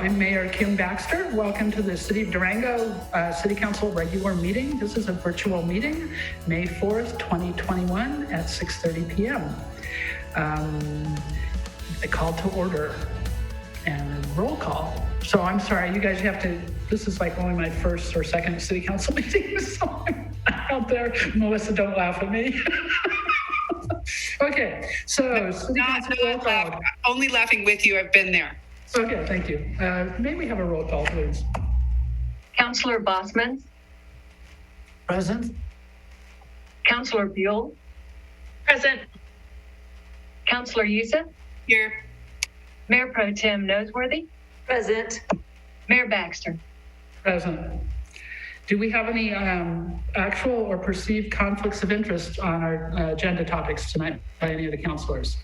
I'm Mayor Kim Baxter. Welcome to the City of Durango City Council regular meeting. This is a virtual meeting, May 4th, 2021 at 6:30 p.m. The call to order and roll call. So I'm sorry, you guys have to, this is like only my first or second City Council meeting, so I'm out there. Melissa, don't laugh at me. Okay, so City Council roll call. Only laughing with you, I've been there. Okay, thank you. May we have a roll call, please? Councillor Bossman. Present. Councillor Buell. Present. Councillor Youssef. Here. Mayor Pro Tem Noseworthy. Present. Mayor Baxter. Present. Do we have any actual or perceived conflicts of interest on our agenda topics tonight by any of the councilors?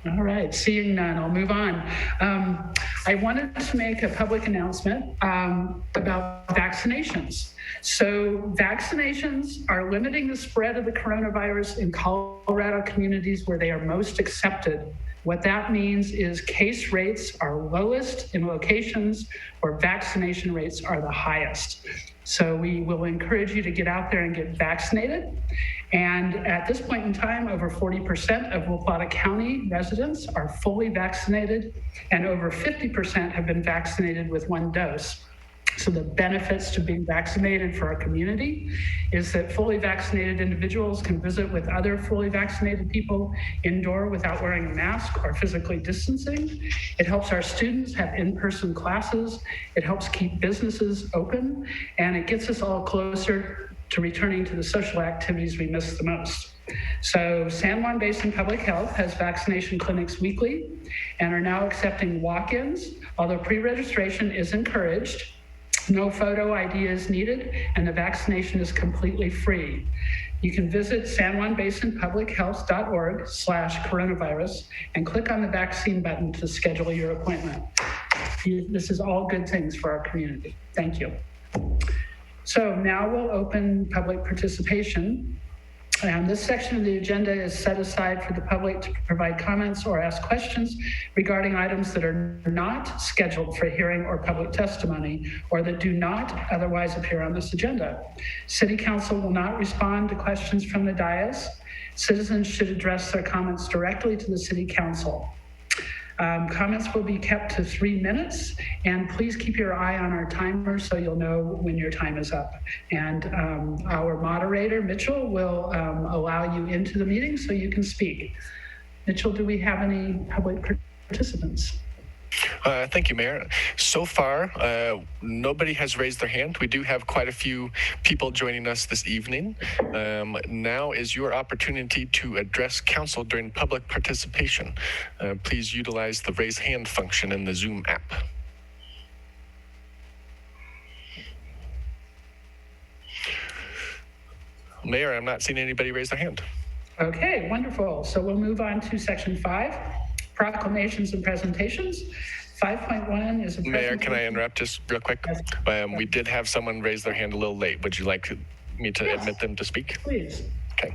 All right, seeing none, I'll move on. I wanted to make a public announcement about vaccinations. So vaccinations are limiting the spread of the coronavirus in Colorado communities where they are most accepted. What that means is case rates are lowest in locations where vaccination rates are the highest. So we will encourage you to get out there and get vaccinated. And at this point in time, over 40% of La Plata County residents are fully vaccinated, and over 50% have been vaccinated with one dose. So the benefits to being vaccinated for our community is that fully vaccinated individuals can visit with other fully vaccinated people indoor without wearing a mask or physically distancing. It helps our students have in-person classes. It helps keep businesses open, and it gets us all closer to returning to the social activities we miss the most. So San Juan Basin Public Health has vaccination clinics weekly and are now accepting walk-ins, although pre-registration is encouraged. No photo ID is needed, and the vaccination is completely free. You can visit sanjuanbasinpublichealth.org/coronavirus and click on the vaccine button to schedule your appointment. This is all good things for our community. Thank you. So now we'll open public participation. And this section of the agenda is set aside for the public to provide comments or ask questions regarding items that are not scheduled for hearing or public testimony, or that do not otherwise appear on this agenda. City Council will not respond to questions from the dais. Citizens should address their comments directly to the City Council. Comments will be kept to 3 minutes, and please keep your eye on our timer so you'll know when your time is up. And our moderator, Mitchell, will allow you into the meeting so you can speak. Mitchell, do we have any public participants? Thank you, Mayor. So far, nobody has raised their hand. We do have quite a few people joining us this evening. Now is your opportunity to address council during public participation. Please utilize the raise hand function in the Zoom app. Mayor, I'm not seeing anybody raise their hand. Okay, wonderful. So we'll move on to section 5. Proclamations and presentations. 5.1 is a Mayor, can I interrupt just real quick? We did have someone raise their hand a little late. Would you like me to admit them to speak? Please. Okay.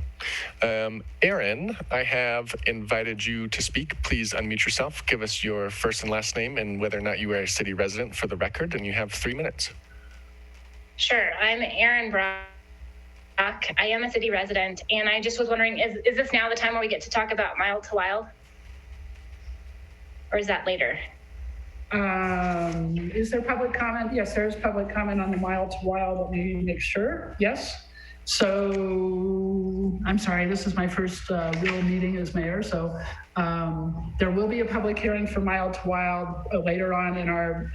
Aaron, I have invited you to speak. Please unmute yourself. Give us your first and last name and whether or not you are a city resident for the record, and you have 3 minutes. Sure. I'm Aaron Brock. I am a city resident, and I just was wondering, is this now the time where we get to talk about Mild to Wild? Or is that later? Is there public comment? Yes, there is public comment on the Mild to Wild. Let me make sure. Yes. So I'm sorry, this is my first real meeting as mayor. So there will be a public hearing for Mild to Wild later on in our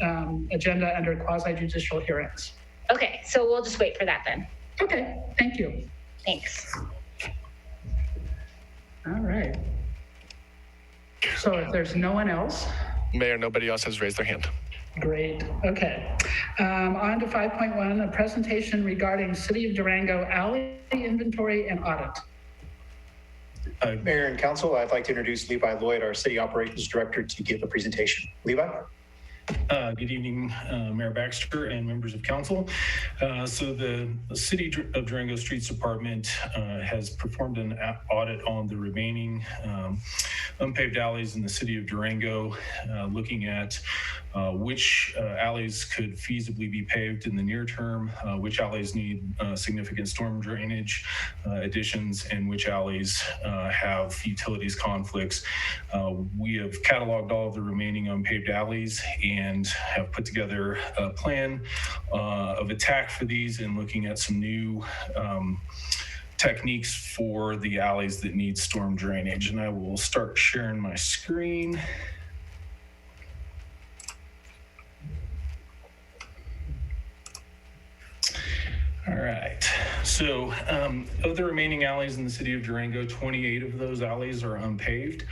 agenda under quasi-judicial hearings. Okay, so we'll just wait for that then. Okay, thank you. Thanks. All right. So if there's no one else. Mayor, nobody else has raised their hand. Great. Okay. On to 5.1, a presentation regarding City of Durango alley inventory and audit. Mayor and Council, I'd like to introduce Levi Lloyd, our City Operations Director, to give a presentation. Levi? Good evening, Mayor Baxter and members of council. So the City of Durango Streets Department has performed an audit on the remaining unpaved alleys in the city of Durango, looking at which alleys could feasibly be paved in the near term, which alleys need significant storm drainage additions, and which alleys have utilities conflicts. We have cataloged all of the remaining unpaved alleys and have put together a plan of attack for these and looking at some new techniques for the alleys that need storm drainage. And I will start sharing my screen. All right, so of the remaining alleys in the city of Durango, 28 of those alleys are unpaved.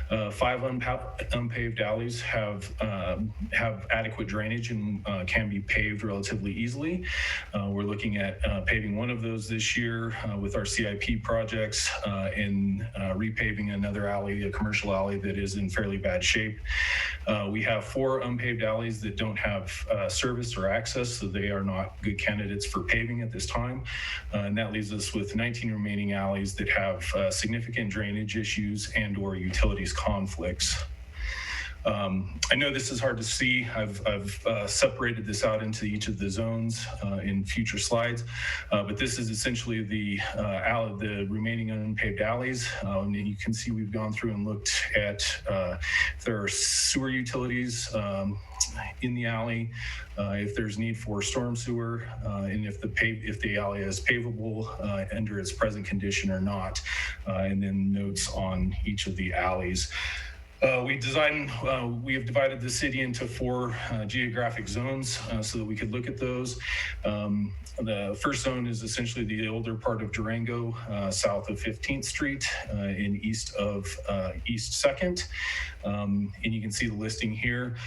5 unpaved alleys have adequate drainage and can be paved relatively easily. We're looking at paving one of those this year with our CIP projects and repaving another alley, a commercial alley that is in fairly bad shape. We have 4 unpaved alleys that don't have service or access, so they are not good candidates for paving at this time. And that leaves us with 19 remaining alleys that have significant drainage issues and or utilities conflicts. I know this is hard to see. I've separated this out into each of the zones in future slides, but this is essentially the remaining unpaved alleys. And you can see we've gone through and looked at if there are sewer utilities in the alley, if there's need for storm sewer, and if the alley is pavable under its present condition or not, and then notes on each of the alleys. We have divided the city into 4 geographic zones so that we could look at those. The first zone is essentially the older part of Durango, south of 15th Street and east of East 2nd. And you can see the listing here.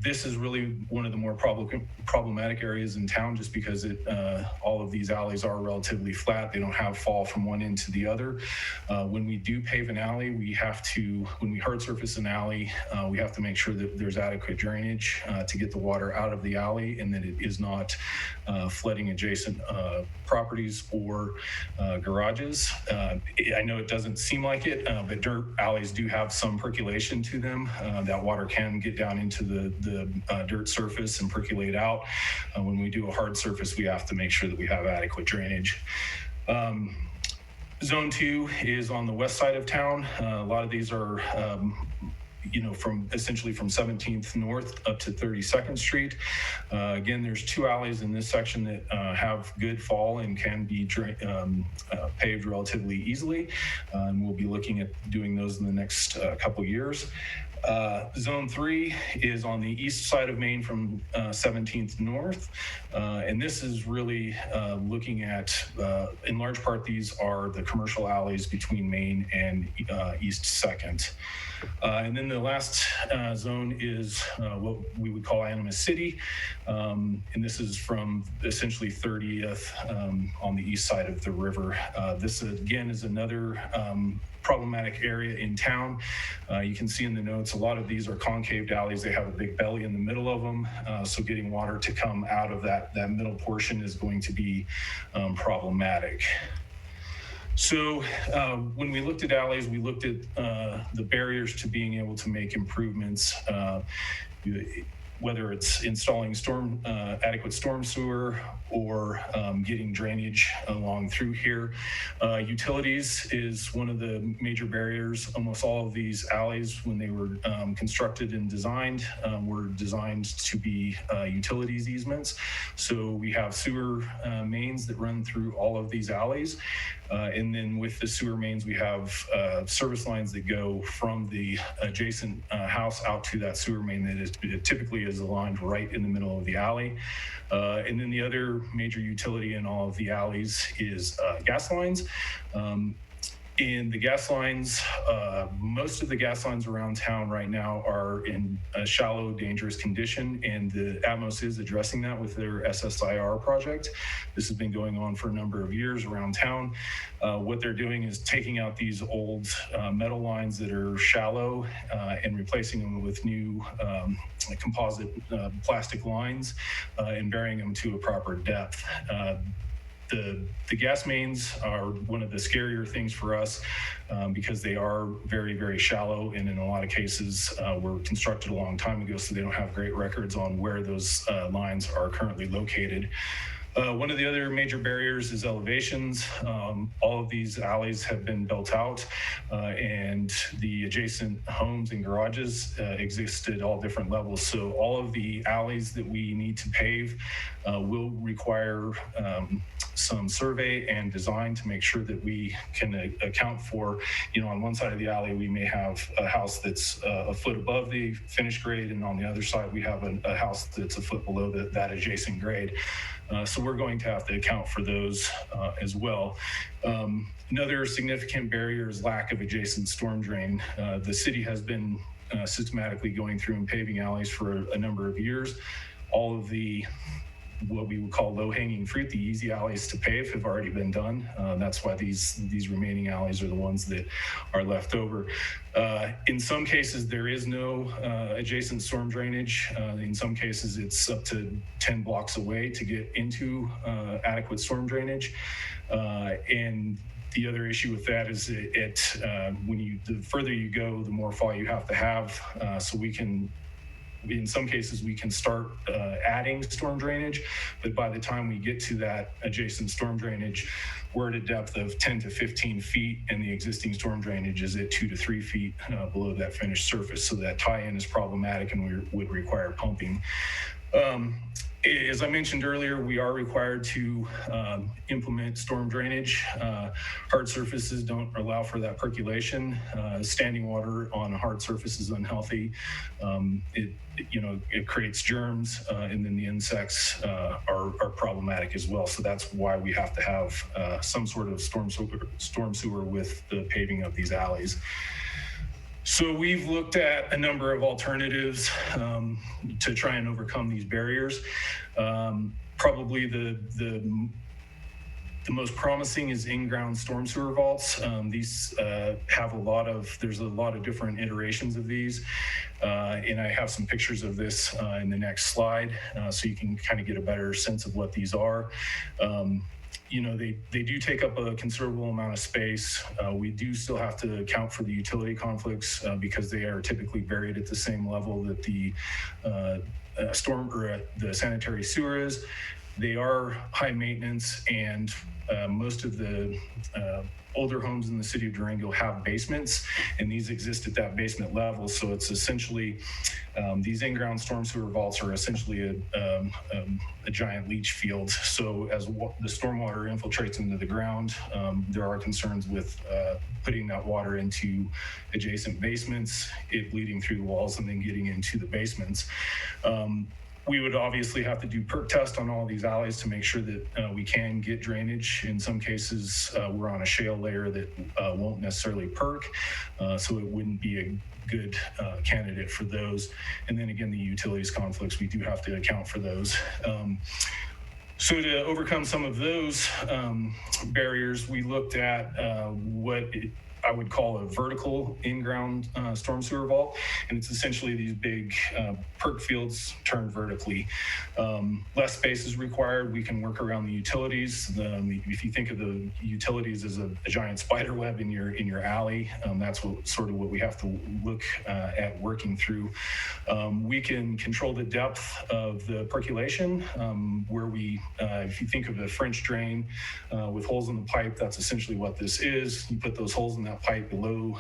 This is really one of the more problematic areas in town just because all of these alleys are relatively flat. They don't have fall from one end to the other. When we do pave an alley, when we hard surface an alley, we have to make sure that there's adequate drainage to get the water out of the alley and that it is not flooding adjacent properties or garages. I know it doesn't seem like it, but dirt alleys do have some percolation to them. That water can get down into the dirt surface and percolate out. When we do a hard surface, we have to make sure that we have adequate drainage. Zone 2 is on the west side of town. A lot of these are essentially from 17th North up to 32nd Street. Again, there's 2 alleys in this section that have good fall and can be paved relatively easily. And we'll be looking at doing those in the next couple years. Zone 3 is on the east side of Main from 17th North. And this is really looking at, in large part, these are the commercial alleys between Main and East 2nd. And then the last zone is what we would call Animas City. And this is from essentially 30th on the east side of the river. This again is another problematic area in town. You can see in the notes, a lot of these are concaved alleys. They have a big belly in the middle of them. So getting water to come out of that middle portion is going to be problematic. So when we looked at alleys, we looked at the barriers to being able to make improvements, whether it's installing adequate storm sewer or getting drainage along through here. Utilities is one of the major barriers. Almost all of these alleys, when they were constructed and designed, were designed to be utilities easements. So we have sewer mains that run through all of these alleys. And then with the sewer mains, we have service lines that go from the adjacent house out to that sewer main that typically is aligned right in the middle of the alley. And then the other major utility in all of the alleys is gas lines. In the gas lines, most of the gas lines around town right now are in a shallow, dangerous condition, and the Atmos is addressing that with their SSIR project. This has been going on for a number of years around town. What they're doing is taking out these old metal lines that are shallow and replacing them with new composite plastic lines and burying them to a proper depth. The gas mains are one of the scarier things for us because they are very, very shallow, and in a lot of cases were constructed a long time ago, so they don't have great records on where those lines are currently located. One of the other major barriers is elevations. All of these alleys have been built out and the adjacent homes and garages exist at all different levels. So all of the alleys that we need to pave will require some survey and design to make sure that we can account for, on one side of the alley, we may have a house that's a foot above the finished grade, and on the other side, we have a house that's a foot below that adjacent grade. So we're going to have to account for those as well. Another significant barrier is lack of adjacent storm drain. The city has been systematically going through and paving alleys for a number of years. All of what we would call low-hanging fruit, the easy alleys to pave, have already been done. That's why these remaining alleys are the ones that are left over. In some cases, there is no adjacent storm drainage. In some cases, it's up to 10 blocks away to get into adequate storm drainage. And the other issue with that is the further you go, the more fall you have to have. So in some cases, we can start adding storm drainage, but by the time we get to that adjacent storm drainage, we're at a depth of 10 to 15 feet, and the existing storm drainage is at 2 to 3 feet below that finished surface. So that tie-in is problematic and would require pumping. As I mentioned earlier, we are required to implement storm drainage. Hard surfaces don't allow for that percolation. Standing water on a hard surface is unhealthy. It creates germs, and then the insects are problematic as well. So that's why we have to have some sort of storm sewer with the paving of these alleys. So we've looked at a number of alternatives to try and overcome these barriers. Probably the most promising is in-ground storm sewer vaults. These have there's a lot of different iterations of these. And I have some pictures of this in the next slide, so you can kind of get a better sense of what these are. They do take up a considerable amount of space. We do still have to account for the utility conflicts because they are typically buried at the same level that the the sanitary sewer is. They are high maintenance, and most of the older homes in the city of Durango have basements, and these exist at that basement level. So it's essentially, these in-ground storm sewer vaults are essentially a giant leach field. So as the stormwater infiltrates into the ground, there are concerns with putting that water into adjacent basements, it bleeding through the walls and then getting into the basements. We would obviously have to do perk test on all of these alleys to make sure that we can get drainage. In some cases, we're on a shale layer that won't necessarily perk, so it wouldn't be a good candidate for those. And then again, the utilities conflicts, we do have to account for those. So to overcome some of those barriers, we looked at I would call a vertical in-ground storm sewer vault, and it's essentially these big perk fields turned vertically. Less space is required. We can work around the utilities. If you think of the utilities as a giant spider web in your alley, that's what we have to look at working through. We can control the depth of the percolation, where if you think of a French drain with holes in the pipe, that's essentially what this is. You put those holes in that pipe below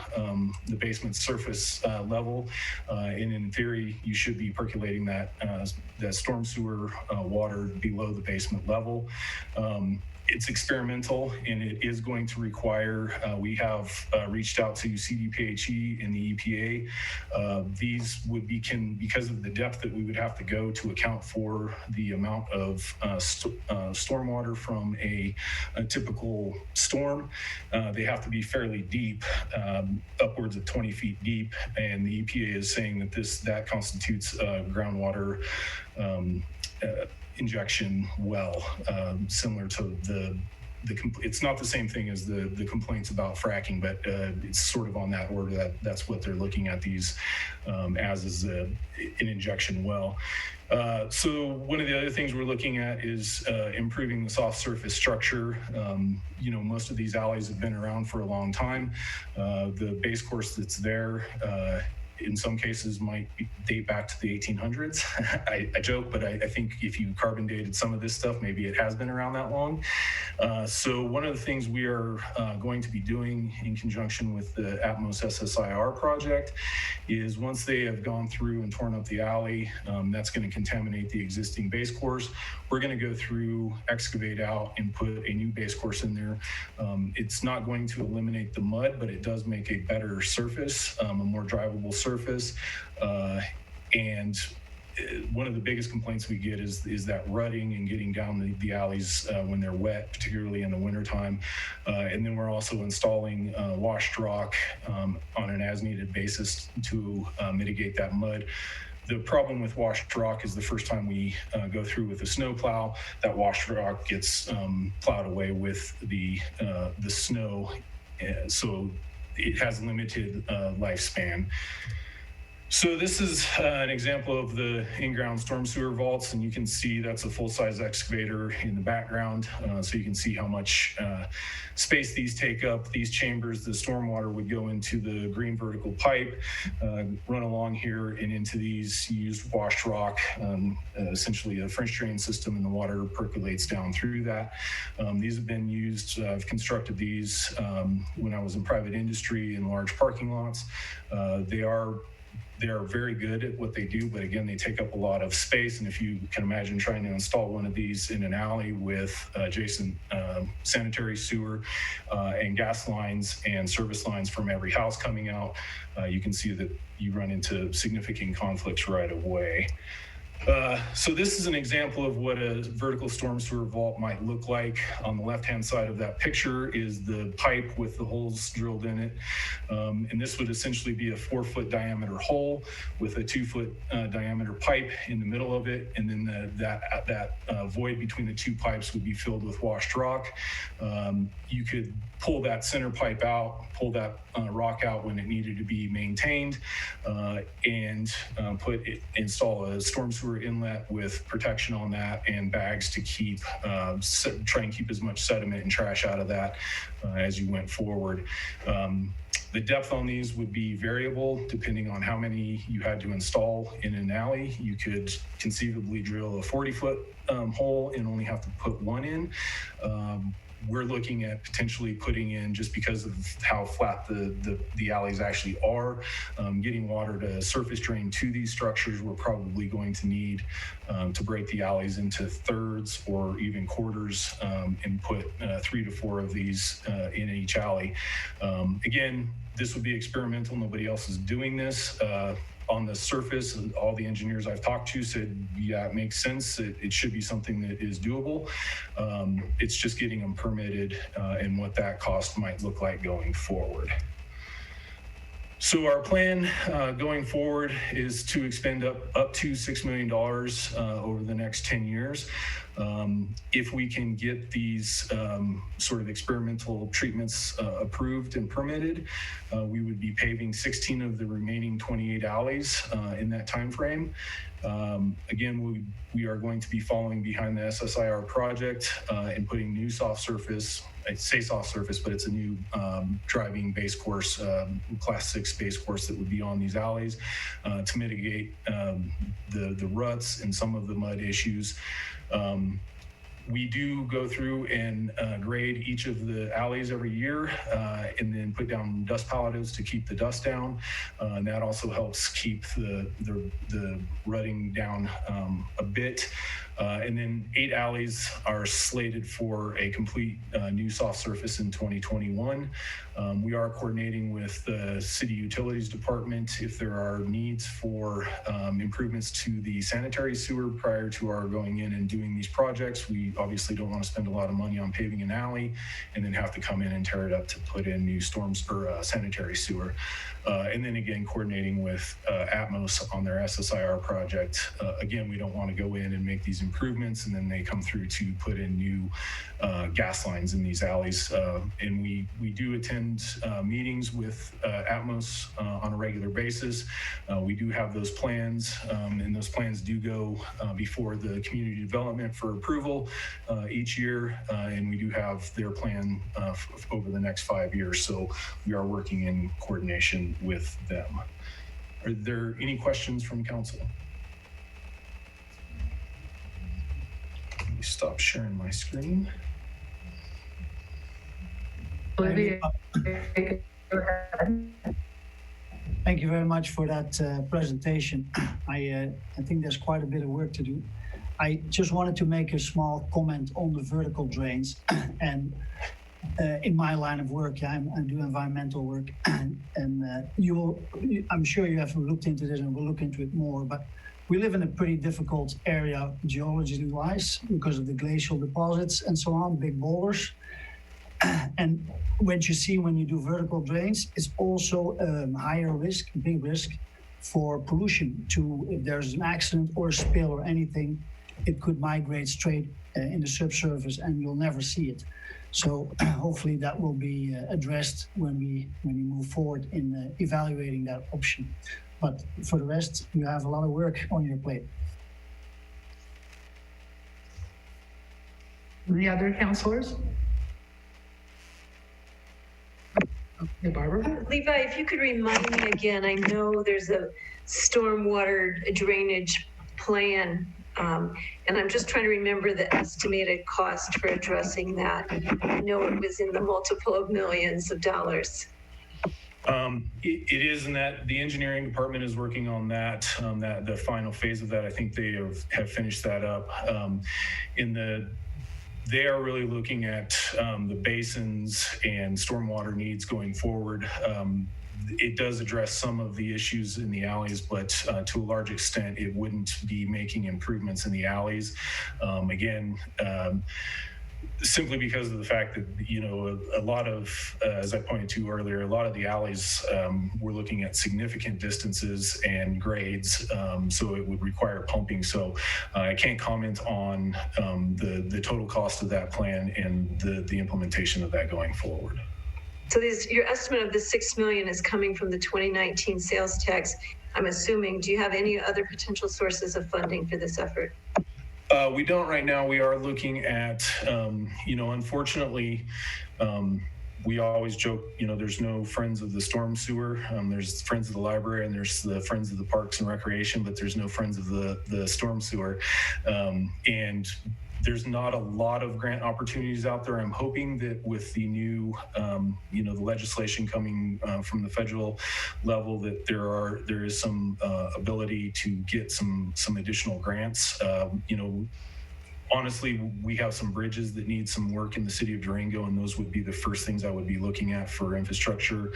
the basement surface level, and in theory, you should be percolating that storm sewer water below the basement level. it's experimental and it is going to require, we have reached out to CDPHE and the EPA. These would be, because of the depth that we would have to go to account for the amount of stormwater from a typical storm, they have to be fairly deep, upwards of 20 feet deep. And the EPA is saying that that constitutes groundwater injection well, similar to it's not the same thing as the complaints about fracking, but it's sort of on that order. That's what they're looking at these as is an injection well. So one of the other things we're looking at is improving the soft surface structure. Most of these alleys have been around for a long time. The base course that's there, in some cases might date back to the 1800s. I joke, but I think if you carbon dated some of this stuff, maybe it has been around that long. So one of the things we are going to be doing in conjunction with the Atmos SSIR project is once they have gone through and torn up the alley, that's going to contaminate the existing base course. We're going to go through, excavate out, and put a new base course in there. It's not going to eliminate the mud, but it does make a better surface, a more drivable surface. And one of the biggest complaints we get is that rutting and getting down the alleys when they're wet, particularly in the wintertime. And then we're also installing washed rock on an as-needed basis to mitigate that mud. The problem with washed rock is the first time we go through with a snow plow, that washed rock gets plowed away with the snow. So it has limited lifespan. So this is an example of the in-ground storm sewer vaults, and you can see that's a full-size excavator in the background. So you can see how much space these take up. These chambers, the stormwater would go into the green vertical pipe, run along here and into these used washed rock, essentially a French drain system, and the water percolates down through that. These have been used, I've constructed these when I was in private industry in large parking lots. They are very good at what they do, but again, they take up a lot of space. And if you can imagine trying to install one of these in an alley with adjacent sanitary sewer and gas lines and service lines from every house coming out, you can see that you run into significant conflicts right away. So this is an example of what a vertical storm sewer vault might look like. On the left-hand side of that picture is the pipe with the holes drilled in it. And this would essentially be a 4-foot diameter hole with a 2-foot diameter pipe in the middle of it. And then that void between the two pipes would be filled with washed rock. You could pull that center pipe out, pull that rock out when it needed to be maintained, and install a storm sewer inlet with protection on that and bags to try and keep as much sediment and trash out of that as you went forward. The depth on these would be variable depending on how many you had to install in an alley. You could conceivably drill a 40-foot hole and only have to put one in. We're looking at potentially putting in, just because of how flat the alleys actually are, getting water to surface drain to these structures. We're probably going to need to break the alleys into thirds or even quarters and put 3 to 4 of these in each alley. Again, this would be experimental. Nobody else is doing this. On the surface, all the engineers I've talked to said, yeah, it makes sense. It should be something that is doable. It's just getting them permitted and what that cost might look like going forward. So our plan going forward is to expend up to $6 million over the next 10 years. If we can get these sort of experimental treatments approved and permitted, we would be paving 16 of the remaining 28 alleys in that time frame. Again, we are going to be following behind the SSIR project and putting new soft surface. I say soft surface, but it's a new driving base course, class 6 base course that would be on these alleys to mitigate the ruts and some of the mud issues. We do go through and grade each of the alleys every year and then put down dust palleters to keep the dust down. And that also helps keep the rutting down a bit. And then 8 alleys are slated for a complete new soft surface in 2021. We are coordinating with the City Utilities Department if there are needs for improvements to the sanitary sewer prior to our going in and doing these projects. We obviously don't want to spend a lot of money on paving an alley and then have to come in and tear it up to put in new storms or sanitary sewer. And then again, coordinating with Atmos on their SSIR project. Again, we don't want to go in and make these improvements and then they come through to put in new gas lines in these alleys. And we do attend meetings with Atmos on a regular basis. We do have those plans, and those plans do go before the community development for approval each year. And we do have their plan over the next 5 years. So we are working in coordination with them. Are there any questions from council? Let me stop sharing my screen. Olivia, Thank you very much for that presentation. I think there's quite a bit of work to do. I just wanted to make a small comment on the vertical drains. And in my line of work, I do environmental work, and I'm sure you have looked into this and we'll look into it more, but we live in a pretty difficult area geologically-wise because of the glacial deposits and so on, big boulders. And what you see when you do vertical drains, it's also higher risk, big risk for pollution. If there's an accident or a spill or anything, it could migrate straight in the subsurface and you'll never see it. So hopefully that will be addressed when we move forward in evaluating that option. But for the rest, you have a lot of work on your plate. any other counselors? Okay, Barbara? Levi, if you could remind me again, I know there's a stormwater drainage plan, and I'm just trying to remember the estimated cost for addressing that. I know it was in the multiple of millions of dollars. It is in that the engineering department is working on that, the final phase of that. I think they have finished that up. They are really looking at the basins and stormwater needs going forward. It does address some of the issues in the alleys, but to a large extent, it wouldn't be making improvements in the alleys. Simply because of the fact that, you know, a lot of, as I pointed to earlier, a lot of the alleys, we're looking at significant distances and grades, so it would require pumping. So I can't comment on the total cost of that plan and the implementation of that going forward. So your estimate of the $6 million is coming from the 2019 sales tax, I'm assuming. Do you have any other potential sources of funding for this effort? We don't right now. We are looking at, unfortunately, we always joke, there's no friends of the storm sewer. There's friends of the library and there's the friends of the parks and recreation, but there's no friends of the storm sewer. And there's not a lot of grant opportunities out there. I'm hoping that with the new, the legislation coming from the federal level, that there is some ability to get some additional grants. Honestly, we have some bridges that need some work in the city of Durango, and those would be the first things I would be looking at for infrastructure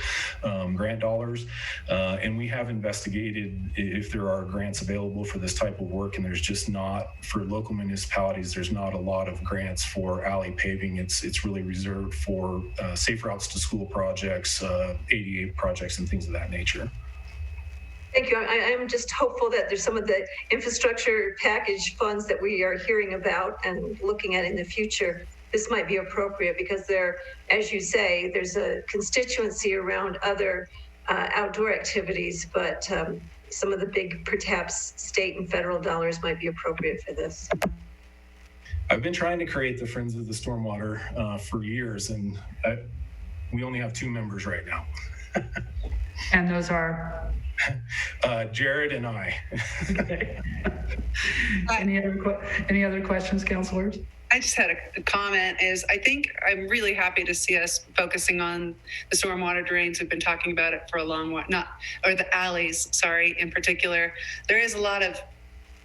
grant dollars. And we have investigated if there are grants available for this type of work, and there's just not, for local municipalities, there's not a lot of grants for alley paving. It's really reserved for safe routes to school projects, ADA projects, and things of that nature. Thank you. I'm just hopeful that there's some of the infrastructure package funds that we are hearing about and looking at in the future. This might be appropriate because there, as you say, there's a constituency around other outdoor activities, but some of the big, perhaps state and federal dollars might be appropriate for this. I've been trying to create the Friends of the Stormwater for years, and we only have 2 members right now. And those are? Jared and I. Okay. Any other questions, counselors? I just had a comment I think I'm really happy to see us focusing on the stormwater drains. We've been talking about it for a long while, or the alleys, sorry, in particular. There is a lot of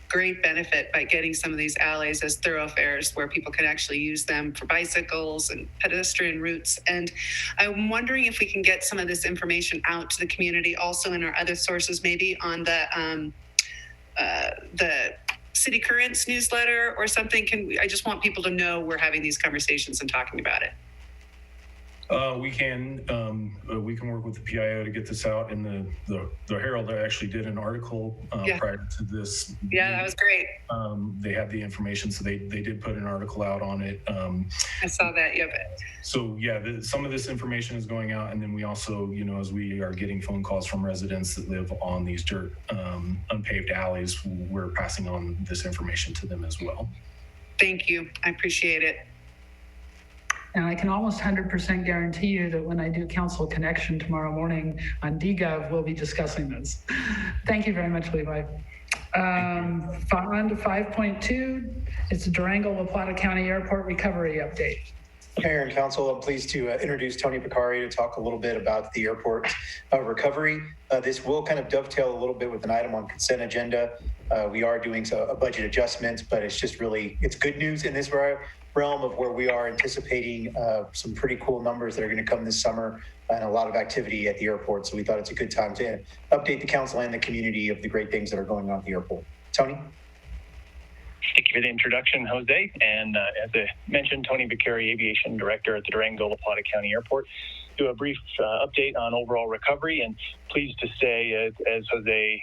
great benefit by getting some of these alleys as thoroughfares where people can actually use them for bicycles and pedestrian routes. And I'm wondering if we can get some of this information out to the community also in our other sources, maybe on the City Currents newsletter or something. I just want people to know we're having these conversations and talking about it. We can work with the PIO to get this out. And the Herald actually did an article prior to this. Yeah, that was great. They had the information, so they did put an article out on it. I saw that. Yep. So yeah, some of this information is going out, and then we also, as we are getting phone calls from residents that live on these dirt unpaved alleys, we're passing on this information to them as well. Thank you. I appreciate it. And I can almost 100% guarantee you that when I do Council Connection tomorrow morning on DGov, we'll be discussing this. Thank you very much, Levi. On to 5.2, it's Durango La Plata County Airport Recovery Update. Mayor and Council, I'm pleased to introduce Tony Piccari to talk a little bit about the airport recovery. This will kind of dovetail a little bit with an item on consent agenda. We are doing a budget adjustment, but it's good news in this realm of where we are anticipating some pretty cool numbers that are going to come this summer and a lot of activity at the airport. So we thought it's a good time to update the council and the community of the great things that are going on at the airport. Tony? Thank you for the introduction, Jose. And as I mentioned, Tony Piccari, Aviation Director at the Durango La Plata County Airport. Do a brief update on overall recovery, and pleased to say, as Jose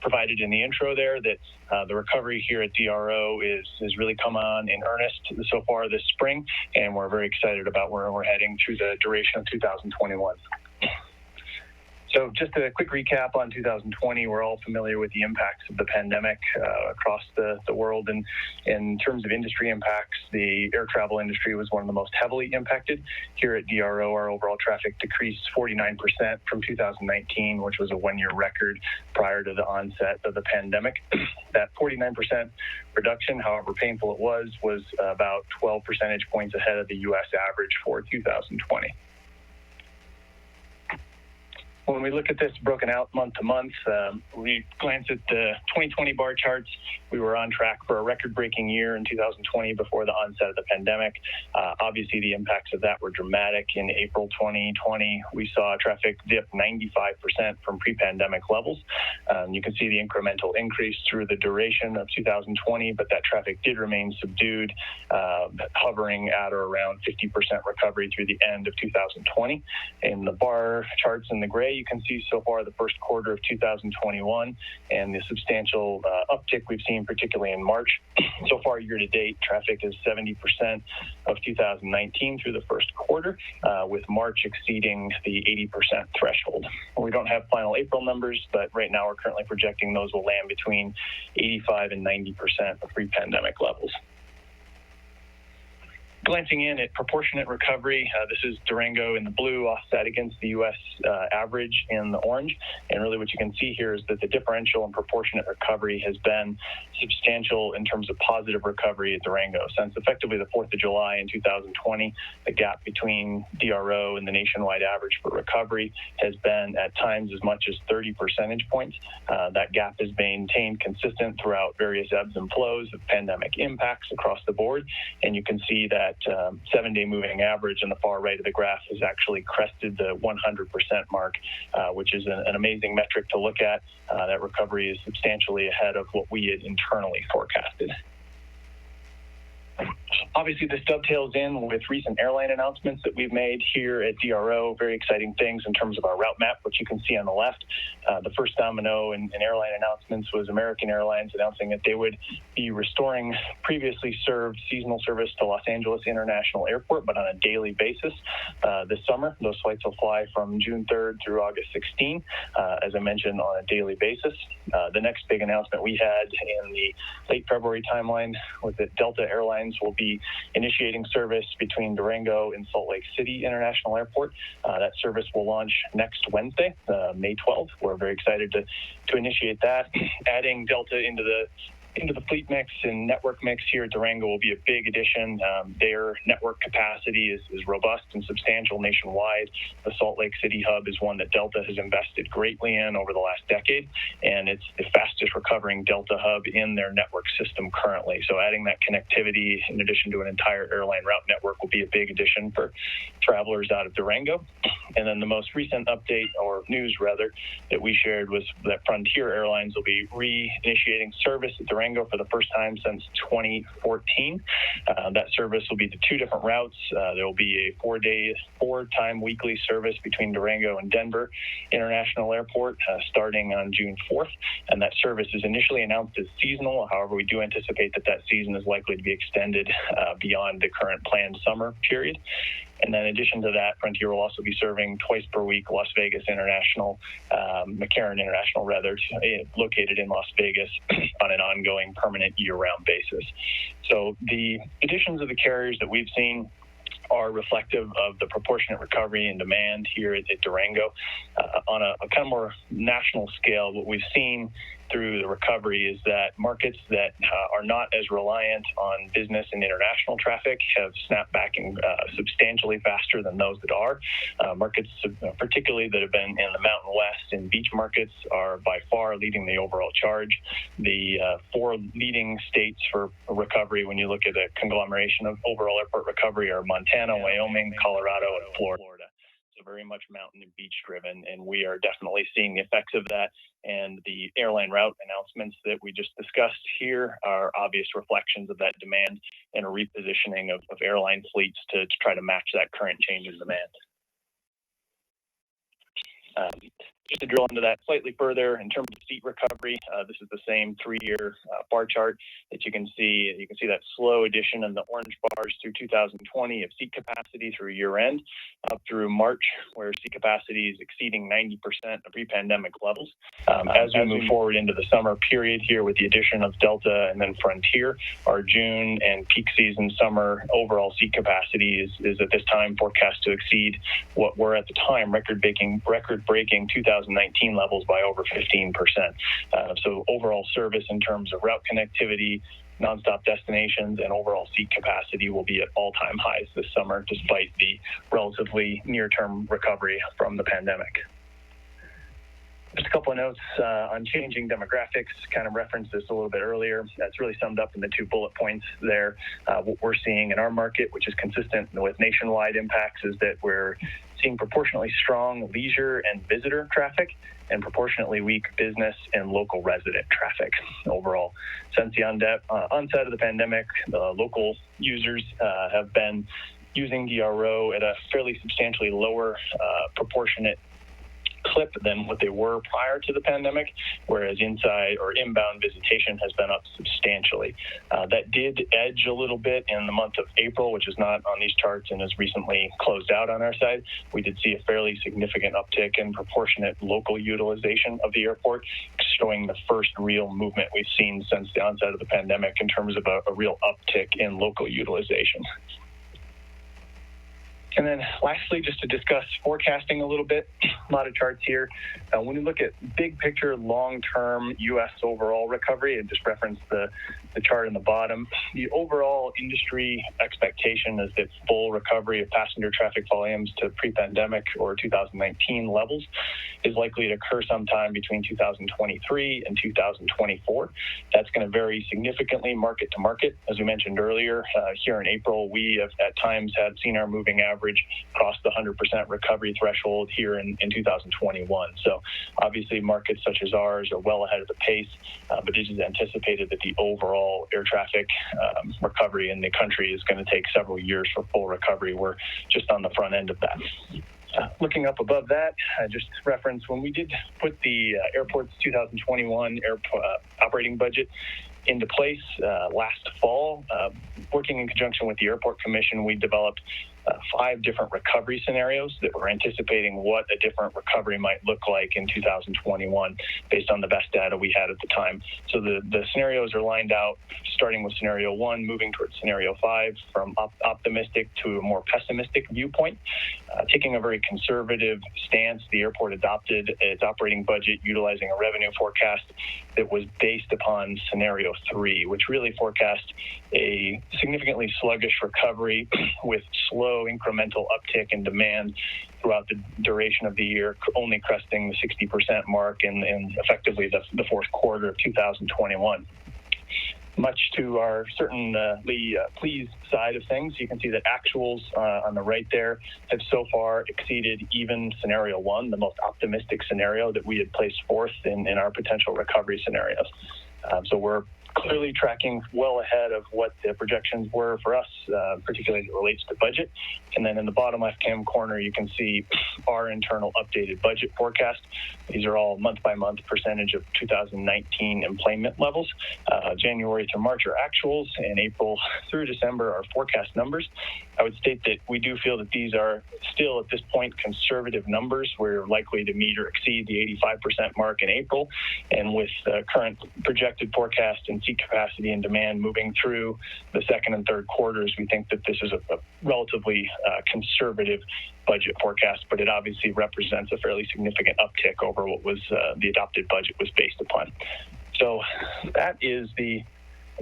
provided in the intro there, that the recovery here at DRO is really come on in earnest so far this spring, and we're very excited about where we're heading through the duration of 2021. So just a quick recap on 2020. We're all familiar with the impacts of the pandemic across the world. And in terms of industry impacts, the air travel industry was one of the most heavily impacted. Here at DRO, our overall traffic decreased 49% from 2019, which was a one-year record prior to the onset of the pandemic. That 49% reduction, however painful it was about 12 percentage points ahead of the U.S. average for 2020. When we look at this broken out month to month, we glance at the 2020 bar charts. We were on track for a record-breaking year in 2020 before the onset of the pandemic. Obviously, the impacts of that were dramatic. In April 2020, we saw traffic dip 95% from pre-pandemic levels. You can see the incremental increase through the duration of 2020, but that traffic did remain subdued, hovering at or around 50% recovery through the end of 2020. In the bar charts in the gray, you can see so far the first quarter of 2021 and the substantial uptick we've seen, particularly in March. So far, year to date, traffic is 70% of 2019 through the first quarter, with March exceeding the 80% threshold. We don't have final April numbers, but right now we're currently projecting those will land between 85 and 90% of pre-pandemic levels. Glancing in at proportionate recovery, this is Durango in the blue offset against the U.S. Average in the orange. And really what you can see here is that the differential in proportionate recovery has been substantial in terms of positive recovery at Durango. Since effectively the 4th of July in 2020, the gap between DRO and the nationwide average for recovery has been at times as much as 30 percentage points. That gap has maintained consistent throughout various ebbs and flows of pandemic impacts across the board. And you can see that 7-day moving average in the far right of the graph has actually crested the 100% mark, which is an amazing metric to look at. That recovery is substantially ahead of what we had internally forecasted. Obviously, this dovetails in with recent airline announcements that we've made here at DRO. Very exciting things in terms of our route map, which you can see on the left. The first domino in airline announcements was American Airlines announcing that they would be restoring previously served seasonal service to Los Angeles International Airport, but on a daily basis this summer. Those flights will fly from June 3rd through August 16, as I mentioned, on a daily basis. The next big announcement we had in the late February timeline was that Delta Airlines will be initiating service between Durango and Salt Lake City International Airport. That service will launch next Wednesday, May 12th. We're very excited to initiate that. Adding Delta into the into the fleet mix and network mix here at Durango will be a big addition. Their network capacity is robust and substantial nationwide. The Salt Lake City hub is one that Delta has invested greatly in over the last decade, and it's the fastest recovering Delta hub in their network system currently. So adding that connectivity in addition to an entire airline route network will be a big addition for travelers out of Durango. And then the most recent update, or news rather, that we shared was that Frontier Airlines will be reinitiating service at Durango for the first time since 2014. That service will be to two different routes. There will be a 4-time weekly service between Durango and Denver International Airport starting on June 4th. And that service is initially announced as seasonal. However, we do anticipate that season is likely to be extended beyond the current planned summer period. And then in addition to that, Frontier will also be serving twice per week Las Vegas International, McCarran International rather, located in Las Vegas on an ongoing permanent year-round basis. So the additions of the carriers that we've seen are reflective of the proportionate recovery and demand here at Durango. On a kind of more national scale, what we've seen through the recovery is that markets that are not as reliant on business and international traffic have snapped back substantially faster than those that are. Markets, particularly that have been in the Mountain West and beach markets, are by far leading the overall charge. The four leading states for recovery, when you look at a conglomeration of overall airport recovery, are Montana, Wyoming, Colorado, and Florida. So very much mountain and beach driven, and we are definitely seeing the effects of that. And the airline route announcements that we just discussed here are obvious reflections of that demand and a repositioning of airline fleets to try to match that current change in demand. Just to drill into that slightly further, in terms of seat recovery, this is the same 3-year bar chart that you can see. You can see that slow addition in the orange bars through 2020 of seat capacity through year end, up through March, where seat capacity is exceeding 90% of pre-pandemic levels. As we move forward into the summer period here with the addition of Delta and then Frontier, our June and peak season summer overall seat capacity is at this time forecast to exceed what were at the time record-breaking 2019 levels by over 15%. So overall service in terms of route connectivity, nonstop destinations, and overall seat capacity will be at all-time highs this summer, despite the relatively near-term recovery from the pandemic. Just a couple of notes on changing demographics, kind of referenced this a little bit earlier. That's really summed up in the 2 bullet points there. What we're seeing in our market, which is consistent with nationwide impacts, is that we're seeing proportionately strong leisure and visitor traffic and proportionately weak business and local resident traffic overall. Since the onset of the pandemic, the local users have been using DRO at a fairly substantially lower proportionate clip than what they were prior to the pandemic, whereas inside or inbound visitation has been up substantially. That did edge a little bit in the month of April, which is not on these charts and has recently closed out on our side. We did see a fairly significant uptick in proportionate local utilization of the airport, showing the first real movement we've seen since the onset of the pandemic in terms of a real uptick in local utilization. And then lastly, just to discuss forecasting a little bit, a lot of charts here. When you look at big picture, long-term U.S. overall recovery, and just reference the chart in the bottom, the overall industry expectation is that full recovery of passenger traffic volumes to pre-pandemic or 2019 levels is likely to occur sometime between 2023 and 2024. That's going to vary significantly market to market. As we mentioned earlier, here in April, we have at times had seen our moving average cross the 100% recovery threshold here in 2021. So obviously markets such as ours are well ahead of the pace, but it is anticipated that the overall air traffic recovery in the country is going to take several years for full recovery. We're just on the front end of that. Looking up above that, I just referenced when we did put the airport's 2021 operating budget into place last fall, working in conjunction with the Airport Commission, we developed 5 different recovery scenarios that we're anticipating what a different recovery might look like in 2021 based on the best data we had at the time. So the scenarios are lined out, starting with scenario 1, moving towards scenario 5, from optimistic to a more pessimistic viewpoint. Taking a very conservative stance, the airport adopted its operating budget utilizing a revenue forecast that was based upon scenario 3, which really forecast a significantly sluggish recovery with slow incremental uptick in demand throughout the duration of the year, only cresting the 60% mark in effectively the fourth quarter of 2021. Much to our certainly pleased side of things, you can see that actuals on the right there have so far exceeded even scenario 1, the most optimistic scenario that we had placed forth in our potential recovery scenarios. So we're clearly tracking well ahead of what the projections were for us, particularly as it relates to budget. And then in the bottom left-hand corner, you can see our internal updated budget forecast. These are all month-by-month percentage of 2019 employment levels. January through March are actuals, and April through December are forecast numbers. I would state that we do feel that these are still, at this point, conservative numbers. We're likely to meet or exceed the 85% mark in April. And with current projected forecast and seat capacity and demand moving through the second and third quarters, we think that this is a relatively conservative budget forecast, but it obviously represents a fairly significant uptick over what was the adopted budget was based upon. So that is the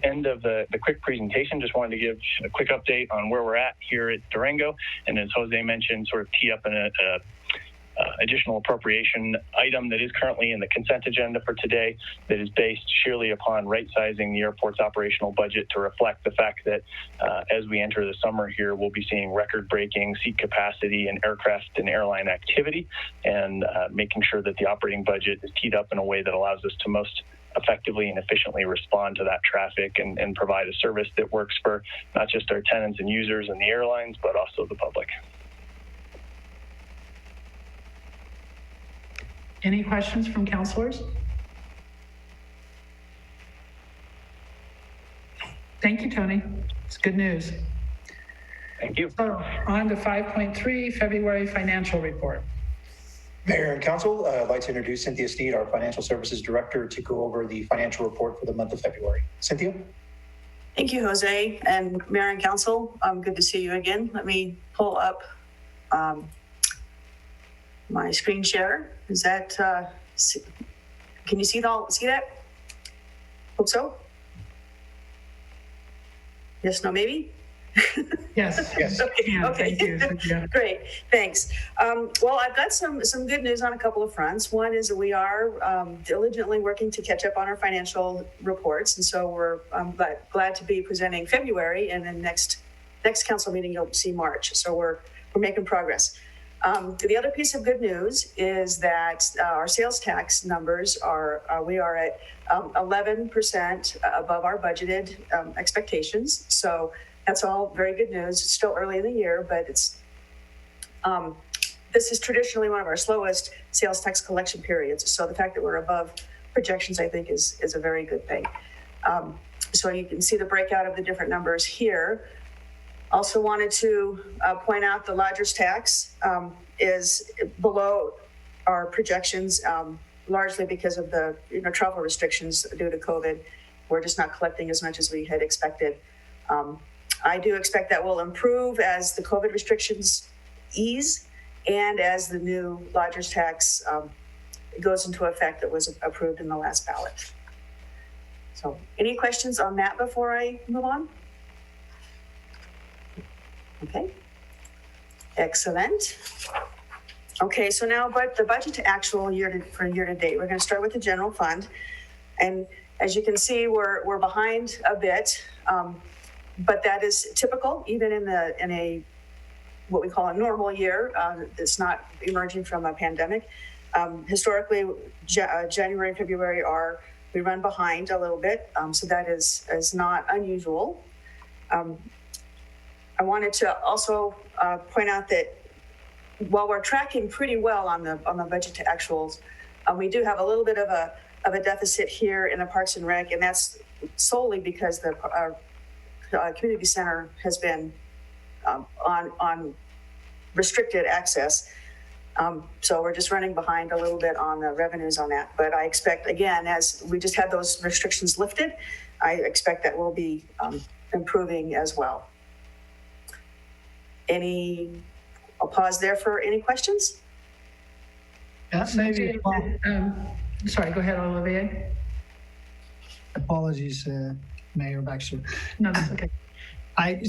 end of the quick presentation. Just wanted to give a quick update on where we're at here at Durango. And as Jose mentioned, sort of tee up an additional appropriation item that is currently in the consent agenda for today that is based sheerly upon right-sizing the airport's operational budget to reflect the fact that as we enter the summer here, we'll be seeing record-breaking seat capacity and aircraft and airline activity, and making sure that the operating budget is teed up in a way that allows us to most effectively and efficiently respond to that traffic and provide a service that works for not just our tenants and users and the airlines, but also the public. Any questions from councilors? Thank you, Tony. It's good news. Thank you. So on to 5.3, February financial report. Mayor and Council, I'd like to introduce Cynthia Steed, our Financial Services Director, to go over the financial report for the month of February. Cynthia? Thank you, Jose, and Mayor and Council. Good to see you again. Let me pull up my screen share. Is that, can you see that? Hope so. Yes, no, maybe? Yes. Yes. Okay. Thank you, Cynthia. Great, thanks. Well, I've got some good news on a couple of fronts. One is that we are diligently working to catch up on our financial reports, and so we're glad to be presenting February, and then next council meeting you'll see March. So we're making progress. The other piece of good news is that our sales tax numbers we are at 11% above our budgeted expectations. So that's all very good news. It's still early in the year, but it's this is traditionally one of our slowest sales tax collection periods. So the fact that we're above projections, I think, is a very good thing. So you can see the breakout of the different numbers here. Also wanted to point out the lodgers tax is below our projections, largely because of the travel restrictions due to COVID. We're just not collecting as much as we had expected. I do expect that will improve as the COVID restrictions ease and as the new lodgers tax goes into effect that was approved in the last ballot. So any questions on that before I move on? Okay, excellent. Okay, so now the budget to actual year to date. We're going to start with the general fund, and as you can see, we're behind a bit, but that is typical, even in a what we call a normal year. It's not emerging from a pandemic. Historically, January and February we run behind a little bit, so that is not unusual. I wanted to also point out that while we're tracking pretty well on the budget to actuals, we do have a little bit of a deficit here in the Parks and Rec, and that's solely because our community center has been on restricted access. So we're just running behind a little bit on the revenues on that. But I expect, again, as we just had those restrictions lifted, I expect that will be improving as well. I'll pause there for any questions. Yeah, maybe. Sorry, go ahead, Olivier. Apologies, Mayor Baxter. No, that's okay. A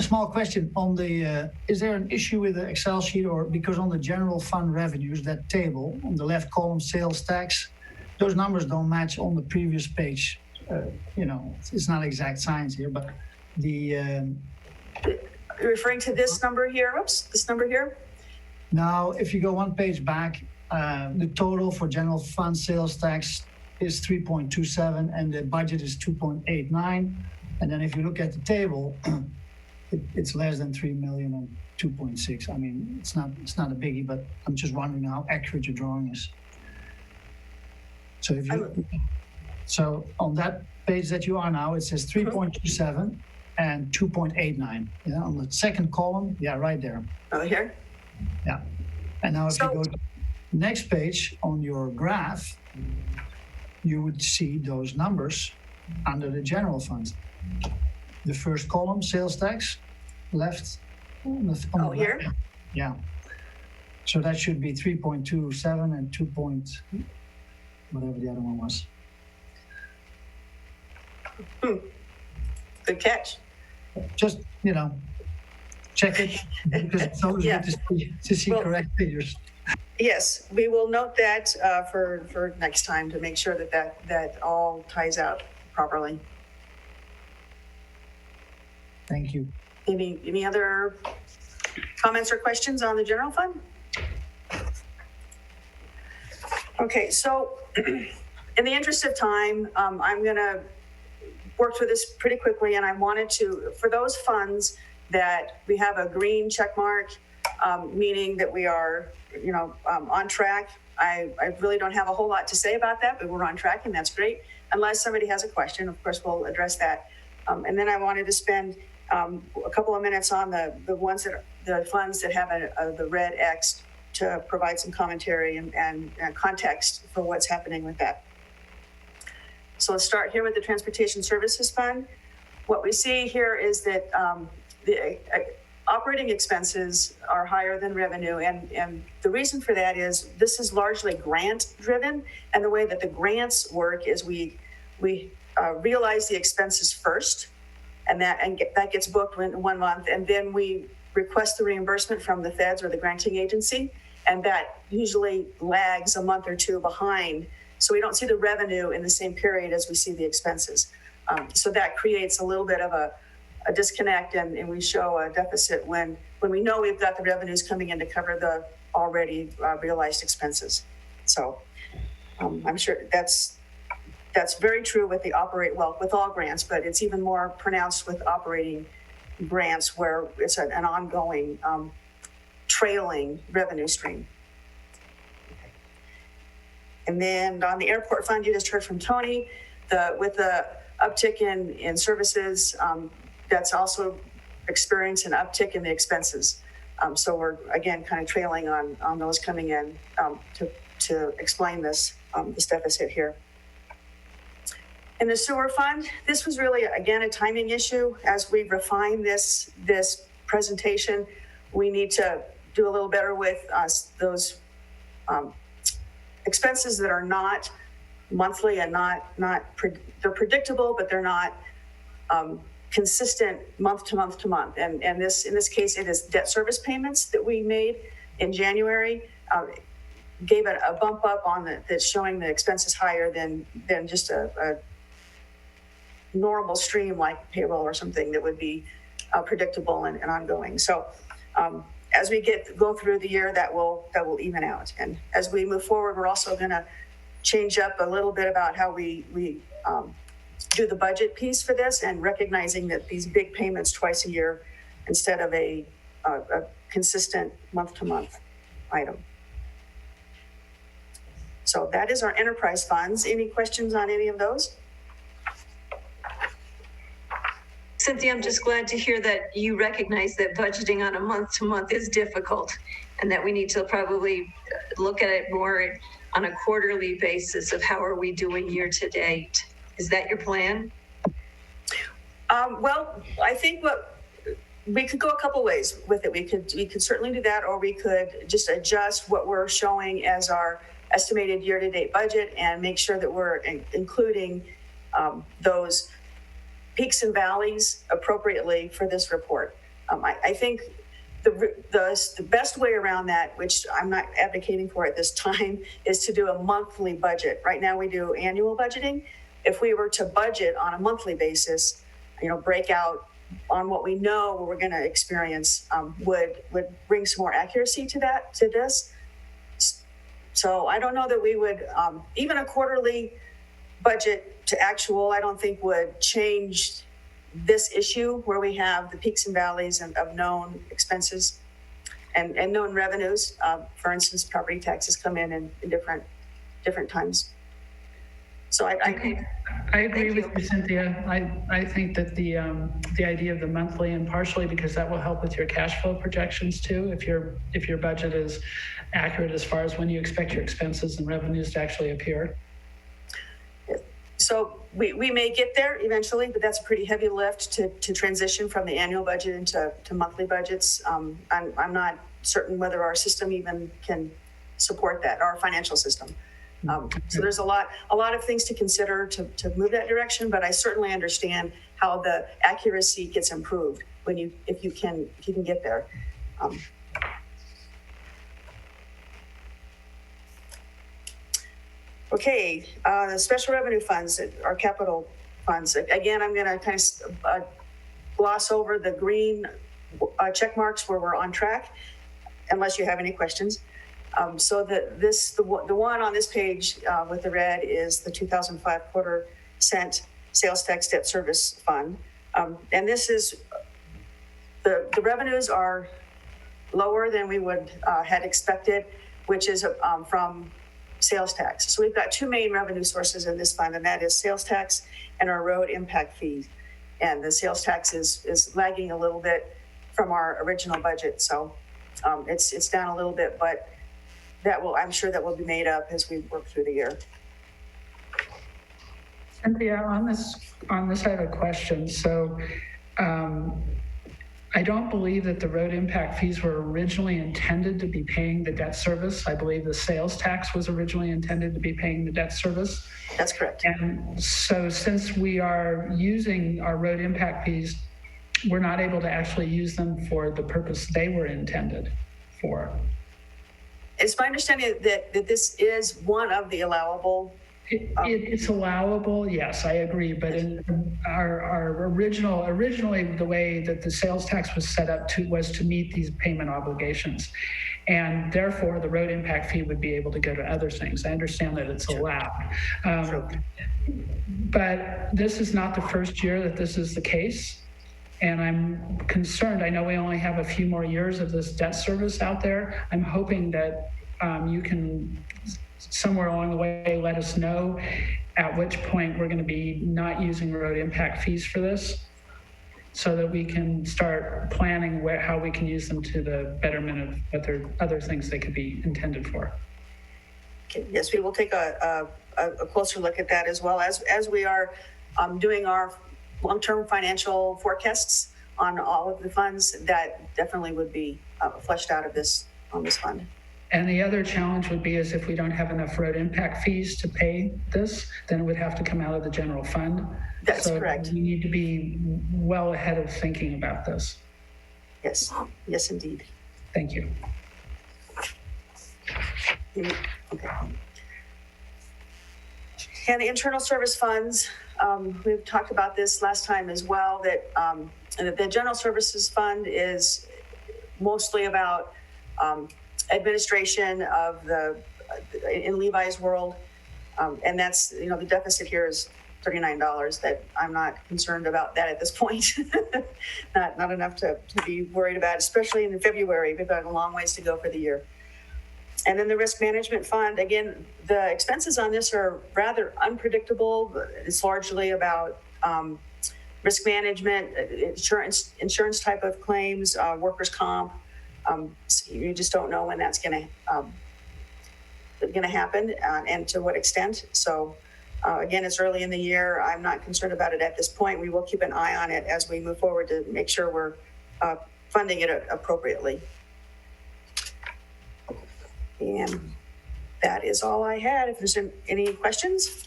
small question on the, is there an issue with the Excel sheet, or because on the general fund revenues, that table on the left column, sales tax, those numbers don't match on the previous page. It's not exact science here, but the... You're referring to this number here? Oops, this number here? Now, if you go one page back, the total for general fund sales tax is 3.27 and the budget is 2.89. And then if you look at the table, it's less than 3 million and 2.6. I mean, it's not a biggie, but I'm just wondering how accurate your drawing is. So on that page that you are now, it says 3.27 and 2.89. Yeah, on the second column, yeah, right there. Oh, here? Yeah. And now if you go to the next page on your graph, you would see those numbers under the general fund. The first column, sales tax, left. On the here? left. Yeah. So that should be 3.27 and 2. Whatever the other one was. Good catch. Just, check it because it's always good to see correct figures. Yes, we will note that for next time to make sure that all ties out properly. Thank you. Any other comments or questions on the general fund? Okay, so in the interest of time, I'm going to work through this pretty quickly, and I wanted to, for those funds that we have a green check mark, meaning that we are, on track. I really don't have a whole lot to say about that, but we're on track, and that's great. Unless somebody has a question, of course, we'll address that. And then I wanted to spend a couple of minutes on the funds that have the red X to provide some commentary and context for what's happening with that. So let's start here with the Transportation Services Fund. What we see here is that the operating expenses are higher than revenue, and the reason for that is this is largely grant driven, and the way that the grants work is we realize the expenses first, and that gets booked in 1 month, and then we request the reimbursement from the feds or the granting agency, and that usually lags a month or two behind. So we don't see the revenue in the same period as we see the expenses. So that creates a little bit of a disconnect, and we show a deficit when we know we've got the revenues coming in to cover the already realized expenses. So I'm sure that's very true with with all grants, but it's even more pronounced with operating grants where it's an ongoing trailing revenue stream. And then on the airport fund, you just heard from Tony, with the uptick in services, that's also experienced an uptick in the expenses. So we're, again, kind of trailing on those coming in to explain this deficit here. In the sewer fund, this was really, again, a timing issue. As we refine this presentation, we need to do a little better with those expenses that are not monthly and they're predictable, but they're not consistent month to month to month. And in this case, it is debt service payments that we made in January, gave it a bump up on that's showing the expenses higher than just a normal stream like payroll or something that would be predictable and ongoing. So as we go through the year, that will even out. And as we move forward, we're also going to change up a little bit about how we do the budget piece for this, and recognizing that these big payments twice a year instead of a consistent month to month item. So that is our enterprise funds. Any questions on any of those? Cynthia, I'm just glad to hear that you recognize that budgeting on a month-to-month is difficult and that we need to probably look at it more on a quarterly basis of how are we doing year to date. Is that your plan? Well, I think we could go a couple ways with it. We could certainly do that, or we could just adjust what we're showing as our estimated year-to-date budget and make sure that we're including those peaks and valleys appropriately for this report. I think the best way around that, which I'm not advocating for at this time, is to do a monthly budget. Right now we do annual budgeting. If we were to budget on a monthly basis, break out on what we know what we're going to experience, would bring some more accuracy to this. So I don't know that we would, even a quarterly budget to actual, I don't think would change this issue where we have the peaks and valleys of known expenses and known revenues. For instance, property taxes come in different times. So I agree with you, Cynthia. I think that the idea of the monthly, and partially because that will help with your cash flow projections too, if your budget is accurate as far as when you expect your expenses and revenues to actually appear. So we may get there eventually, but that's a pretty heavy lift to transition from the annual budget into monthly budgets. I'm not certain whether our system even can support that, our financial system. So there's a lot of things to consider to move that direction, but I certainly understand how the accuracy gets improved if you can get there. Okay, the special revenue funds, our capital funds. Again, I'm going to kind of gloss over the green check marks where we're on track, unless you have any questions. So the one on this page with the red is the 2005 quarter cent sales tax debt service fund. And this is, the revenues are lower than we would had expected, which is from sales tax. So we've got two main revenue sources in this fund, and that is sales tax and our road impact fees. And the sales tax is lagging a little bit from our original budget. So it's down a little bit, but I'm sure that will be made up as we work through the year. Cynthia, on this I have a question. So I don't believe that the road impact fees were originally intended to be paying the debt service. I believe the sales tax was originally intended to be paying the debt service. That's correct. And so since we are using our road impact fees, we're not able to actually use them for the purpose they were intended for. It's my understanding that this is one of the allowable. It's allowable, yes, I agree. But in our originally the way that the sales tax was set up was to meet these payment obligations. And therefore, the road impact fee would be able to go to other things. I understand that it's allowed. But this is not the first year that this is the case. And I'm concerned. I know we only have a few more years of this debt service out there. I'm hoping that you can somewhere along the way let us know at which point we're going to be not using road impact fees for this, so that we can start planning how we can use them to the betterment of other things they could be intended for. Okay. Yes, we will take a closer look at that as well as we are doing our long-term financial forecasts on all of the funds. That definitely would be fleshed out on this fund. And the other challenge would be is if we don't have enough road impact fees to pay this, then it would have to come out of the general fund. That's correct. We need to be well ahead of thinking about this. Yes, yes, indeed. Thank you. Okay. And the internal service funds, we've talked about this last time as well, that the general services fund is mostly about administration of in Levi's world. And that's, the deficit here is $39. That I'm not concerned about that at this point. not enough to be worried about, especially in February. We've got a long ways to go for the year. And then the risk management fund, again, the expenses on this are rather unpredictable. It's largely about risk management, insurance type of claims, workers' comp. So you just don't know when that's going to happen and to what extent. So again, it's early in the year. I'm not concerned about it at this point. We will keep an eye on it as we move forward to make sure we're funding it appropriately. And that is all I had. If there's any questions.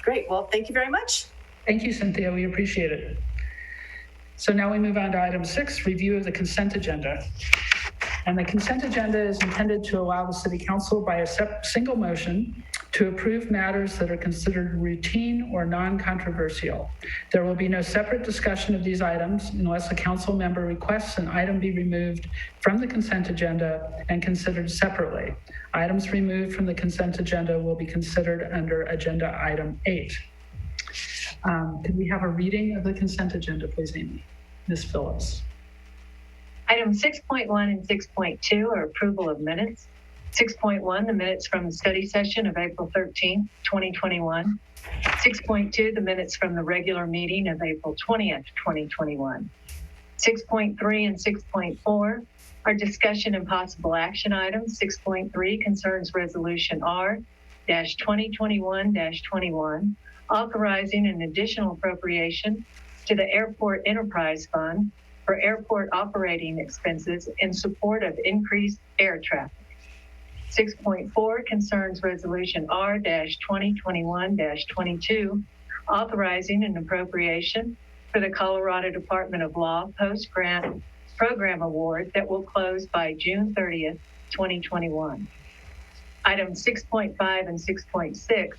Great. Well, thank you very much. Thank you, Cynthia. We appreciate it. So now we move on to item 6, review of the consent agenda. And the consent agenda is intended to allow the City Council by a single motion to approve matters that are considered routine or non-controversial. There will be no separate discussion of these items unless a council member requests an item be removed from the consent agenda and considered separately. Items removed from the consent agenda will be considered under agenda item 8. Could we have a reading of the consent agenda, please, Amy? Ms. Phillips. Item 6.1 and 6.2 are approval of minutes. 6.1, the minutes from the study session of April 13th, 2021. 6.2, the minutes from the regular meeting of April 20th, 2021. 6.3 and 6.4 are discussion and possible action items. 6.3 concerns Resolution R-2021-21, authorizing an additional appropriation to the Airport Enterprise Fund for airport operating expenses in support of increased air traffic. 6.4 concerns Resolution R-2021-22, authorizing an appropriation for the Colorado Department of Law Post-Grant Program Award that will close by June 30th, 2021. Items 6.5 and 6.6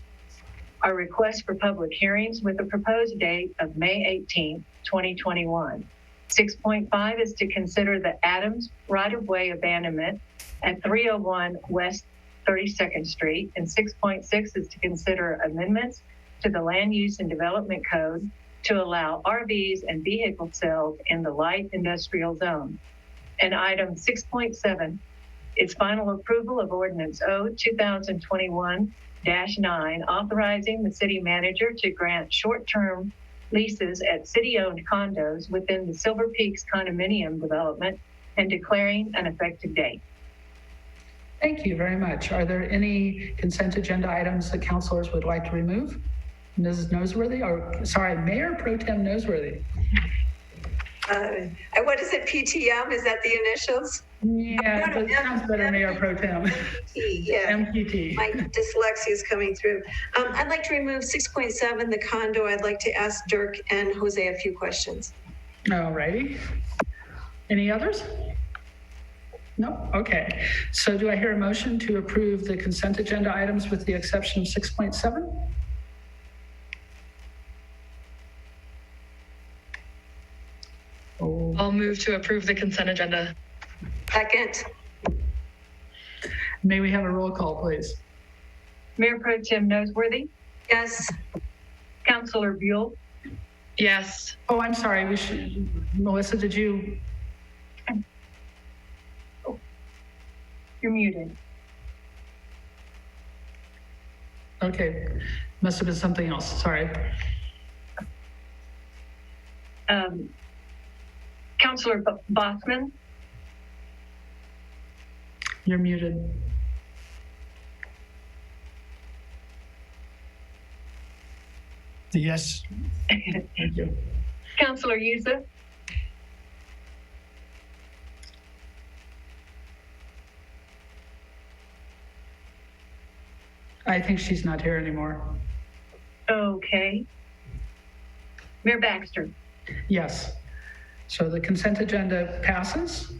are requests for public hearings with a proposed date of May 18th, 2021. 6.5 is to consider the Adams right-of-way abandonment at 301 West 32nd Street, and 6.6 is to consider amendments to the Land Use and Development Code to allow RVs and vehicle sales in the light industrial zone. And item 6.7 is final approval of Ordinance O-2021-9, authorizing the city manager to grant short-term leases at city-owned condos within the Silver Peaks condominium development and declaring an effective date. Thank you very much. Are there any consent agenda items that councilors would like to remove? Mrs. Noseworthy, or sorry, Mayor Pro Tem Noseworthy. What is it, PTM? Is that the initials? Yeah, that sounds better, Mayor Pro Tem. Yeah. MPT. My dyslexia is coming through. I'd like to remove 6.7, the condo. I'd like to ask Dirk and Jose a few questions. All righty. Any others? No? Okay. So do I hear a motion to approve the consent agenda items with the exception of 6.7? Oh, I'll move to approve the consent agenda. Second. may we have a roll call, please? Mayor Pro Tem Noseworthy, Yes. Councilor Buell, Yes. Oh, I'm sorry. Melissa, did you? you're muted. Okay. Must have been something else. Sorry. Councilor Bossman, You're muted. Yes. Thank you. Councilor Youssef, I think she's not here anymore. okay. Mayor Baxter, Yes. So the consent agenda passes.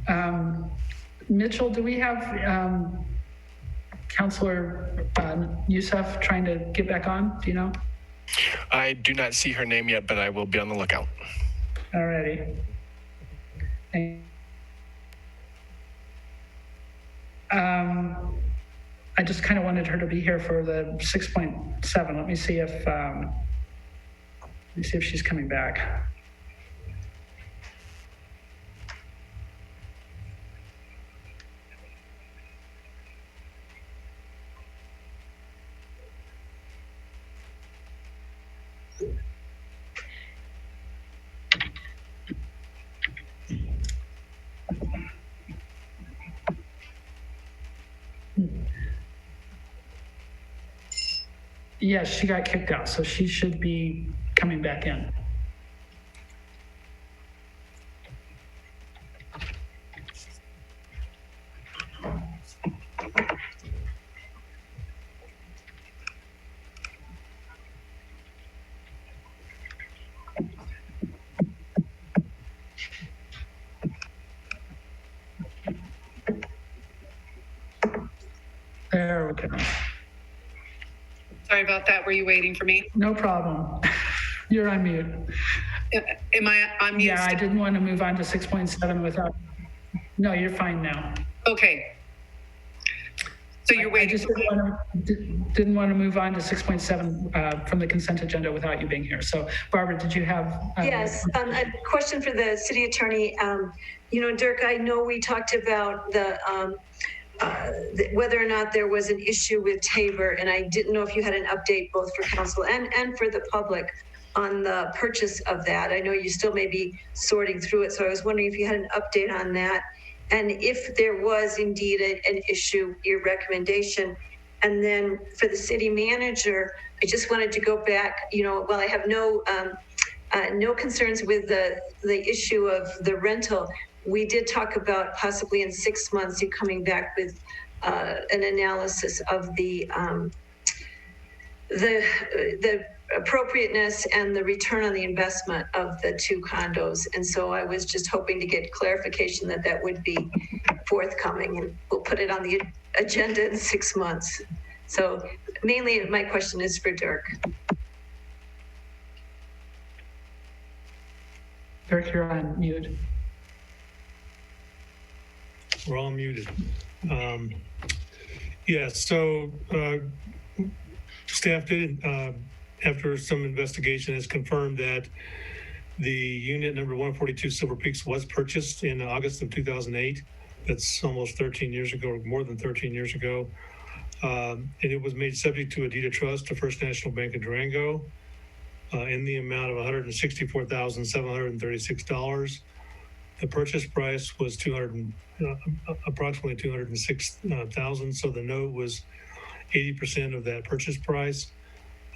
Mitchell, do we have Councilor Youssef trying to get back on? Do you know? I do not see her name yet, but I will be on the lookout. All righty. I just kind of wanted her to be here for the 6.7. Let me see if she's coming back. Yes, she got kicked out, so she should be coming back in. There we go. Sorry about that. Were you waiting for me? No problem. You're on mute. Am I on mute? Yeah, I didn't want to move on to 6.7 without, no, you're fine now. Okay. So you're I waiting just for me? didn't want to move on to 6.7 from the consent agenda without you being here. So Barbara, did you have? Yes, a question for the city attorney. Dirk, I know we talked about whether or not there was an issue with Tabor, and I didn't know if you had an update both for council and for the public on the purchase of that. I know you still may be sorting through it, so I was wondering if you had an update on that. And if there was indeed an issue, your recommendation. And then for the city manager, I just wanted to go back, while I have no concerns with the issue of the rental, we did talk about possibly in 6 months you coming back with an analysis of the appropriateness and the return on the investment of the 2 condos. And so I was just hoping to get clarification that would be forthcoming, and we'll put it on the agenda in 6 months. So mainly my question is for Dirk. Dirk, you're on mute. We're all muted. So staff did, after some investigation, has confirmed that the unit number 142 Silver Peaks was purchased in August of 2008. That's almost 13 years ago, or more than 13 years ago. And it was made subject to a deed of trust to First National Bank of Durango in the amount of $164,736. The purchase price was approximately $206,000. So the note was 80% of that purchase price.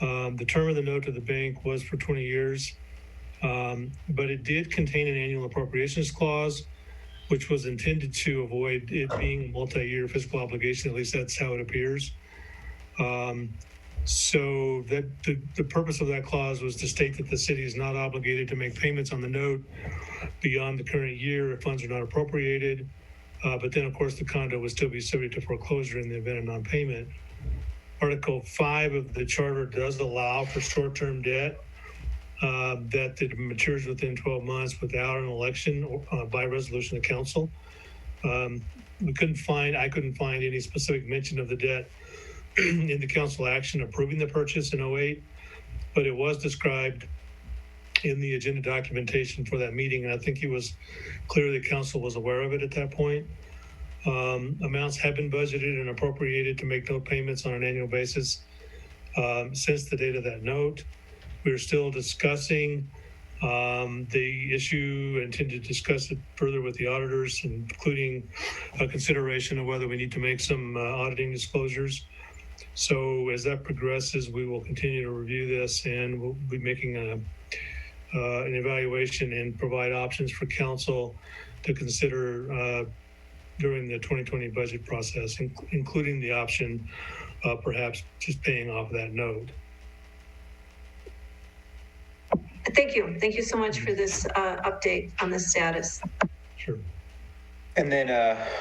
The term of the note to the bank was for 20 years, but it did contain an annual appropriations clause, which was intended to avoid it being a multi-year fiscal obligation. At least that's how it appears. So that the purpose of that clause was to state that the city is not obligated to make payments on the note beyond the current year if funds are not appropriated. But then, of course, the condo would still be subject to foreclosure in the event of non-payment. Article 5 of the charter does allow for short-term debt that matures within 12 months without an election or by resolution of council. I couldn't find any specific mention of the debt in the council action approving the purchase in 2008, but it was described in the agenda documentation for that meeting, and I think it was clear the council was aware of it at that point. Amounts have been budgeted and appropriated to make note payments on an annual basis since the date of that note. We're still discussing the issue, intend to discuss it further with the auditors, including a consideration of whether we need to make some auditing disclosures. So as that progresses, we will continue to review this, and we'll be making an evaluation and provide options for council to consider during the 2020 budget process, including the option of perhaps just paying off that note. Thank you. Thank you so much for this update on the status. Sure. And then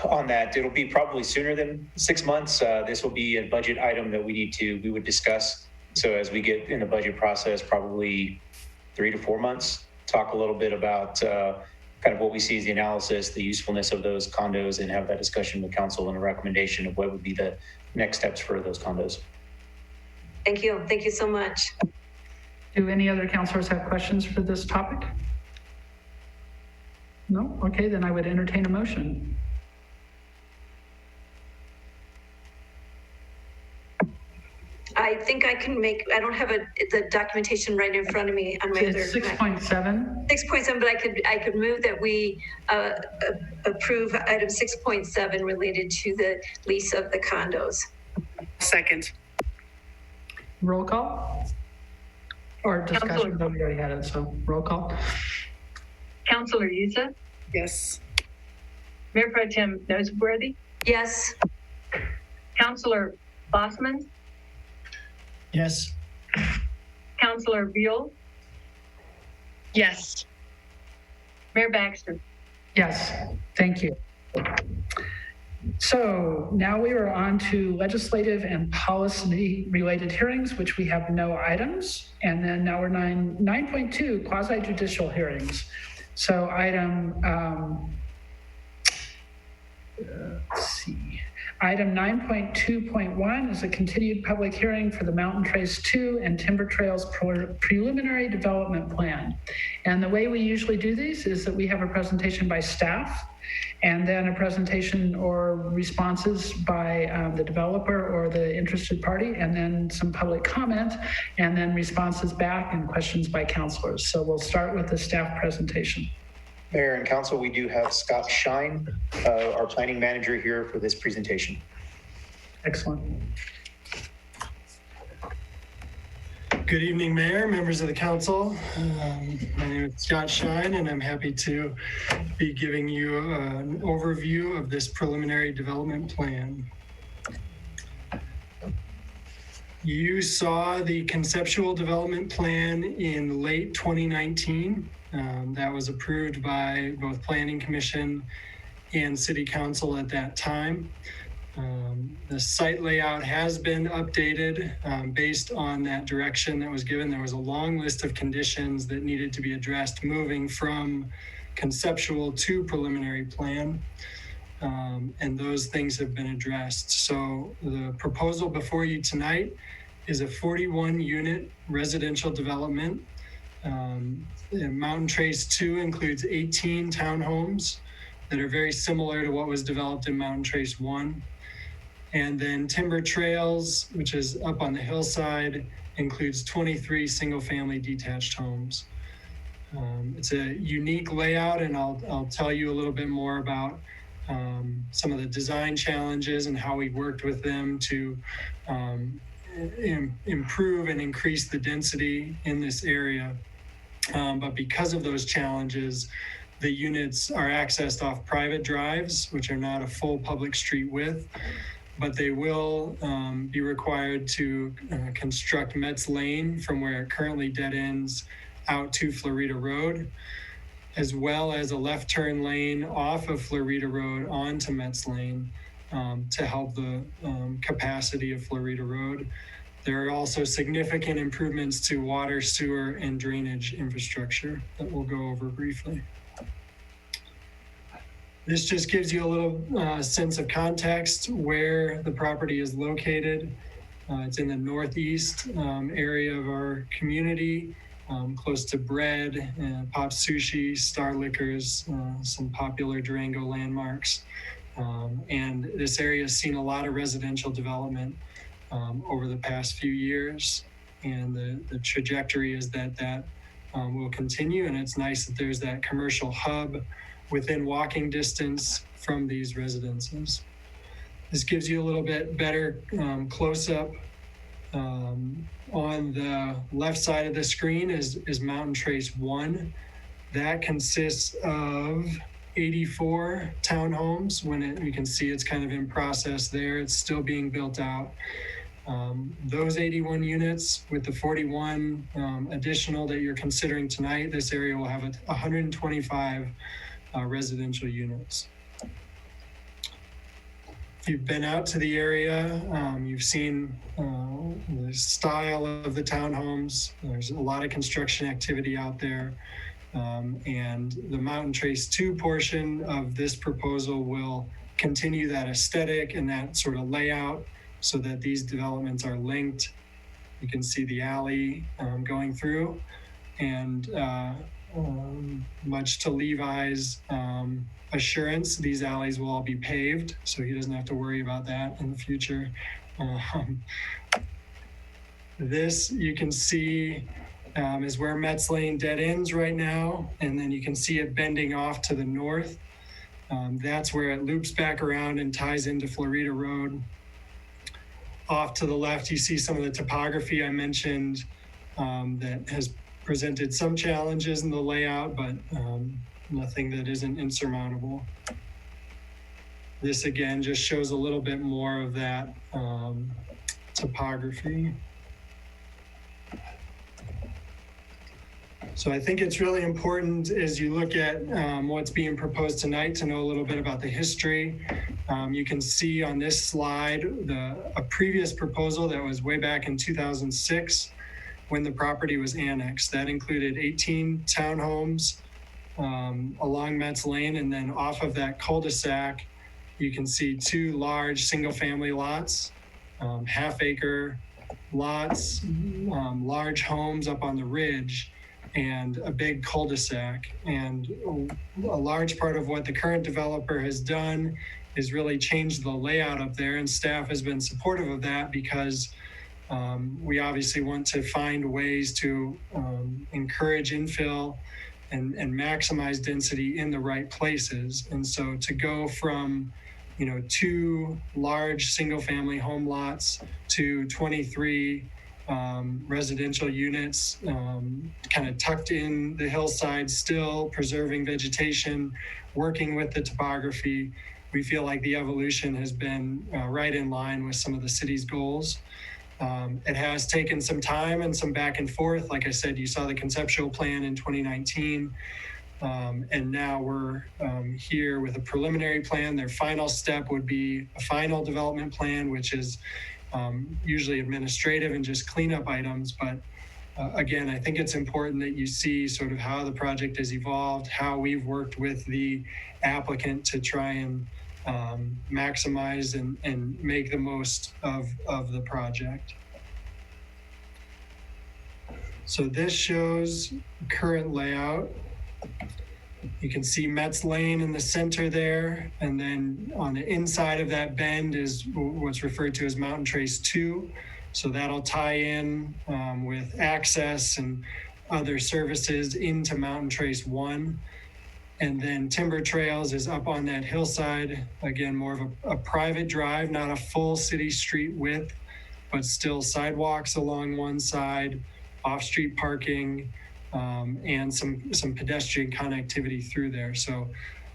on that, it'll be probably sooner than 6 months. This will be a budget item that we would discuss. So as we get in the budget process, probably 3 to 4 months, talk a little bit about kind of what we see as the analysis, the usefulness of those condos, and have that discussion with council and a recommendation of what would be the next steps for those condos. Thank you. Thank you so much. Do any other councilors have questions for this topic? No? Okay, then I would entertain a motion. I think I can I don't have the documentation right in front of me on my other. It's 6.7. 6.7, but I could move that we approve item 6.7 related to the lease of the condos. Second. Roll call? Or discussion, Counselor- but we already had it, so roll call. Counselor Yusa, Yes. Mayor Pro Tem Noseworthy, Yes. Counselor Bossman, Yes. Counselor Buell, Yes. Mayor Baxter. Yes, thank you. So now we are on to legislative and policy related hearings, which we have no items. And then now we're 9.2 quasi judicial hearings. So let's see. Item 9.2.1 is a continued public hearing for the Mountain Trace 2 and Timber Trails preliminary development plan. And the way we usually do these is that we have a presentation by staff and then a presentation or responses by the developer or the interested party, and then some public comment, and then responses back and questions by counselors. So we'll start with the staff presentation. Mayor and Council, we do have Scott Shine, our planning manager, here for this presentation. Excellent. Good evening, Mayor, members of the council. My name is Scott Shine, and I'm happy to be giving you an overview of this preliminary development plan. You saw the conceptual development plan in late 2019. That was approved by both Planning Commission and City Council at that time. The site layout has been updated based on that direction that was given. There was a long list of conditions that needed to be addressed moving from conceptual to preliminary plan. And those things have been addressed. So the proposal before you tonight is a 41 unit residential development. Mountain Trace 2 includes 18 townhomes that are very similar to what was developed in Mountain Trace 1. And then Timber Trails, which is up on the hillside, includes 23 single-family detached homes. It's a unique layout, and I'll tell you a little bit more about some of the design challenges and how we worked with them to improve and increase the density in this area. But because of those challenges, the units are accessed off private drives, which are not a full public street width, but they will be required to construct Metz Lane from where it currently dead ends out to Florida Road, as well as a left turn lane off of Florida Road onto Metz Lane to help the capacity of Florida Road. There are also significant improvements to water, sewer, and drainage infrastructure that we'll go over briefly. This just gives you a little sense of context where the property is located. It's in the northeast area of our community, close to Bread, Pop Sushi, Star Liquors, some popular Durango landmarks. And this area has seen a lot of residential development over the past few years. And the trajectory is that will continue. And it's nice that there's that commercial hub within walking distance from these residences. This gives you a little bit better close-up. On the left side of the screen is Mountain Trace 1. That consists of 84 townhomes. You can see it's kind of in process there. It's still being built out. Those 81 units with the 41 additional that you're considering tonight, this area will have 125 residential units. If you've been out to the area, you've seen the style of the townhomes. There's a lot of construction activity out there. And the Mountain Trace 2 portion of this proposal will continue that aesthetic and that sort of layout so that these developments are linked. You can see the alley going through, and much to Levi's assurance, these alleys will all be paved, so he doesn't have to worry about that in the future. This, you can see, is where Metz Lane dead ends right now, and then you can see it bending off to the north. That's where it loops back around and ties into Florida Road. Off to the left, you see some of the topography I mentioned that has presented some challenges in the layout, but nothing that isn't insurmountable. This again just shows a little bit more of that topography. So I think it's really important as you look at what's being proposed tonight to know a little bit about the history. You can see on this slide a previous proposal that was way back in 2006 when the property was annexed. That included 18 townhomes along Metz Lane, and then off of that cul-de-sac, you can see 2 large single-family lots, half-acre lots, large homes up on the ridge, and a big cul-de-sac. And a large part of what the current developer has done is really changed the layout up there, and staff has been supportive of that because we obviously want to find ways to encourage infill and maximize density in the right places. And so to go from 2 large single-family home lots to 23 residential units, kind of tucked in the hillside, still preserving vegetation, working with the topography, we feel like the evolution has been right in line with some of the city's goals. It has taken some time and some back and forth. Like I said, you saw the conceptual plan in 2019. And now we're here with a preliminary plan. Their final step would be a final development plan, which is usually administrative and just cleanup items. But again, I think it's important that you see sort of how the project has evolved, how we've worked with the applicant to try and maximize and make the most of the project. So this shows current layout. You can see Metz Lane in the center there, and then on the inside of that bend is what's referred to as Mountain Trace 2. So that'll tie in with access and other services into Mountain Trace 1. And then Timber Trails is up on that hillside. Again, more of a private drive, not a full city street width, but still sidewalks along one side, off-street parking, and some pedestrian connectivity through there. So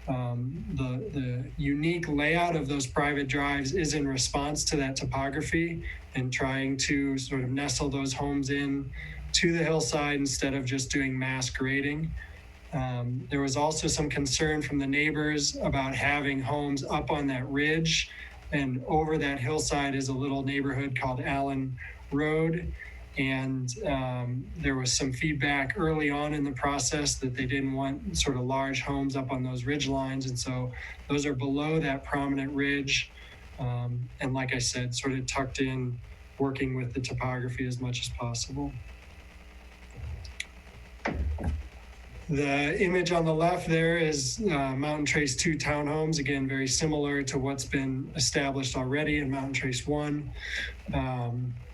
the unique layout of those private drives is in response to that topography and trying to sort of nestle those homes in to the hillside instead of just doing mass grading. There was also some concern from the neighbors about having homes up on that ridge, and over that hillside is a little neighborhood called Allen Road. And there was some feedback early on in the process that they didn't want sort of large homes up on those ridge lines. And so those are below that prominent ridge. And like I said, sort of tucked in, working with the topography as much as possible. The image on the left there is Mountain Trace 2 townhomes, again, very similar to what's been established already in Mountain Trace 1.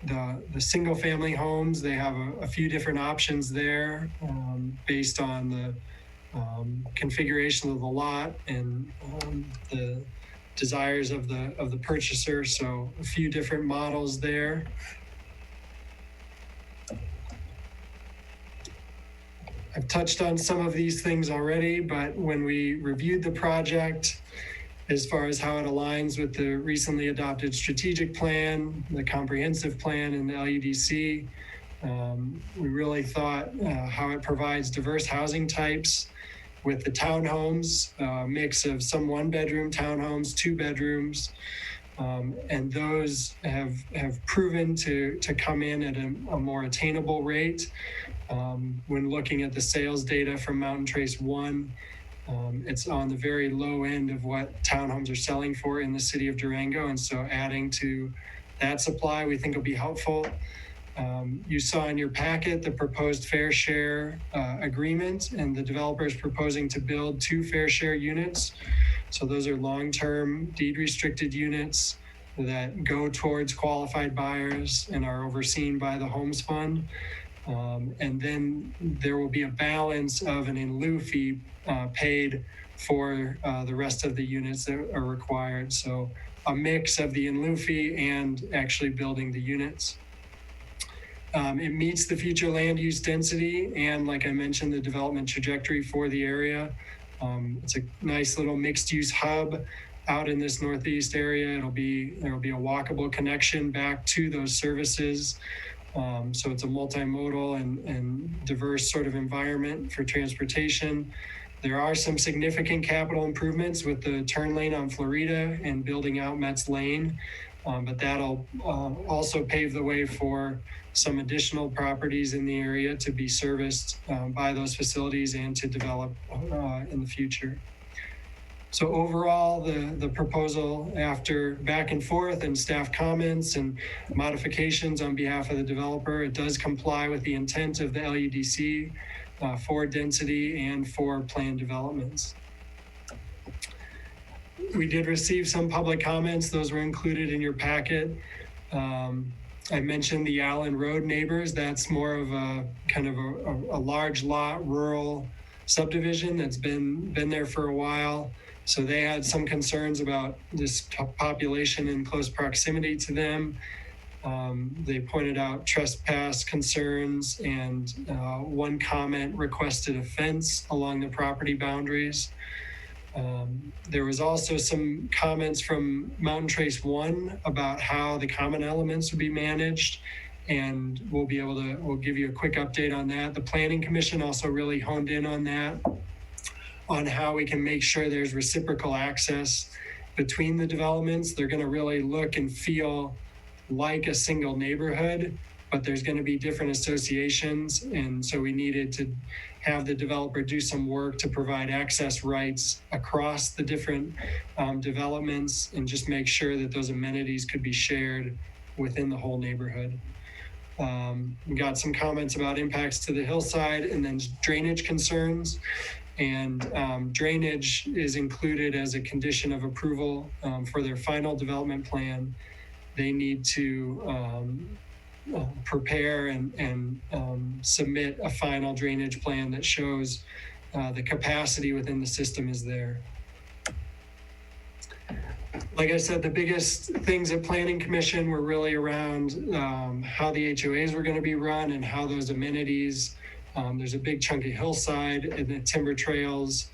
The single family homes, they have a few different options there based on the configuration of the lot and the desires of the purchaser. So a few different models there. I've touched on some of these things already, but when we reviewed the project, as far as how it aligns with the recently adopted strategic plan, the comprehensive plan, and the LUDC, we really thought how it provides diverse housing types with the townhomes, a mix of some 1-bedroom townhomes, 2 bedrooms, and those have proven to come in at a more attainable rate. When looking at the sales data from Mountain Trace 1, it's on the very low end of what townhomes are selling for in the city of Durango. And so adding to that supply, we think will be helpful. You saw in your packet the proposed fair share agreement, and the developer is proposing to build 2 fair share units. So those are long-term deed restricted units that go towards qualified buyers and are overseen by the Homes Fund. And then there will be a balance of an in lieu fee paid for the rest of the units that are required. So a mix of the in lieu fee and actually building the units. It meets the future land use density and, like I mentioned, the development trajectory for the area. It's a nice little mixed use hub out in this northeast area. There'll be a walkable connection back to those services. So it's a multimodal and diverse sort of environment for transportation. There are some significant capital improvements with the turn lane on Florida and building out Metz Lane, but that'll also pave the way for some additional properties in the area to be serviced by those facilities and to develop in the future. So overall, the proposal, after back and forth and staff comments and modifications on behalf of the developer, it does comply with the intent of the LUDC for density and for planned developments. We did receive some public comments. Those were included in your packet. I mentioned the Allen Road neighbors. That's more of a kind of a large lot rural subdivision that's been there for a while. So they had some concerns about this population in close proximity to them. They pointed out trespass concerns, and one comment requested a fence along the property boundaries. There was also some comments from Mountain Trace 1 about how the common elements would be managed, and we'll give you a quick update on that. The Planning Commission also really honed in on that, on how we can make sure there's reciprocal access between the developments. They're going to really look and feel like a single neighborhood, but there's going to be different associations. And so we needed to have the developer do some work to provide access rights across the different developments and just make sure that those amenities could be shared within the whole neighborhood. We got some comments about impacts to the hillside and then drainage concerns. And drainage is included as a condition of approval for their final development plan. They need to prepare and submit a final drainage plan that shows the capacity within the system is there. Like I said, the biggest things at Planning Commission were really around how the HOAs were going to be run and how those amenities. There's a big chunky hillside in the Timber Trails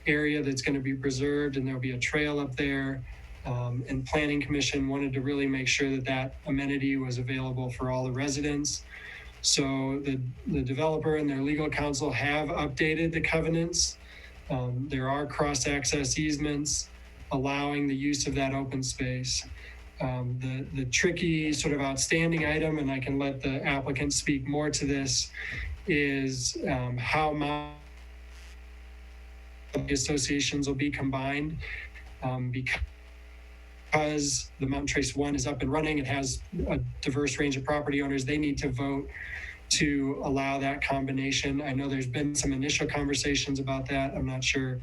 area that's going to be preserved, and there'll be a trail up there. And Planning Commission wanted to really make sure that that amenity was available for all the residents. So the developer and their legal counsel have updated the covenants. There are cross-access easements allowing the use of that open space. The tricky sort of outstanding item, and I can let the applicant speak more to this, is how the associations will be combined because the Mountain Trace 1 is up and running. It has a diverse range of property owners. They need to vote to allow that combination. I know there's been some initial conversations about that. I'm not sure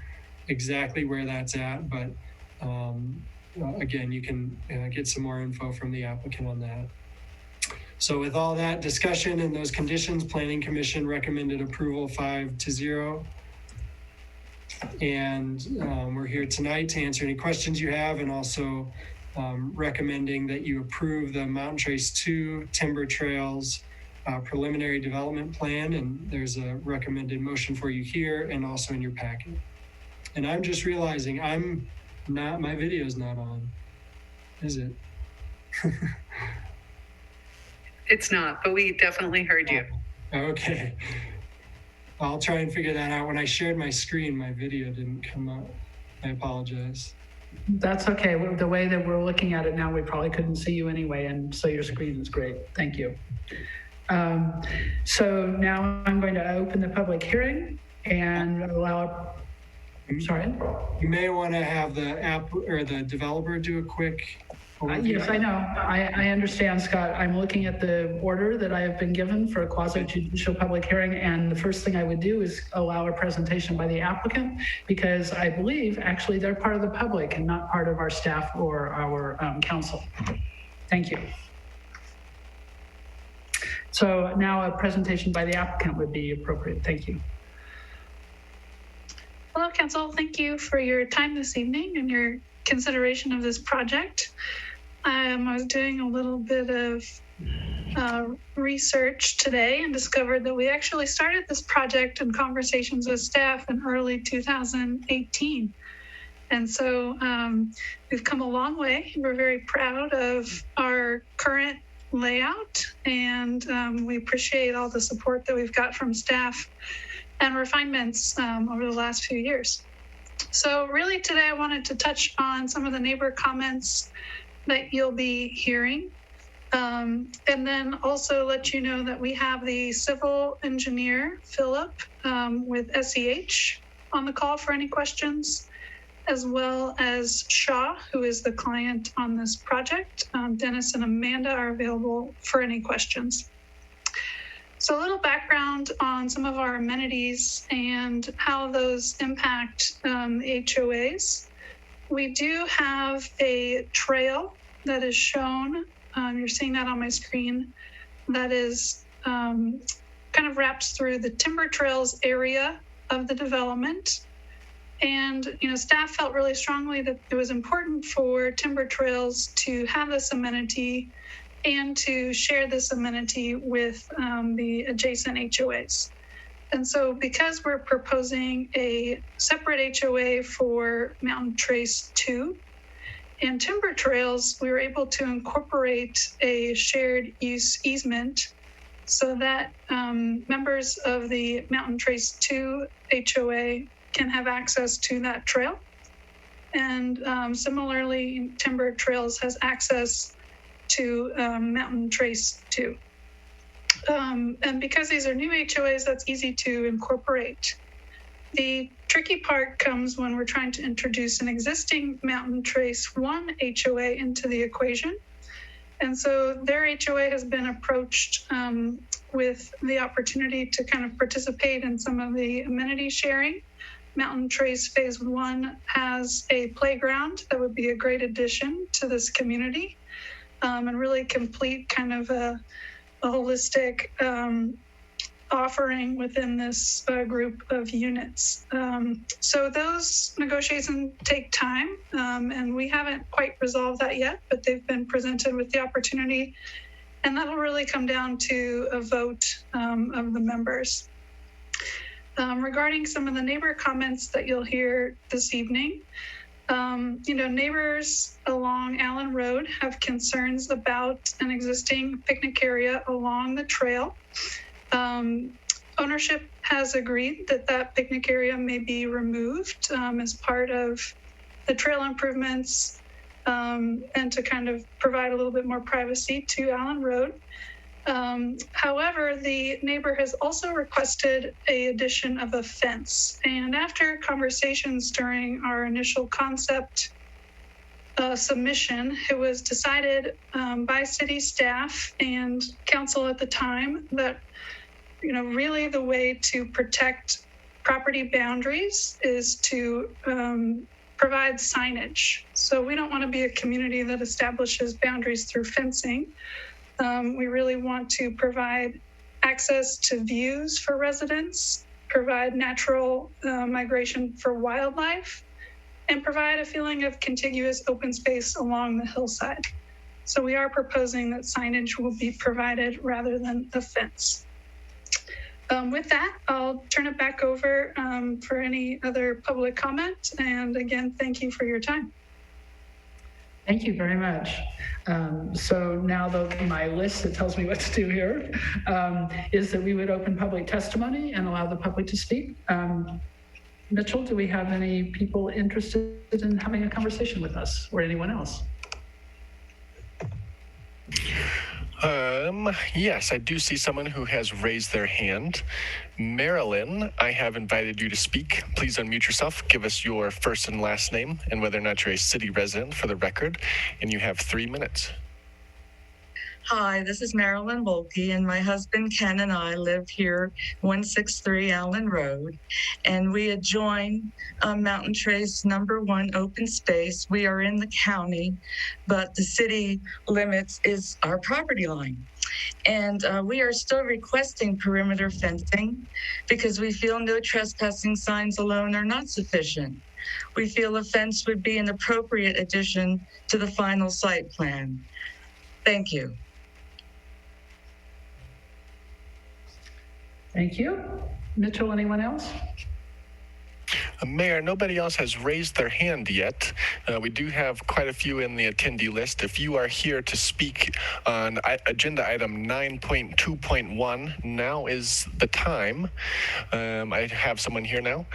exactly where that's at, but again, you can get some more info from the applicant on that. So with all that discussion and those conditions, Planning Commission recommended approval 5-0. And we're here tonight to answer any questions you have, and also recommending that you approve the Mountain Trace 2 Timber Trails preliminary development plan. And there's a recommended motion for you here and also in your packet. And I'm just realizing my video's not on, is it? It's not, but we definitely heard you. Okay. I'll try and figure that out. When I shared my screen, my video didn't come up. I apologize. That's okay. The way that we're looking at it now, we probably couldn't see you anyway, and so your screen is great. Thank you. So now I'm going to open the public hearing and allow. Sorry. You may want to have the app or the developer do a quick. Yes, I know. I understand, Scott. I'm looking at the order that I have been given for a quasi-judicial public hearing, and the first thing I would do is allow a presentation by the applicant, because I believe actually they're part of the public and not part of our staff or our council. Thank you. So now a presentation by the applicant would be appropriate. Thank you. Hello, Council. Thank you for your time this evening and your consideration of this project. I was doing a little bit of research today and discovered that we actually started this project in conversations with staff in early 2018. And so we've come a long way. We're very proud of our current layout, and we appreciate all the support that we've got from staff and refinements over the last few years. So really today I wanted to touch on some of the neighbor comments that you'll be hearing. And then also let you know that we have the civil engineer, Philip, with SEH on the call for any questions, as well as Shaw, who is the client on this project. Dennis and Amanda are available for any questions. So a little background on some of our amenities and how those impact the HOAs. We do have a trail that is shown. You're seeing that on my screen. That is kind of wraps through the Timber Trails area of the development. And, staff felt really strongly that it was important for Timber Trails to have this amenity and to share this amenity with the adjacent HOAs. And so because we're proposing a separate HOA for Mountain Trace 2 and Timber Trails, we were able to incorporate a shared use easement so that members of the Mountain Trace 2 HOA can have access to that trail. And similarly, Timber Trails has access to Mountain Trace 2. And because these are new HOAs, that's easy to incorporate. The tricky part comes when we're trying to introduce an existing Mountain Trace 1 HOA into the equation. And so their HOA has been approached with the opportunity to kind of participate in some of the amenity sharing. Mountain Trace Phase 1 has a playground that would be a great addition to this community and really complete kind of a holistic offering within this group of units. So those negotiations take time, and we haven't quite resolved that yet, but they've been presented with the opportunity, and that'll really come down to a vote of the members. Regarding some of the neighbor comments that you'll hear this evening, neighbors along Allen Road have concerns about an existing picnic area along the trail. Ownership has agreed that that picnic area may be removed as part of the trail improvements and to kind of provide a little bit more privacy to Allen Road. However, the neighbor has also requested an addition of a fence. And after conversations during our initial concept submission, it was decided by city staff and council at the time that, really the way to protect property boundaries is to provide signage. So we don't want to be a community that establishes boundaries through fencing. We really want to provide access to views for residents, provide natural migration for wildlife, and provide a feeling of contiguous open space along the hillside. So we are proposing that signage will be provided rather than a fence. With that, I'll turn it back over for any other public comment. And again, thank you for your time. Thank you very much. So now my list that tells me what to do here is that we would open public testimony and allow the public to speak. Mitchell, do we have any people interested in having a conversation with us or anyone else? Yes, I do see someone who has raised their hand. Marilyn, I have invited you to speak. Please unmute yourself. Give us your first and last name and whether or not you're a city resident for the record. And you have 3 minutes. Hi, this is Marilyn Volpe, and my husband Ken and I live here, 163 Allen Road, and we adjoin Mountain Trace #1 open space. We are in the county, but the city limits is our property line. And we are still requesting perimeter fencing because we feel no trespassing signs alone are not sufficient. We feel a fence would be an appropriate addition to the final site plan. Thank you. Thank you. Mitchell, anyone else? Mayor, nobody else has raised their hand yet. We do have quite a few in the attendee list. If you are here to speak on agenda item 9.2.1, now is the time. I have someone here now.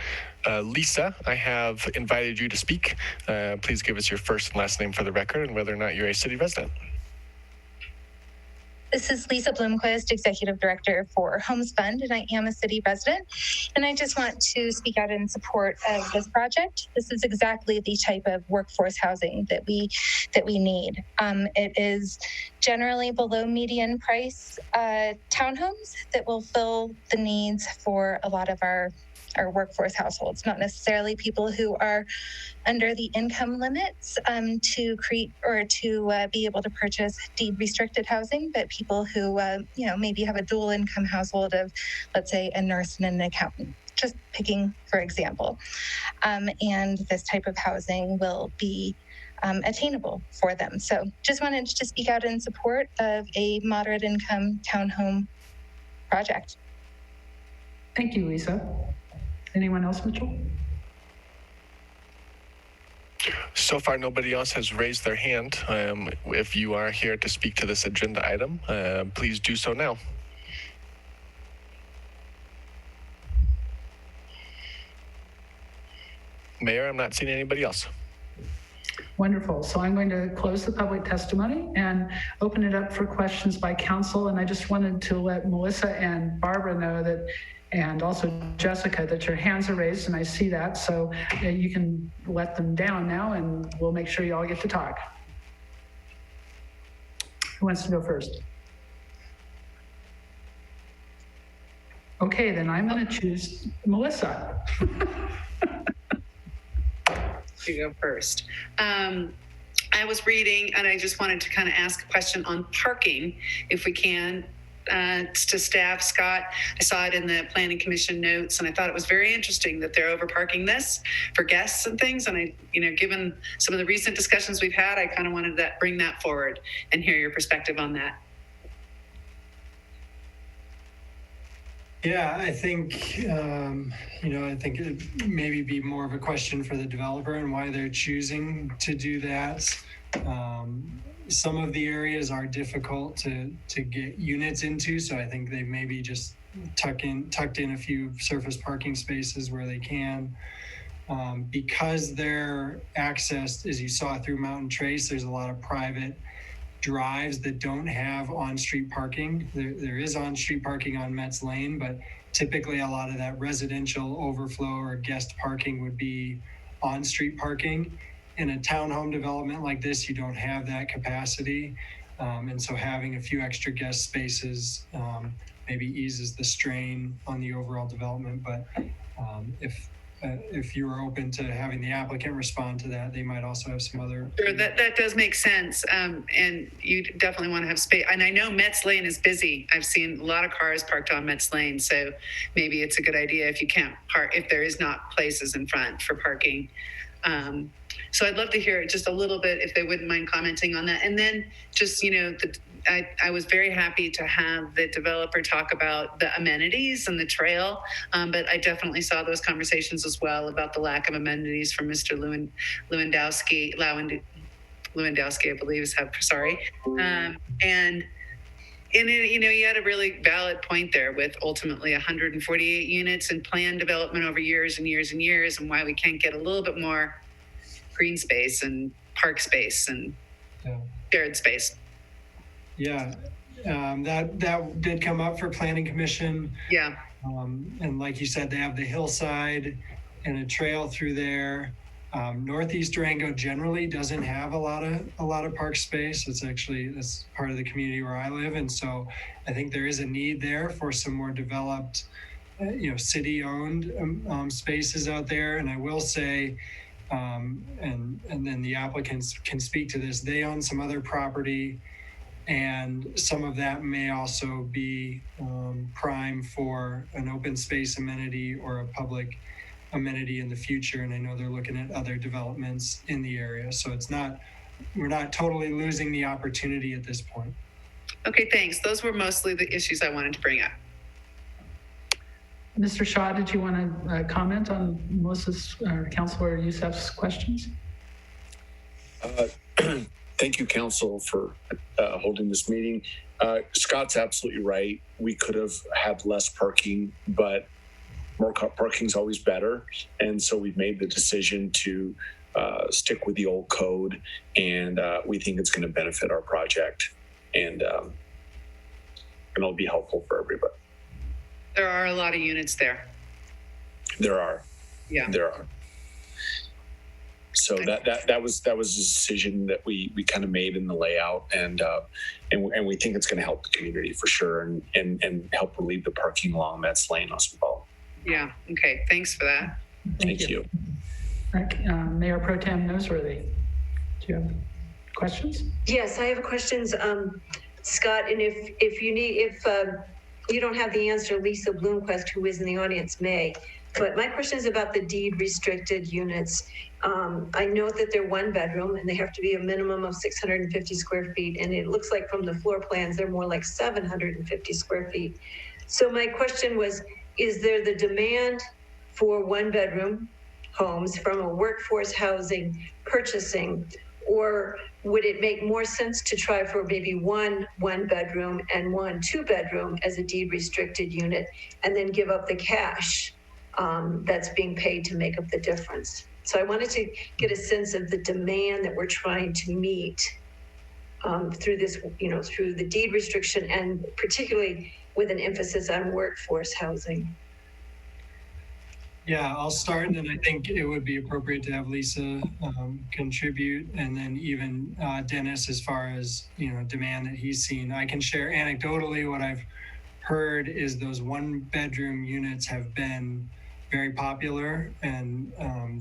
Lisa, I have invited you to speak. Please give us your first and last name for the record and whether or not you're a city resident. This is Lisa Bloomquist, Executive Director for Homes Fund, and I am a city resident. And I just want to speak out in support of this project. This is exactly the type of workforce housing that we need. It is generally below median price townhomes that will fill the needs for a lot of our workforce households, not necessarily people who are under the income limits to create or to be able to purchase deed restricted housing, but people who maybe have a dual income household of, let's say, a nurse and an accountant, just picking for example. And this type of housing will be attainable for them. So just wanted to speak out in support of a moderate income townhome project. Thank you, Lisa. Anyone else, Mitchell? So far, nobody else has raised their hand. If you are here to speak to this agenda item, please do so now. Mayor, I'm not seeing anybody else. Wonderful. So I'm going to close the public testimony and open it up for questions by council. And I just wanted to let Melissa and Barbara know that, and also Jessica, that your hands are raised, and I see that. So you can let them down now, and we'll make sure you all get to talk. Who wants to go first? Okay, then I'm going to choose Melissa. You go first. I was reading, and I just wanted to kind of ask a question on parking, if we can. To staff, Scott, I saw it in the Planning Commission notes, and I thought it was very interesting that they're overparking this for guests and things. And I, given some of the recent discussions we've had, I kind of wanted to bring that forward and hear your perspective on that. Yeah, I think, I think it maybe be more of a question for the developer and why they're choosing to do that. Some of the areas are difficult to get units into, so I think they maybe just tucked in a few surface parking spaces where they can. Because they're accessed, as you saw through Mountain Trace, there's a lot of private drives that don't have on-street parking. There is on-street parking on Metz Lane, but typically a lot of that residential overflow or guest parking would be on-street parking. In a townhome development like this, you don't have that capacity. And so having a few extra guest spaces maybe eases the strain on the overall development. But if you were open to having the applicant respond to that, they might also have some other. Sure, that does make sense. And you definitely want to have space. And I know Metz Lane is busy. I've seen a lot of cars parked on Metz Lane. So maybe it's a good idea if you can't park, if there is not places in front for parking. So I'd love to hear just a little bit, if they wouldn't mind commenting on that. And then just, I was very happy to have the developer talk about the amenities and the trail, but I definitely saw those conversations as well about the lack of amenities from Mr. Lewandowski, I believe is how, sorry. And you had a really valid point there with ultimately 148 units and planned development over years and years and years, and why we can't get a little bit more green space and park space and shared space. Yeah, that did come up for Planning Commission. Yeah. And like you said, they have the hillside and a trail through there. Northeast Durango generally doesn't have a lot of park space. That's part of the community where I live, and so I think there is a need there for some more developed, city-owned spaces out there. And I will say, and then the applicants can speak to this. They own some other property And some of that may also be prime for an open space amenity or a public amenity in the future. And I know they're looking at other developments in the area. So we're not totally losing the opportunity at this point. Okay, thanks. Those were mostly the issues I wanted to bring up. Mr. Shaw, did you want to comment on Melissa's or Councilor Youssef's questions? Thank you, Council, for holding this meeting. Scott's absolutely right. We could have had less parking, but more parking is always better. And so we've made the decision to stick with the old code, and we think it's going to benefit our project, and it'll be helpful for everybody. There are a lot of units there. There are. Yeah. There are. So that was a decision that we kind of made in the layout, and we think it's going to help the community for sure, and help relieve the parking along Metz Lane as well. Yeah. Okay. Thanks for that. Thank you. Mayor Pro Tem Noseworthy, do you have questions? Yes, I have questions, Scott. And if you don't have the answer, Lisa Bloomquist, who is in the audience, may. But my question is about the deed restricted units. I know that they're 1 bedroom and they have to be a minimum of 650 square feet. And it looks like from the floor plans, they're more like 750 square feet. So my question was, is there the demand for 1 bedroom homes from a workforce housing purchasing, or would it make more sense to try for maybe one bedroom and 1 2-bedroom as a deed restricted unit, and then give up the cash that's being paid to make up the difference? So I wanted to get a sense of the demand that we're trying to meet through this, through the deed restriction, and particularly with an emphasis on workforce housing. Yeah, I'll start, and then I think it would be appropriate to have Lisa contribute, and then even Dennis, as far as demand that he's seen. I can share anecdotally what I've heard is those 1-bedroom units have been very popular, and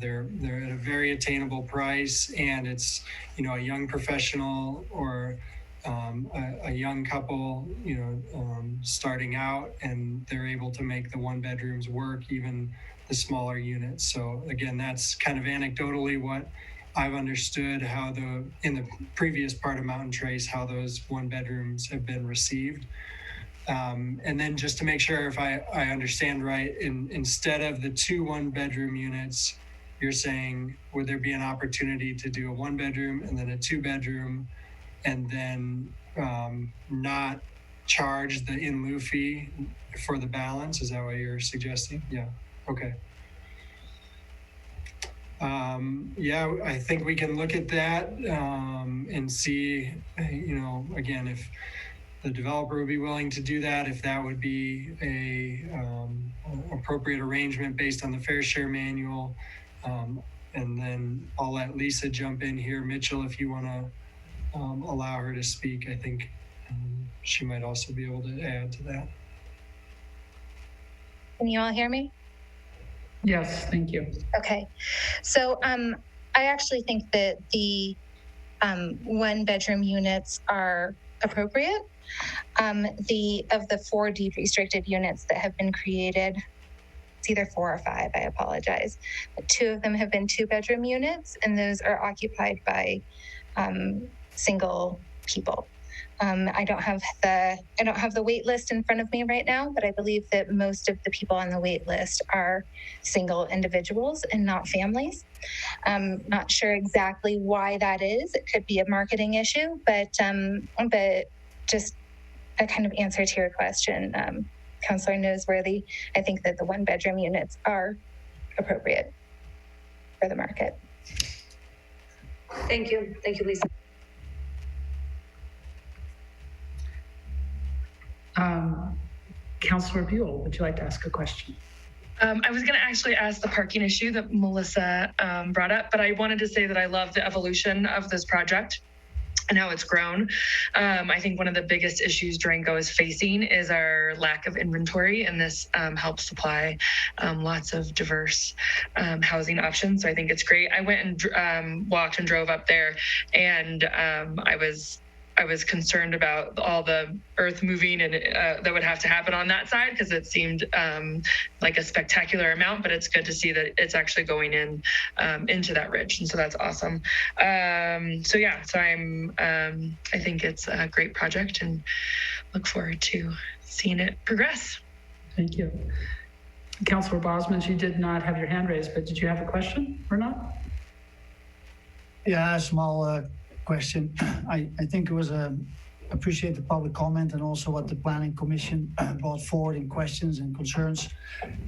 they're at a very attainable price, and it's a young professional or a young couple starting out, and they're able to make the 1-bedrooms work, even the smaller units. So again, that's kind of anecdotally what I've understood, how in the previous part of Mountain Trace, how those 1-bedrooms have been received. And then just to make sure if I understand right, instead of the 2 1-bedroom units, you're saying, would there be an opportunity to do a 1-bedroom and then a 2-bedroom, and then not charge the in lieu fee for the balance? Is that what you're suggesting? Yeah. Okay. Yeah, I think we can look at that and see, again, if the developer would be willing to do that, if that would be a appropriate arrangement based on the fair share manual. And then I'll let Lisa jump in here. Mitchell, if you want to allow her to speak, I think she might also be able to add to that. Can you all hear me? Yes, thank you. Okay, so I actually think that the 1-bedroom units are appropriate. Of the 4 deed restricted units that have been created, it's either 4 or 5, I apologize, but 2 of them have been 2-bedroom units, and those are occupied by single people. I don't have the wait list in front of me right now, but I believe that most of the people on the wait list are single individuals and not families. Not sure exactly why that is. It could be a marketing issue, but just a kind of answer to your question, Councilor Noseworthy, I think that the 1-bedroom units are appropriate for the market. Thank you. Thank you, Lisa. Councilor Buell, would you like to ask a question? I was going to actually ask the parking issue that Melissa brought up, but I wanted to say that I love the evolution of this project and how it's grown. I think one of the biggest issues Durango is facing is our lack of inventory, and this helps supply lots of diverse housing options. So I think it's great. I went and walked and drove up there, and I was I was concerned about all the earth moving and that would have to happen on that side because it seemed like a spectacular amount, but it's good to see that it's actually going in into that ridge. And so that's awesome. So I think it's a great project and look forward to seeing it progress. Thank you. Councilor Bosman, you did not have your hand raised, but did you have a question or not? Yeah, a small question. I think it was appreciate the public comment and also what the planning commission brought forward in questions and concerns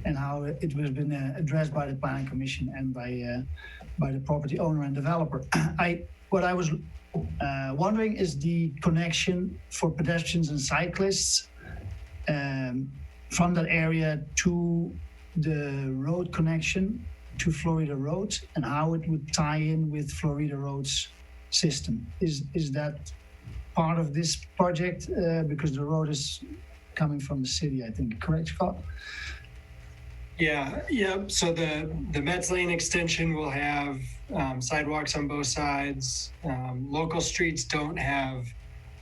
and how it has been addressed by the planning commission and by the property owner and developer. What I was wondering is the connection for pedestrians and cyclists from that area to the road connection to Florida Road and how it would tie in with Florida Road's system. Is that part of this project? Because the road is coming from the city, I think. Correct, Scott? Yeah. So the Metz Lane extension will have sidewalks on both sides. Local streets don't have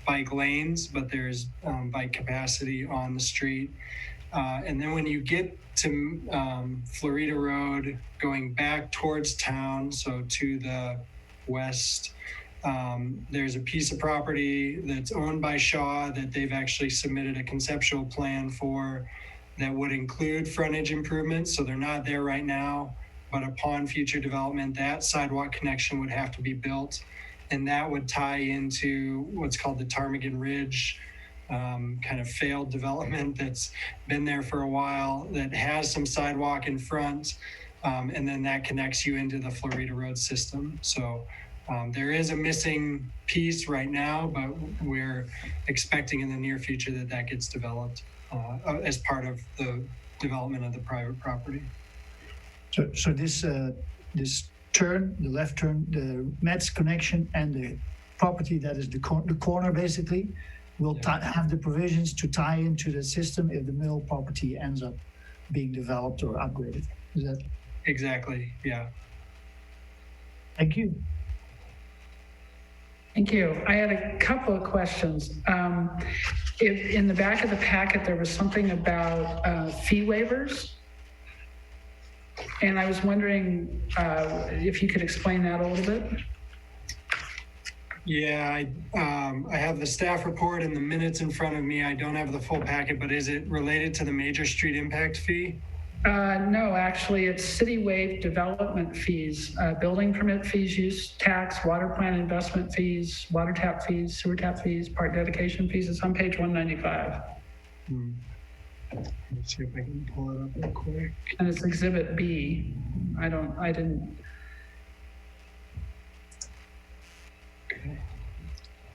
bike lanes, but there's bike capacity on the street. And then when you get to Florida Road, going back towards town, so to the west, there's a piece of property that's owned by Shaw that they've actually submitted a conceptual plan for that would include frontage improvements. So they're not there right now, but upon future development, that sidewalk connection would have to be built. And that would tie into what's called the Ptarmigan Ridge kind of failed development that's been there for a while that has some sidewalk in front. And then that connects you into the Florida Road system. So there is a missing piece right now, but we're expecting in the near future that gets developed as part of the development of the private property. So this turn, the left turn, the Metz connection and the property that is the corner basically will have the provisions to tie into the system if the middle property ends up being developed or upgraded. Is that? Exactly, yeah. Thank you. Thank you. I had a couple of questions. If in the back of the packet, there was something about fee waivers. And I was wondering if you could explain that a little bit. Yeah, I have the staff report and the minutes in front of me. I don't have the full packet, but is it related to the major street impact fee? No, actually, it's city waived development fees, building permit fees, use tax, water plant investment fees, water tap fees, sewer tap fees, park dedication fees. It's on page 195. Let's see if I can pull it up real quick. And it's Exhibit B. I didn't. Okay.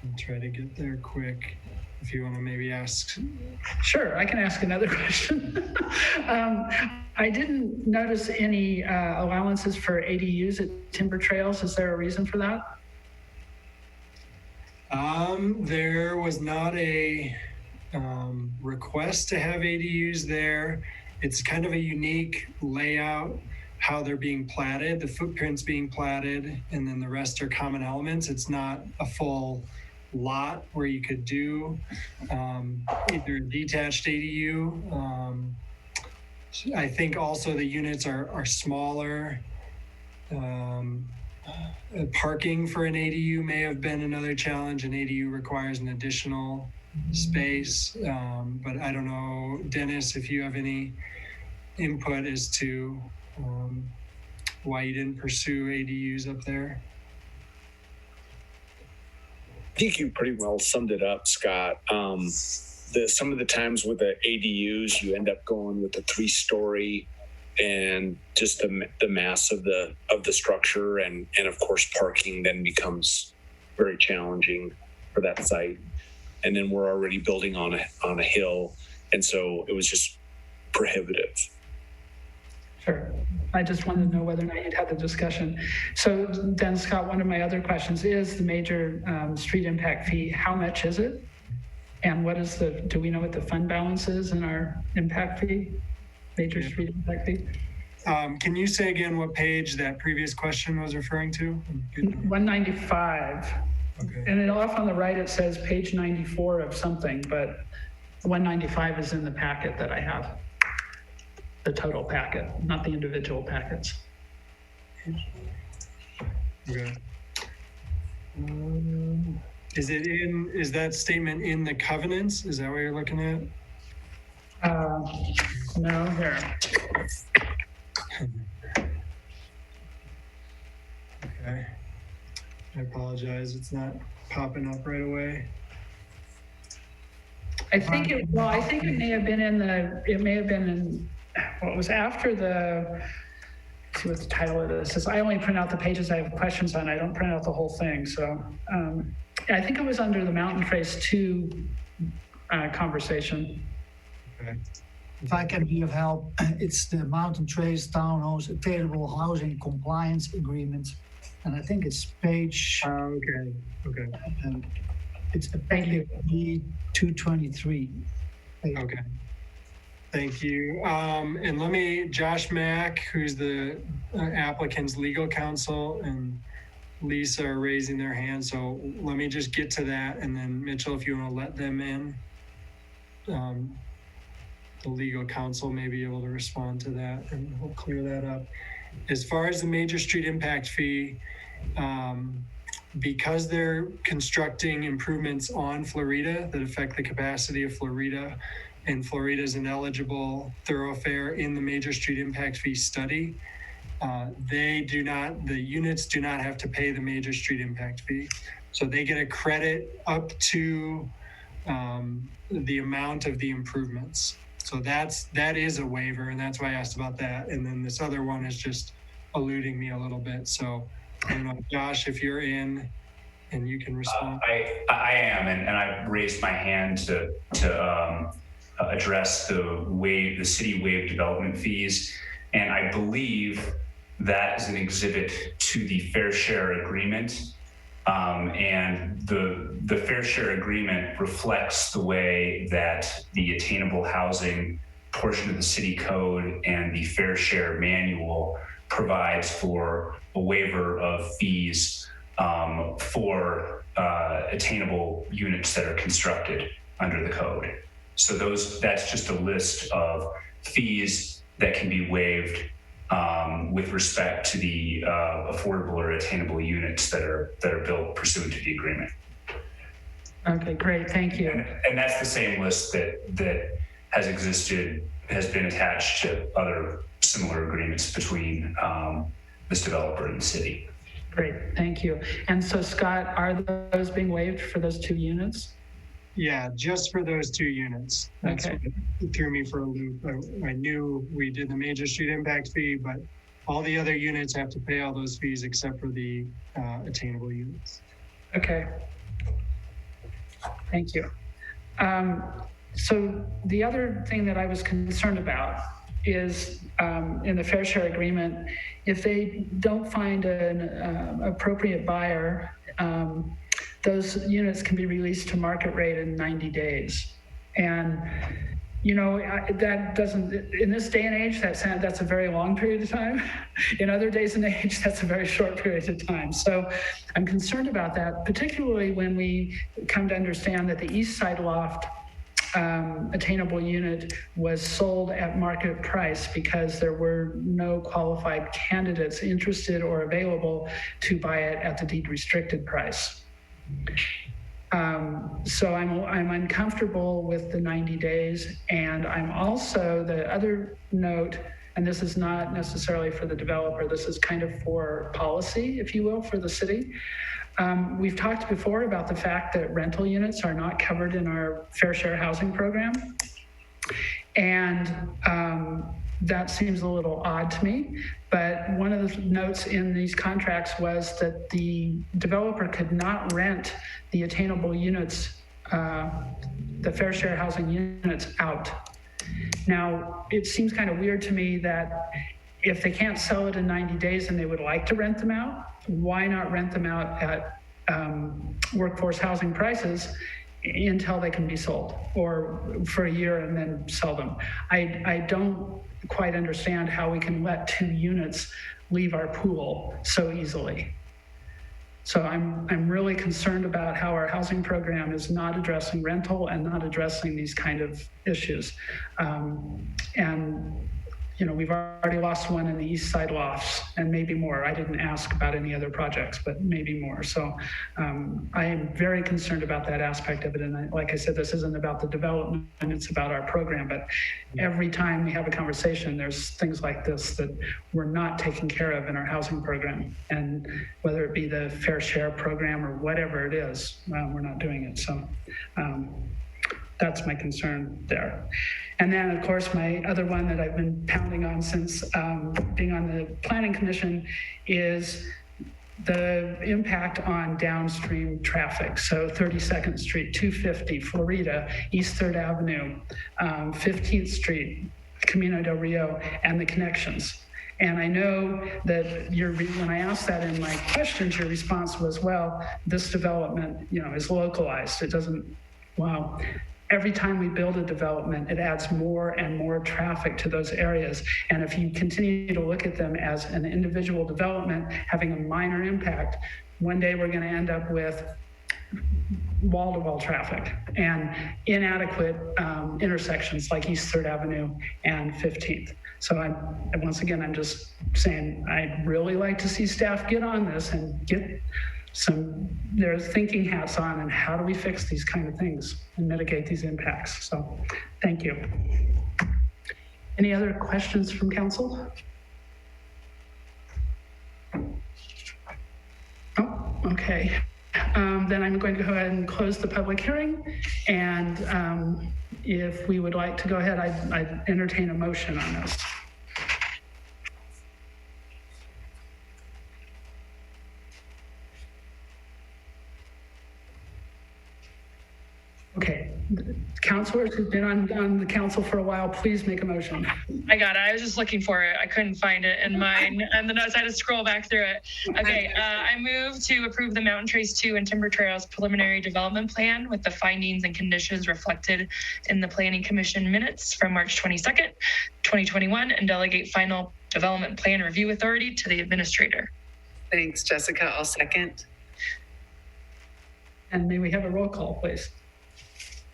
I'll try to get there quick. If you want to maybe ask. Sure, I can ask another question. I didn't notice any allowances for ADUs at Timber Trails. Is there a reason for that? There was not a request to have ADUs there. It's kind of a unique layout, how they're being platted, the footprints being platted, and then the rest are common elements. It's not a full lot where you could do either a detached ADU. I think also the units are smaller. Parking for an ADU may have been another challenge. An ADU requires an additional space, but I don't know, Dennis, if you have any input as to why you didn't pursue ADUs up there. I think you pretty well summed it up, Scott. Some of the times with the ADUs, you end up going with the 3-story and just the mass of the structure, and of course parking then becomes very challenging for that site. And then we're already building on a hill, and so it was just prohibitive. Sure. I just wanted to know whether or not you'd had the discussion. So then, Scott, one of my other questions is the major street impact fee. How much is it? And what is do we know what the fund balance is in our impact fee, major street impact fee? Can you say again what page that previous question was referring to? 195. Okay. And then off on the right, it says page 94 of something, but 195 is in the packet that I have. The total packet, not the individual packets. Okay. Is that statement in the covenants? Is that what you're looking at? No, here. Okay. I apologize. It's not popping up right away. I think it may have been in what was after the, let's see what the title of this is. I only print out the pages I have questions on. I don't print out the whole thing. So I think it was under the Mountain Trace 2 conversation. Okay. If I can be of help, it's the Mountain Trace Townhomes Attainable Housing Compliance Agreement. And I think it's page. Okay. And it's appendix B223. Okay. Thank you. And Josh Mack, who's the applicant's legal counsel, and Lisa are raising their hand. So let me just get to that. And then Mitchell, if you want to let them in, the legal counsel may be able to respond to that, and we'll clear that up. As far as the major street impact fee, because they're constructing improvements on Florida that affect the capacity of Florida, and Florida is an eligible thoroughfare in the major street impact fee study, the units do not have to pay the major street impact fee. So they get a credit up to the amount of the improvements. So that is a waiver, and that's why I asked about that. And then this other one is just eluding me a little bit. So I don't know, Josh, if you're in and you can respond. I am, and I raised my hand to address the city waived development fees, and I believe that is an exhibit to the fair share agreement, and the fair share agreement reflects the way that the attainable housing portion of the city code and the fair share manual provides for a waiver of fees for attainable units that are constructed under the code. So that's just a list of fees that can be waived with respect to the affordable or attainable units that are built pursuant to the agreement. Okay, great, thank you. And that's the same list that has been attached to other similar agreements between this developer and the city. Great, thank you. And so Scott, are those being waived for those 2 units? Yeah, just for those 2 units. That's okay. What threw me for a loop. I knew we did the major street impact fee, but all the other units have to pay all those fees except for the attainable units. Okay. Thank you. So the other thing that I was concerned about is in the fair share agreement, if they don't find an appropriate buyer, those units can be released to market rate in 90 days. And, that doesn't, in this day and age, that's a very long period of time. In other days and age, that's a very short period of time. So I'm concerned about that, particularly when we come to understand that the East Side Loft attainable unit was sold at market price because there were no qualified candidates interested or available to buy it at the deed restricted price. So I'm uncomfortable with the 90 days, and I'm also, the other note, and this is not necessarily for the developer, this is kind of for policy, if you will, for the city. We've talked before about the fact that rental units are not covered in our fair share housing program. And that seems a little odd to me, but one of the notes in these contracts was that the developer could not rent the attainable units, the fair share housing units out. Now, it seems kind of weird to me that if they can't sell it in 90 days and they would like to rent them out, why not rent them out at workforce housing prices until they can be sold, or for a year and then sell them? I don't quite understand how we can let 2 units leave our pool so easily. So I'm really concerned about how our housing program is not addressing rental and not addressing these kind of issues. And you know, we've already lost one in the East Side lofts and maybe more. I didn't ask about any other projects, but maybe more. So I am very concerned about that aspect of it. And like I said, this isn't about the development, it's about our program. But every time we have a conversation, there's things like this that we're not taking care of in our housing program. And whether it be the Fair Share program or whatever it is, we're not doing it. So that's my concern there. And then, of course, my other one that I've been pounding on since being on the Planning Commission is the impact on downstream traffic. So 32nd Street, 250, Florida, East 3rd Avenue, 15th Street, Camino del Rio, and the connections. And I know that when I asked that in my questions, your response was, well, this development, you know, is localized. It doesn't, well, every time we build a development, it adds more and more traffic to those areas. And if you continue to look at them as an individual development having a minor impact, one day we're going to end up with wall-to-wall traffic and inadequate intersections like East 3rd Avenue and 15th. So once again, I'm just saying I'd really like to see staff get on this and get their thinking hats on and how do we fix these kind of things and mitigate these impacts. So thank you. Any other questions from council? Oh, okay. Then I'm going to go ahead and close the public hearing. And if we would like to go ahead, I'd entertain a motion on this. Okay, counselors who've been on the council for a while, please make a motion. I got it. I was just looking for it. I couldn't find it in mine, and the notes. I had to scroll back through it. Okay, I move to approve the Mountain Trace 2 and Timber Trails preliminary development plan with the findings and conditions reflected in the Planning Commission minutes from March 22nd, 2021, and delegate final development plan review authority to the administrator. Thanks, Jessica. I'll second. And may we have a roll call, please?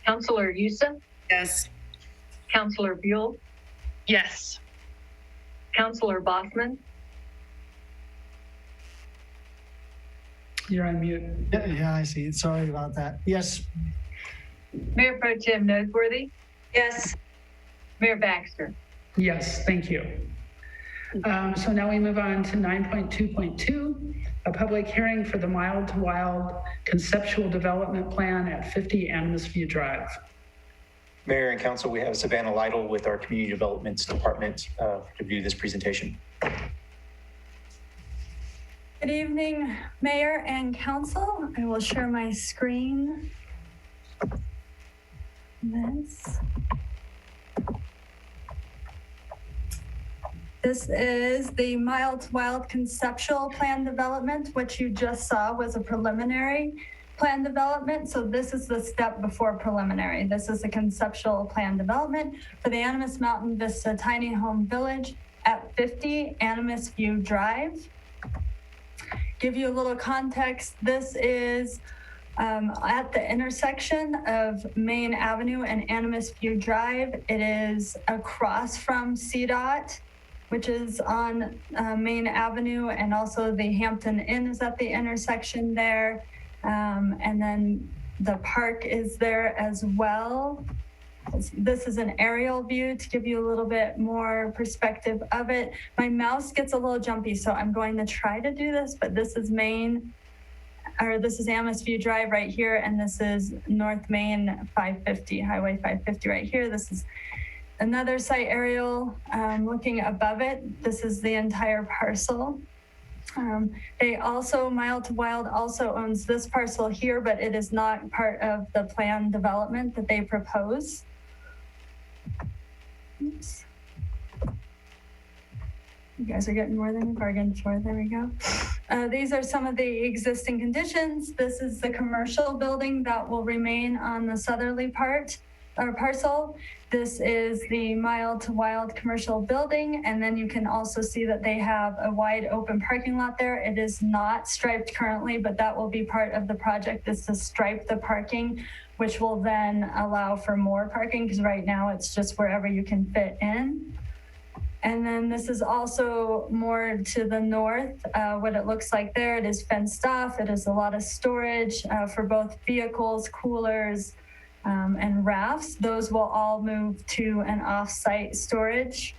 Councilor Youssef? Yes. Councilor Buell? Yes. Councilor Bossman? You're on mute. Yeah, I see it. Sorry about that. Yes. Mayor Pro Tem Noseworthy? Yes. Mayor Baxter? Yes, thank you. So now we move on to 9.2.2, a public hearing for the Mild to Wild conceptual development plan at 50 Animas View Drive. Mayor and council, we have Savannah Lytle with our Community Development Department to view this presentation. Good evening, Mayor and Council. I will share my screen. This is the Mild to Wild conceptual plan development. What you just saw was a preliminary plan development. So this is the step before preliminary. This is a conceptual plan development for the Animas Mountain Vista Tiny Home Village at 50 Animas View Drive. Give you a little context. This is at the intersection of Main Avenue and Animas View Drive. It is across from CDOT, which is on Main Avenue, and also the Hampton Inn is at the intersection there. And then the park is there as well. This is an aerial view to give you a little bit more perspective of it. My mouse gets a little jumpy, so I'm going to try to do this, but this is this is Animas View Drive right here, and this is North Main 550, Highway 550 right here. This is another site aerial looking above it. This is the entire parcel. They also, Mild to Wild also owns this parcel here, but it is not part of the plan development that they propose. Oops. You guys are getting more than you bargained for. There we go. These are some of the existing conditions. This is the commercial building that will remain on the southerly part. parcel. This is the Mild to Wild commercial building, and then you can also see that they have a wide open parking lot there. It is not striped currently, but that will be part of the project, is to stripe the parking, which will then allow for more parking, because right now it's just wherever you can fit in. And then this is also more to the north, what it looks like there. It is fenced off. It is a lot of storage for both vehicles, coolers, and rafts. Those will all move to an off-site storage.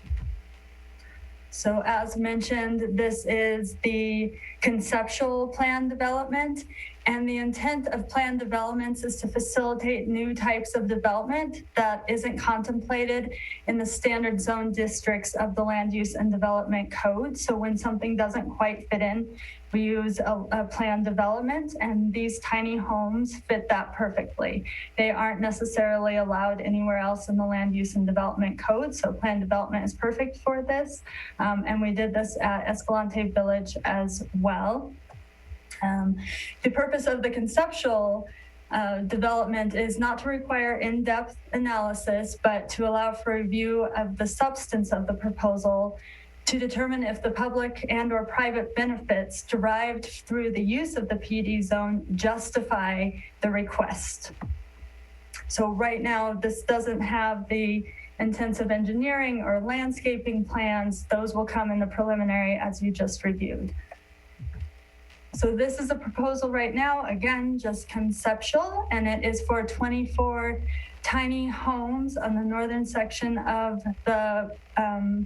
So as mentioned, this is the conceptual plan development, and the intent of plan developments is to facilitate new types of development that isn't contemplated in the standard zone districts of the Land Use and Development Code. So when something doesn't quite fit in, we use a plan development, and these tiny homes fit that perfectly. They aren't necessarily allowed anywhere else in the Land Use and Development Code, so plan development is perfect for this. And we did this at Escalante Village as well. The purpose of the conceptual development is not to require in-depth analysis, but to allow for review of the substance of the proposal to determine if the public and or private benefits derived through the use of the PD zone justify the request. So right now, this doesn't have the intensive engineering or landscaping plans. Those will come in the preliminary as you just reviewed. So this is a proposal right now, again, just conceptual, and it is for 24 tiny homes on the northern section of the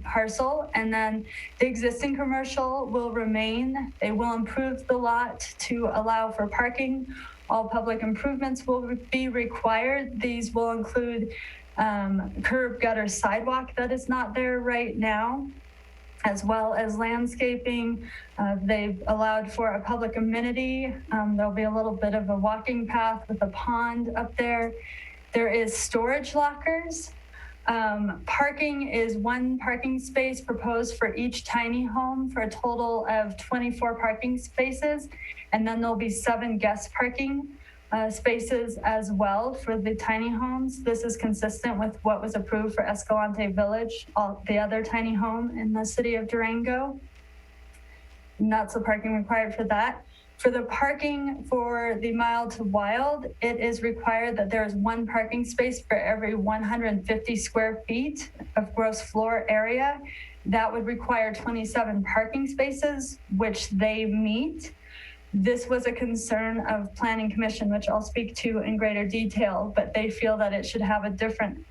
parcel. And then the existing commercial will remain. They will improve the lot to allow for parking. All public improvements will be required. These will include curb, gutter, sidewalk that is not there right now, as well as landscaping. They've allowed for a public amenity. There'll be a little bit of a walking path with a pond up there. There is storage lockers. Parking is 1 parking space proposed for each tiny home for a total of 24 parking spaces. And then there'll be 7 guest parking spaces as well for the tiny homes. This is consistent with what was approved for Escalante Village, the other tiny home in the city of Durango. And that's the parking required for that. For the parking for the Mild to Wild, it is required that there is 1 parking space for every 150 square feet of gross floor area. That would require 27 parking spaces, which they meet. This was a concern of Planning Commission, which I'll speak to in greater detail, but they feel that it should have a different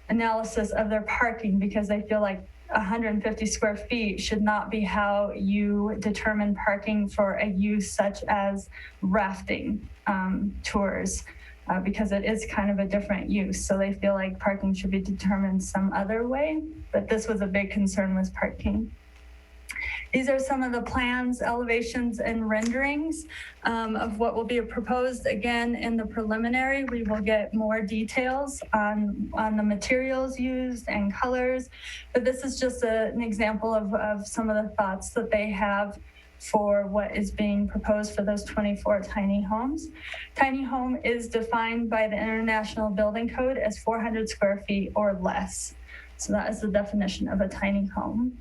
analysis of their parking, because they feel like 150 square feet should not be how you determine parking for a use such as rafting tours, because it is kind of a different use. So they feel like parking should be determined some other way, but this was a big concern, was parking. These are some of the plans, elevations, and renderings of what will be proposed. Again, in the preliminary, we will get more details on the materials used and colors, but this is just an example of some of the thoughts that they have for what is being proposed for those 24 tiny homes. Tiny home is defined by the International Building Code as 400 square feet or less. So that is the definition of a tiny home.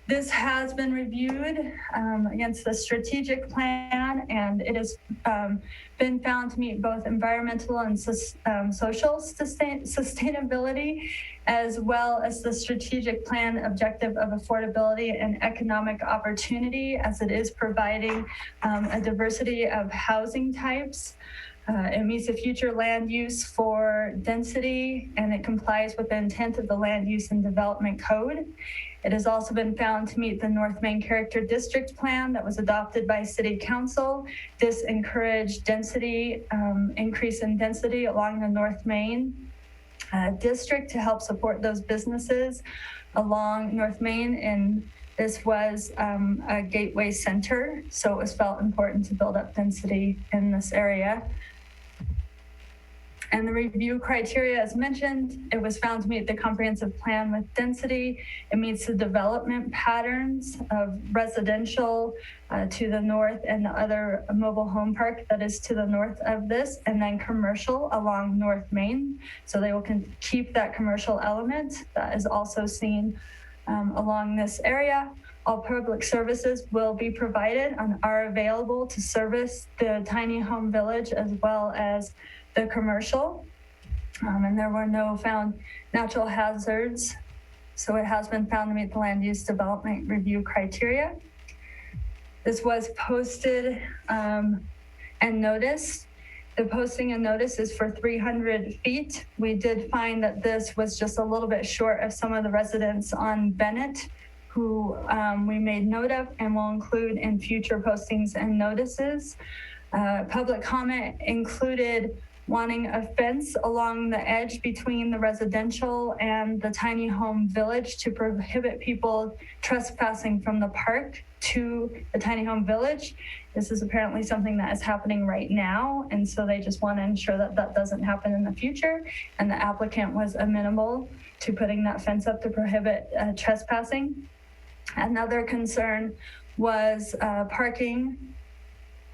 This has been reviewed against the strategic plan, and it has been found to meet both environmental and social sustainability, as well as the strategic plan objective of affordability and economic opportunity, as it is providing a diversity of housing types. It meets the future land use for density, and it complies with the intent of the Land Use and Development Code. It has also been found to meet the North Main Character District Plan that was adopted by City Council. This encouraged density, increase in density along the North Main district to help support those businesses along North Main. And this was a gateway center, so it was felt important to build up density in this area. And the review criteria, as mentioned, it was found to meet the comprehensive plan with density. It meets the development patterns of residential to the north and the other mobile home park that is to the north of this, and then commercial along North Main. So they will keep that commercial element that is also seen along this area. All public services will be provided and are available to service the tiny home village as well as the commercial. And there were no found natural hazards. So it has been found to meet the land use development review criteria. This was posted and noticed. The posting and notice is for 300 feet. We did find that this was just a little bit short of some of the residents on Bennett who we made note of and will include in future postings and notices. Public comment included wanting a fence along the edge between the residential and the tiny home village to prohibit people trespassing from the park to the tiny home village. This is apparently something that is happening right now, and so they just want to ensure that that doesn't happen in the future, and the applicant was amenable to putting that fence up to prohibit trespassing. Another concern was parking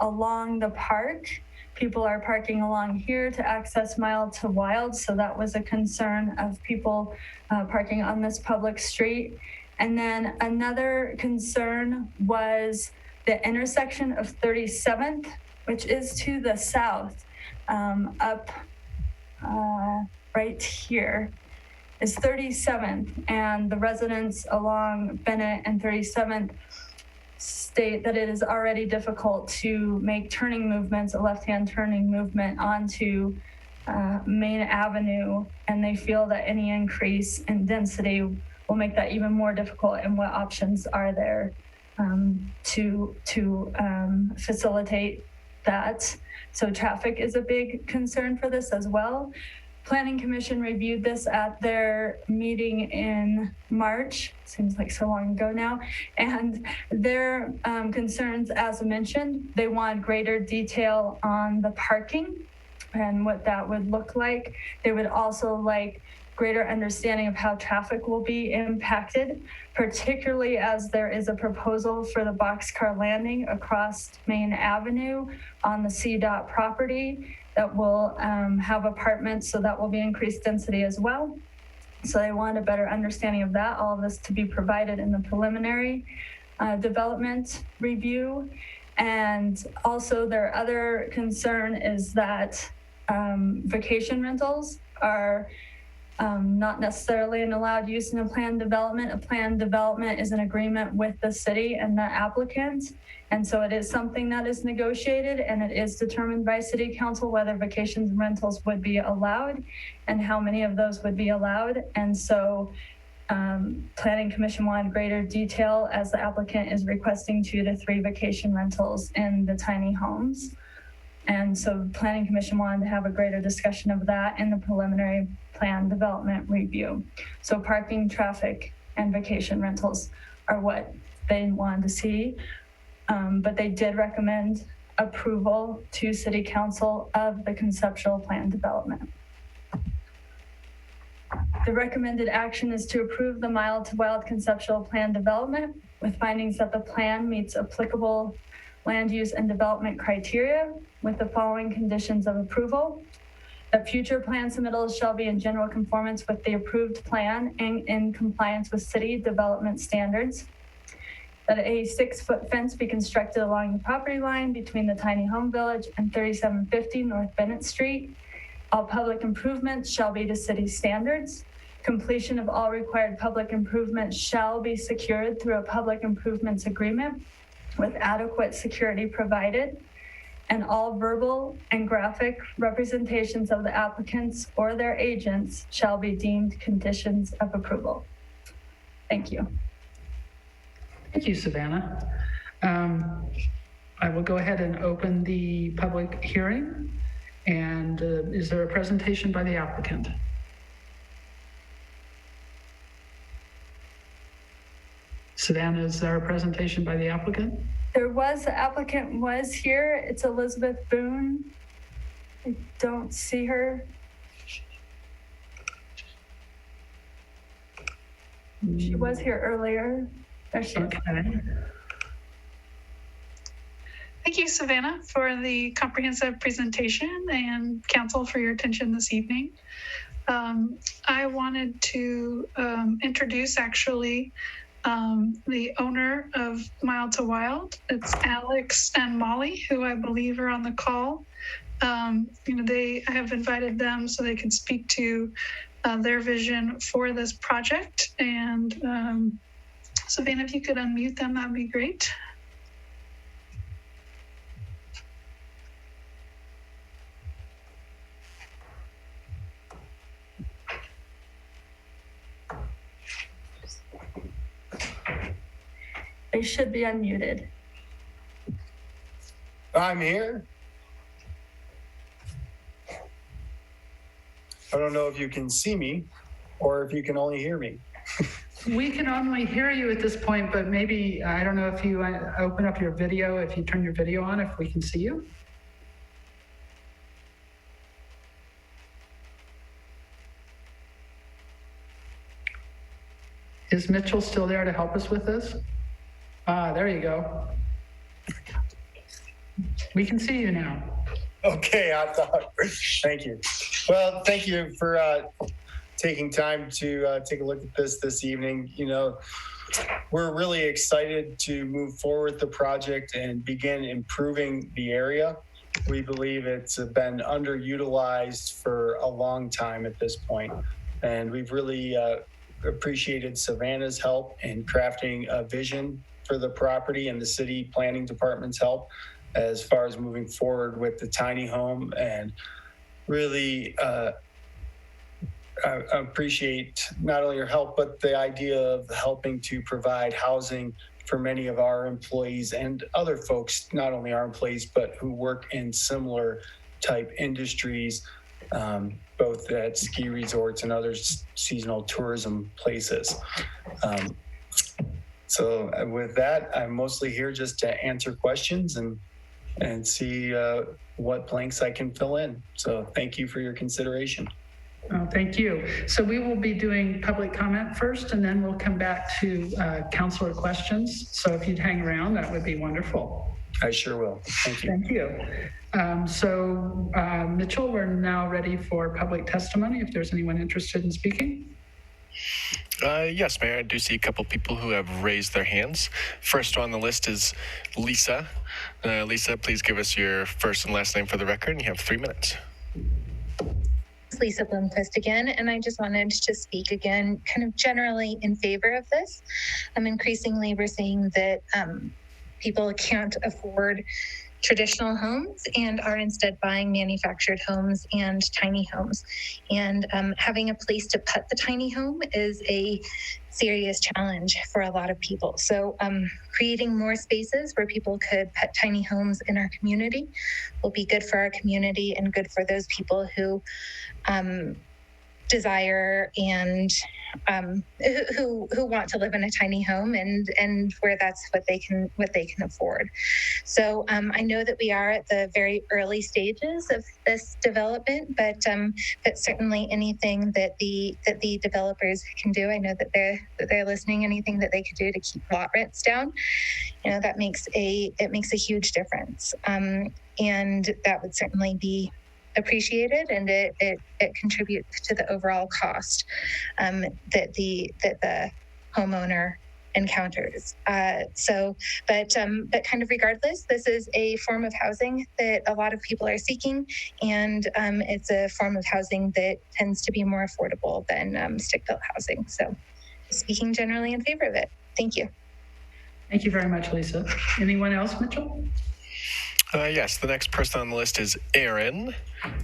along the park. People are parking along here to access Mile to Wild, so that was a concern of people parking on this public street. And then another concern was the intersection of 37th, which is to the south, up right here, is 37th, and the residents along Bennett and 37th state that it is already difficult to make turning movements, a left-hand turning movement onto Main Avenue, and they feel that any increase in density will make that even more difficult, and what options are there to facilitate that. So traffic is a big concern for this as well. Planning Commission reviewed this at their meeting in March, seems like so long ago now, and their concerns, as mentioned, they want greater detail on the parking and what that would look like. They would also like greater understanding of how traffic will be impacted, particularly as there is a proposal for the boxcar landing across Main Avenue on the CDOT property that will have apartments, so that will be increased density as well. So they want a better understanding of that, all of this to be provided in the preliminary development review. And also their other concern is that vacation rentals are not necessarily an allowed use in a planned development. A planned development is an agreement with the city and the applicant. And so it is something that is negotiated, and it is determined by city council whether vacations and rentals would be allowed and how many of those would be allowed. And so Planning Commission wanted greater detail as the applicant is requesting 2 to 3 vacation rentals in the tiny homes. And so Planning Commission wanted to have a greater discussion of that in the preliminary plan development review. So parking, traffic, and vacation rentals are what they wanted to see. But they did recommend approval to City Council of the conceptual plan development. The recommended action is to approve the Mile to Wild conceptual plan development with findings that the plan meets applicable land use and development criteria with the following conditions of approval. That future plan submittals shall be in general conformance with the approved plan and in compliance with city development standards. That a 6-foot fence be constructed along the property line between the tiny home village and 3750 North Bennett Street. All public improvements shall be to city standards. Completion of all required public improvements shall be secured through a public improvements agreement with adequate security provided. And all verbal and graphic representations of the applicants or their agents shall be deemed conditions of approval. Thank you. Thank you, Savannah. I will go ahead and open the public hearing. And is there a presentation by the applicant? Savannah, is there a presentation by the applicant? There was, the applicant was here. It's Elizabeth Boone. I don't see her. She was here earlier. There she is. Okay. Thank you, Savannah, for the comprehensive presentation and council for your attention this evening. I wanted to introduce actually the owner of Mild to Wild. It's Alex and Molly, who I believe are on the call. I have invited them so they can speak to their vision for this project. And Savannah, if you could unmute them, that'd be great. They should be unmuted. I'm here. I don't know if you can see me or if you can only hear me. We can only hear you at this point, but maybe, I don't know if you open up your video, if you turn your video on, if we can see you. Is Mitchell still there to help us with this? There you go. We can see you now. Okay, I thought. Thank you. Well, thank you for taking time to take a look at this evening. You know, we're really excited to move forward with the project and begin improving the area. We believe it's been underutilized for a long time at this point, and we've really appreciated Savannah's help in crafting a vision for the property and the city planning department's help as far as moving forward with the tiny home. And really I appreciate not only your help, but the idea of helping to provide housing for many of our employees and other folks, not only our employees, but who work in similar type industries, both at ski resorts and other seasonal tourism places. So with that, I'm mostly here just to answer questions and see what blanks I can fill in. So thank you for your consideration. Oh, thank you. So we will be doing public comment first, and then we'll come back to councilor questions. So if you'd hang around, that would be wonderful. I sure will. Thank you. Thank you. Mitchell, we're now ready for public testimony if there's anyone interested in speaking. Yes, Mayor, I do see a couple people who have raised their hands. First on the list is Lisa. Lisa, please give us your first and last name for the record, and you have 3 minutes. It's Lisa Bloomquist again, and I just wanted to speak again kind of generally in favor of this. Increasingly, we're seeing that people can't afford traditional homes and are instead buying manufactured homes and tiny homes. And having a place to put the tiny home is a serious challenge for a lot of people. So creating more spaces where people could put tiny homes in our community will be good for our community and good for those people who desire and who want to live in a tiny home and where that's what they can afford. So I know that we are at the very early stages of this development, but certainly anything that the developers can do, I know that they're listening. Anything that they could do to keep lot rents down, that makes a huge difference, and that would certainly be appreciated, and it contributes to the overall cost that the homeowner encounters. But kind of regardless, this is a form of housing that a lot of people are seeking, and it's a form of housing that tends to be more affordable than stick-built housing. So, speaking generally in favor of it. Thank you. Thank you very much, Lisa. Anyone else, Mitchell? Yes, the next person on the list is Aaron.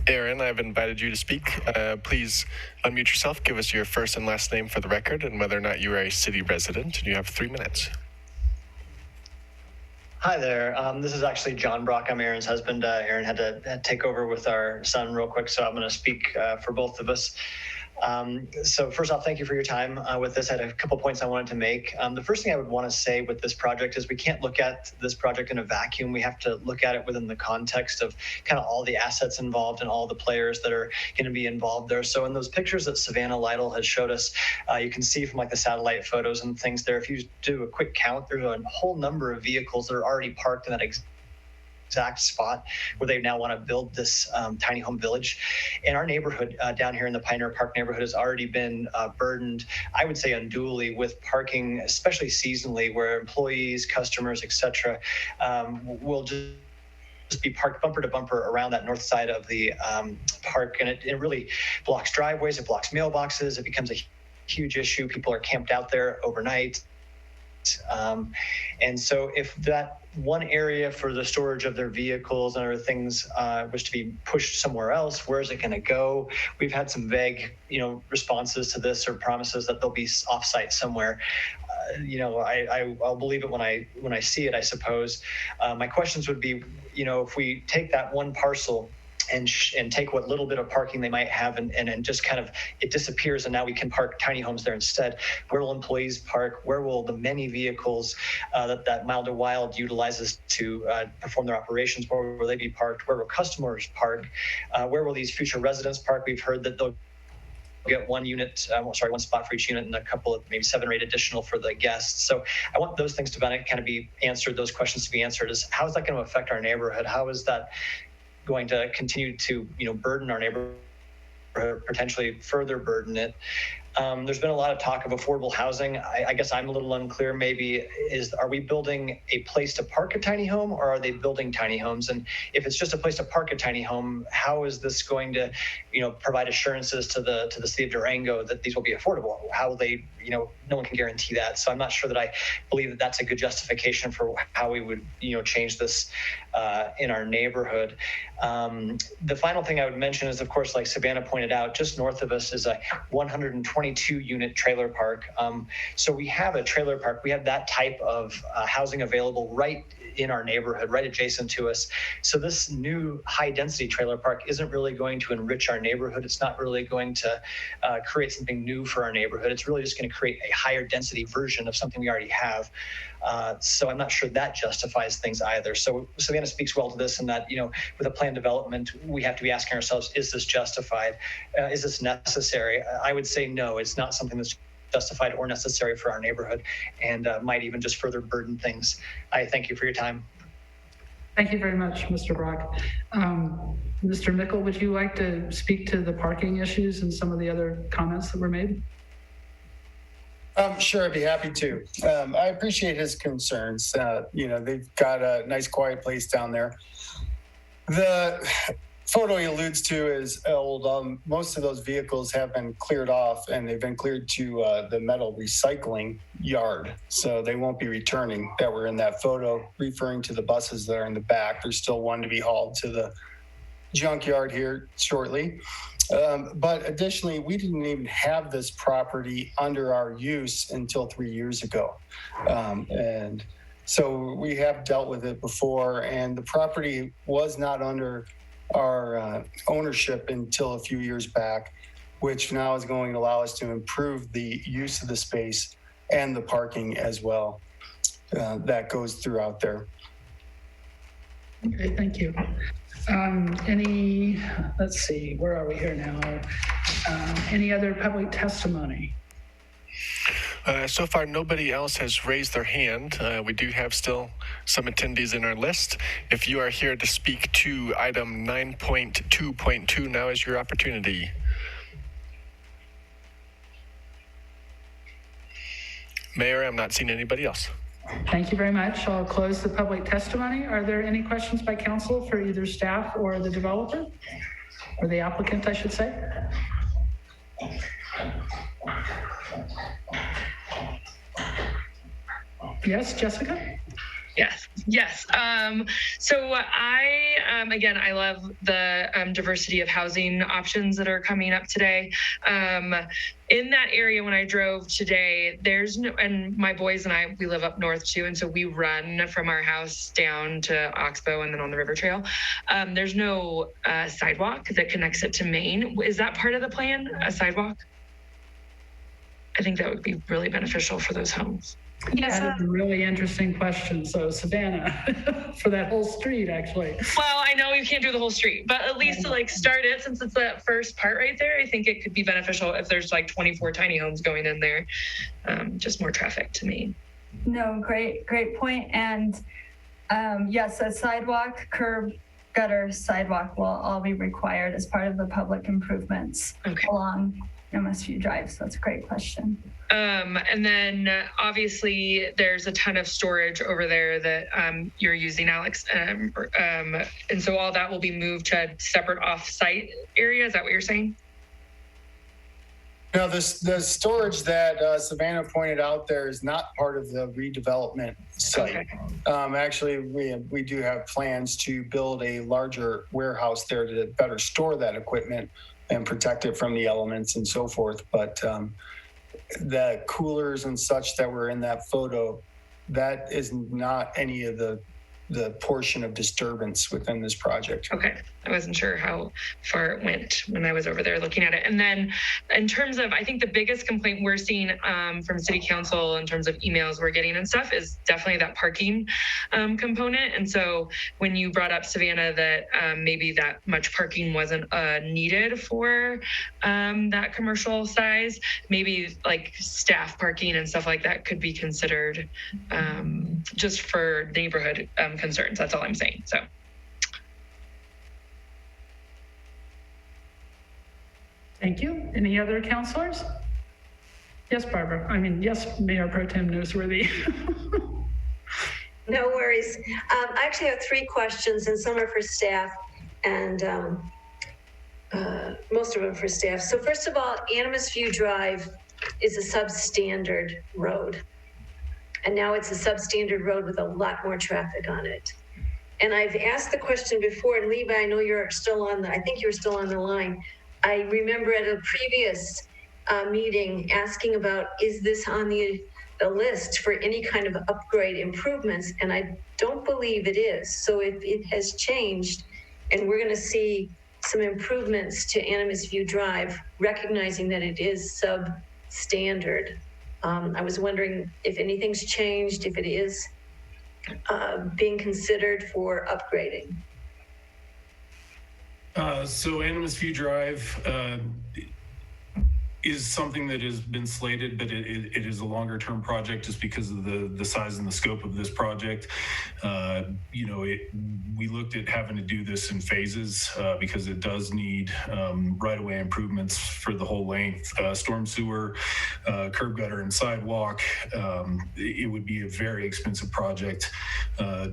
Aaron, I've invited you to speak. Please unmute yourself, give us your first and last name for the record, and whether or not you are a city resident, and you have 3 minutes. Hi there. This is actually John Brock. I'm Aaron's husband. Aaron had to take over with our son real quick, so I'm going to speak for both of us. So first off, thank you for your time with this. I had a couple points I wanted to make. The first thing I would want to say with this project is we can't look at this project in a vacuum. We have to look at it within the context of kind of all the assets involved and all the players that are going to be involved there. So in those pictures that Savannah Lytle has showed us, you can see from like the satellite photos and things there, if you do a quick count, there's a whole number of vehicles that are already parked in that exact spot where they now want to build this tiny home village. And our neighborhood down here in the Pioneer Park neighborhood has already been burdened, I would say unduly, with parking, especially seasonally, where employees, customers, etc., will just be parked bumper to bumper around that north side of the park. And it really blocks driveways, it blocks mailboxes, it becomes a huge issue. People are camped out there overnight. And so if that one area for the storage of their vehicles and other things was to be pushed somewhere else, where is it going to go? We've had some vague, responses to this or promises that they'll be offsite somewhere. I'll believe it when I see it, I suppose. My questions would be, if we take that one parcel and take what little bit of parking they might have and just kind of it disappears, and now we can park tiny homes there instead. Where will employees park? Where will the many vehicles that Mild to Wild utilizes to perform their operations, where will they be parked? Where will customers park? Where will these future residents park? We've heard that they'll get one spot for each unit and a couple of maybe 7 or 8 additional for the guests. So I want those things to kind of be answered, those questions to be answered. Is how is that going to affect our neighborhood? How is that going to continue to burden our neighborhood, potentially further burden it? There's been a lot of talk of affordable housing. I guess I'm a little unclear. Maybe are we building a place to park a tiny home, or are they building tiny homes? And if it's just a place to park a tiny home, how is this going to, provide assurances to the city of Durango that these will be affordable? How will they, no one can guarantee that. So I'm not sure that I believe that that's a good justification for how we would, change this in our neighborhood. The final thing I would mention is, of course, like Savannah pointed out, just north of us is a 122 unit trailer park. So we have a trailer park. We have that type of housing available right in our neighborhood, right adjacent to us. So this new high density trailer park isn't really going to enrich our neighborhood. It's not really going to create something new for our neighborhood. It's really just going to create a higher density version of something we already have. So I'm not sure that justifies things either. So Savannah speaks well to this, in that, with a plan development, we have to be asking ourselves, is this justified? Is this necessary? I would say no, it's not something that's justified or necessary for our neighborhood, and might even just further burden things. I thank you for your time. Thank you very much, Mr. Brock. Mr. Mickle, would you like to speak to the parking issues and some of the other comments that were made? Sure, I'd be happy to. I appreciate his concerns. They've got a nice quiet place down there. The photo he alludes to is old. Most of those vehicles have been cleared off, and they've been cleared to the metal recycling yard. So they won't be returning that were in that photo, referring to the buses that are in the back. There's still one to be hauled to the junkyard here shortly. But additionally, we didn't even have this property under our use until 3 years ago. And so we have dealt with it before, and the property was not under our ownership until a few years back, which now is going to allow us to improve the use of the space and the parking as well that goes throughout there. Okay, thank you. Let's see, where are we here now? Any other public testimony? So far, nobody else has raised their hand. We do have still some attendees in our list. If you are here to speak to item 9.2.2, now is your opportunity. Mayor, I'm not seeing anybody else. Thank you very much. I'll close the public testimony. Are there any questions by council for either staff or the developer? Or the applicant, I should say? Yes, Jessica? Yes. So I love the diversity of housing options that are coming up today. In that area, when I drove today, and my boys and I, we live up north too. And so we run from our house down to Oxbow and then on the river trail. There's no sidewalk that connects it to Main. Is that part of the plan, a sidewalk? I think that would be really beneficial for those homes. Yes, That is a really interesting question. So Savannah, for that whole street, actually. Well, I know you can't do the whole street, but at least to like start it, since it's that first part right there, I think it could be beneficial if there's like 24 tiny homes going in there. Just more traffic to me. No, great point. And yes, a sidewalk, curb, gutter, sidewalk will all be required as part of the public improvements along MSU Drive. So that's a great question. And then obviously there's a ton of storage over there that you're using, Alex. And so all that will be moved to a separate off-site area. Is that what you're saying? No, the storage that Savannah pointed out there is not part of the redevelopment site. Okay. Actually, we do have plans to build a larger warehouse there to better store that equipment and protect it from the elements and so forth. But the coolers and such that were in that photo, that is not any of the portion of disturbance within this project. Okay. I wasn't sure how far it went when I was over there looking at it. And then in terms of, I think the biggest complaint we're seeing from city council in terms of emails we're getting and stuff is definitely that parking component. And so when you brought up, Savannah, that maybe that much parking wasn't needed for that commercial size, maybe like staff parking and stuff like that could be considered just for neighborhood concerns. That's all I'm saying. So. Thank you. Any other counselors? Yes, Barbara. Yes, Mayor Pro Tem Newsworthy. No worries. I actually have 3 questions, and some are for staff, and most of them for staff. So first of all, Animas View Drive is a substandard road. And now it's a substandard road with a lot more traffic on it. And I've asked the question before, and Levi, I know you're still I think you're still on the line. I remember at a previous meeting asking about, is this on the list for any kind of upgrade improvements? And I don't believe it is. So if it has changed and we're going to see some improvements to Animas View Drive, recognizing that it is substandard, I was wondering if anything's changed, if it is being considered for upgrading. So Animas View Drive is something that has been slated, but it is a longer term project just because of the size and the scope of this project. We looked at having to do this in phases because it does need right-of-way improvements for the whole length, storm sewer, curb gutter and sidewalk. It would be a very expensive project.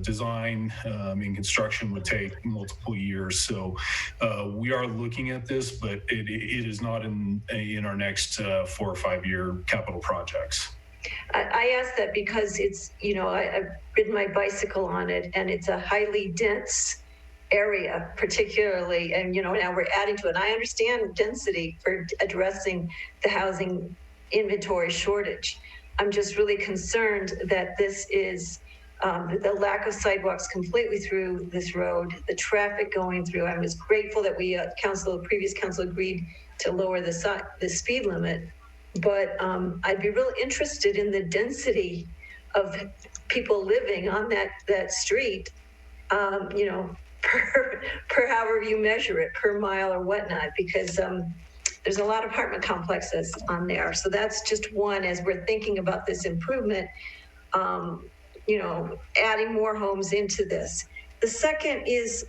Design and construction would take multiple years. So we are looking at this, but it is not in our next 4 or 5 year capital projects. I asked that because it's, I've ridden my bicycle on it, and it's a highly dense area, particularly, and now we're adding to it. And I understand density for addressing the housing inventory shortage. I'm just really concerned that this is the lack of sidewalks completely through this road, the traffic going through. I was grateful that previous council agreed to lower the speed limit, but I'd be real interested in the density of people living on that street, per however you measure it, per mile or whatnot, because there's a lot of apartment complexes on there. So that's just one, as we're thinking about this improvement, adding more homes into this. The second is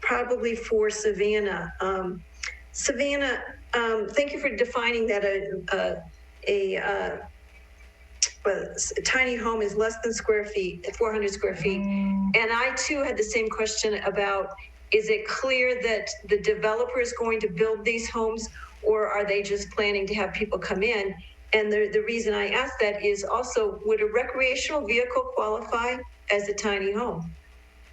probably for Savannah. Savannah, thank you for defining that a tiny home is less than 400 square feet. And I too had the same question about, is it clear that the developer is going to build these homes, or are they just planning to have people come in? And the reason I ask that is also, would a recreational vehicle qualify as a tiny home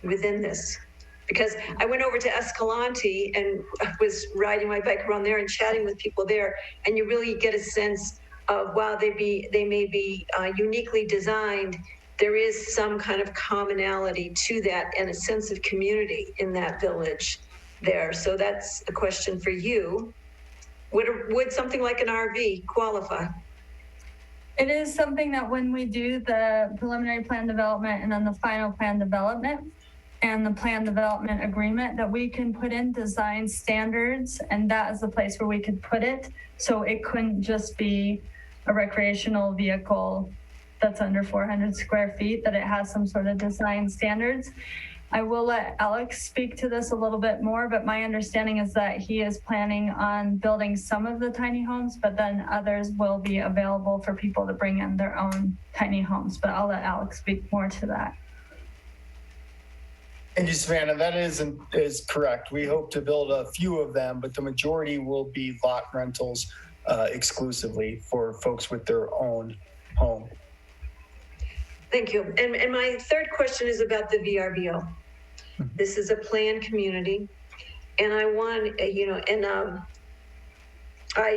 within this? Because I went over to Escalante and was riding my bike around there and chatting with people there, and you really get a sense of, while they may be uniquely designed, there is some kind of commonality to that and a sense of community in that village there. So that's a question for you. Would something like an RV qualify? It is something that when we do the preliminary plan development and then the final plan development and the plan development agreement, that we can put in design standards, and that is the place where we could put it. So it couldn't just be a recreational vehicle that's under 400 square feet, that it has some sort of design standards. I will let Alex speak to this a little bit more, but my understanding is that he is planning on building some of the tiny homes, but then others will be available for people to bring in their own tiny homes. But I'll let Alex speak more to that. Thank you, Savannah. That is correct. We hope to build a few of them, but the majority will be lot rentals exclusively for folks with their own home. Thank you. And my third question is about the VRBO. This is a planned community, and I want, I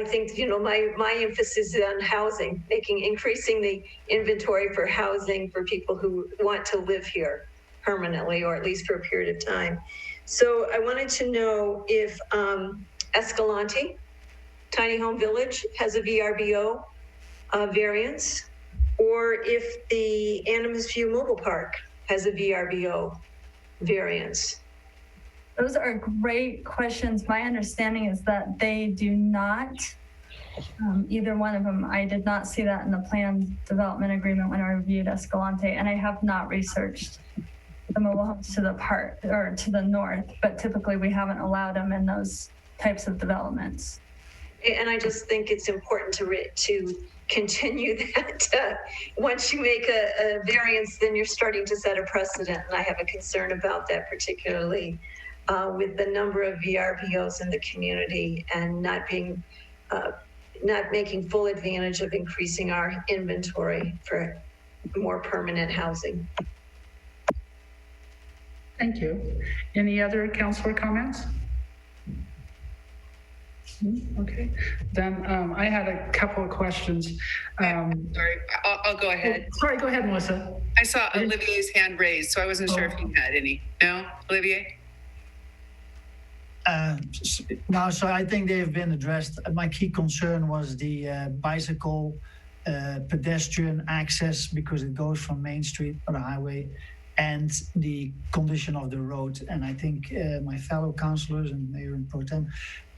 think, my emphasis is on housing, increasing the inventory for housing for people who want to live here permanently, or at least for a period of time. So I wanted to know if Escalante Tiny Home Village has a VRBO variance, or if the Animas View Mobile Park has a VRBO variance. Those are great questions. My understanding is that they do not, either one of them. I did not see that in the plan development agreement when I reviewed Escalante, and I have not researched the mobile homes to the park or to the north, but typically we haven't allowed them in those types of developments. And I just think it's important to continue that. Once you make a variance, then you're starting to set a precedent. And I have a concern about that, particularly with the number of VRBOs in the community and not making full advantage of increasing our inventory for more permanent housing. Thank you. Any other councilor comments? Okay, then I had a couple of questions. Sorry, I'll go ahead. Sorry, go ahead, Melissa. I saw Olivier's hand raised, so I wasn't sure if he had any. No, Olivier? No, so I think they have been addressed. My key concern was the bicycle pedestrian access, because it goes from Main Street or the highway, and the condition of the road. And I think my fellow councillors and Mayor and Pro Tem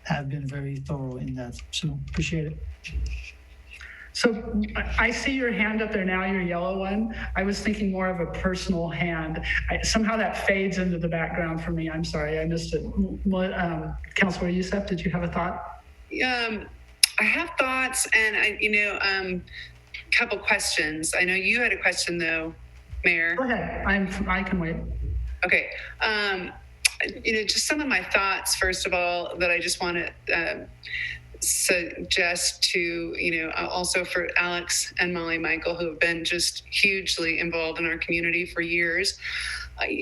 have been very thorough in that. So appreciate it. So I see your hand up there now, your yellow one. I was thinking more of a personal hand. Somehow that fades into the background for me. I'm sorry, I missed it. Councilor Youssef, did you have a thought? I have thoughts, and a couple questions. I know you had a question though, Mayor. Go ahead. I can wait. Okay. Just some of my thoughts, first of all, that I just want to suggest to, also for Alex and Molly Michael, who have been just hugely involved in our community for years. Alex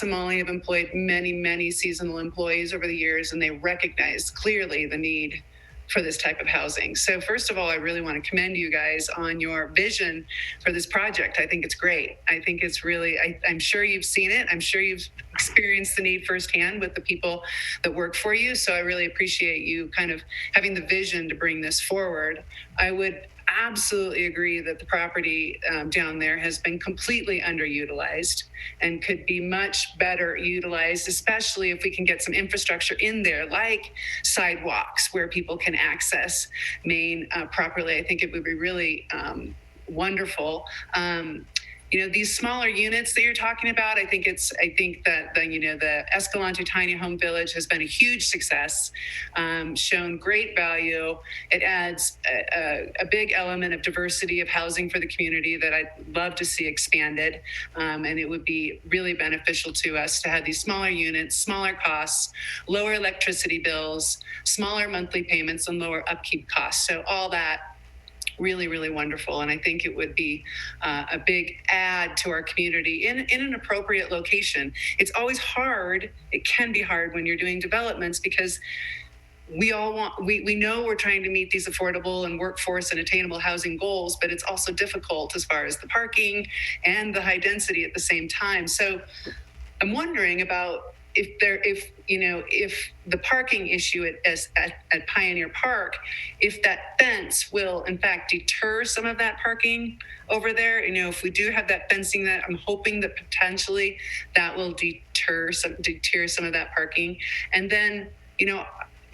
and Molly have employed many, many seasonal employees over the years, and they recognize clearly the need for this type of housing. So first of all, I really want to commend you guys on your vision for this project. I think it's great. I think it's really, I'm sure you've seen it. I'm sure you've experienced the need firsthand with the people that work for you. So I really appreciate you kind of having the vision to bring this forward. I would absolutely agree that the property down there has been completely underutilized and could be much better utilized, especially if we can get some infrastructure in there, like sidewalks where people can access Main properly. I think it would be really wonderful. These smaller units that you're talking about, I think that the Escalante Tiny Home Village has been a huge success, shown great value. It adds a big element of diversity of housing for the community that I'd love to see expanded. And it would be really beneficial to us to have these smaller units, smaller costs, lower electricity bills, smaller monthly payments, and lower upkeep costs. So all that really, really wonderful. And I think it would be a big add to our community in an appropriate location. It's always hard. It can be hard when you're doing developments, because we know we're trying to meet these affordable and workforce and attainable housing goals, but it's also difficult as far as the parking and the high density at the same time. So I'm wondering about if if the parking issue at Pioneer Park, if that fence will in fact deter some of that parking over there. If we do have that fencing, that I'm hoping that potentially that will deter some of that parking. And then,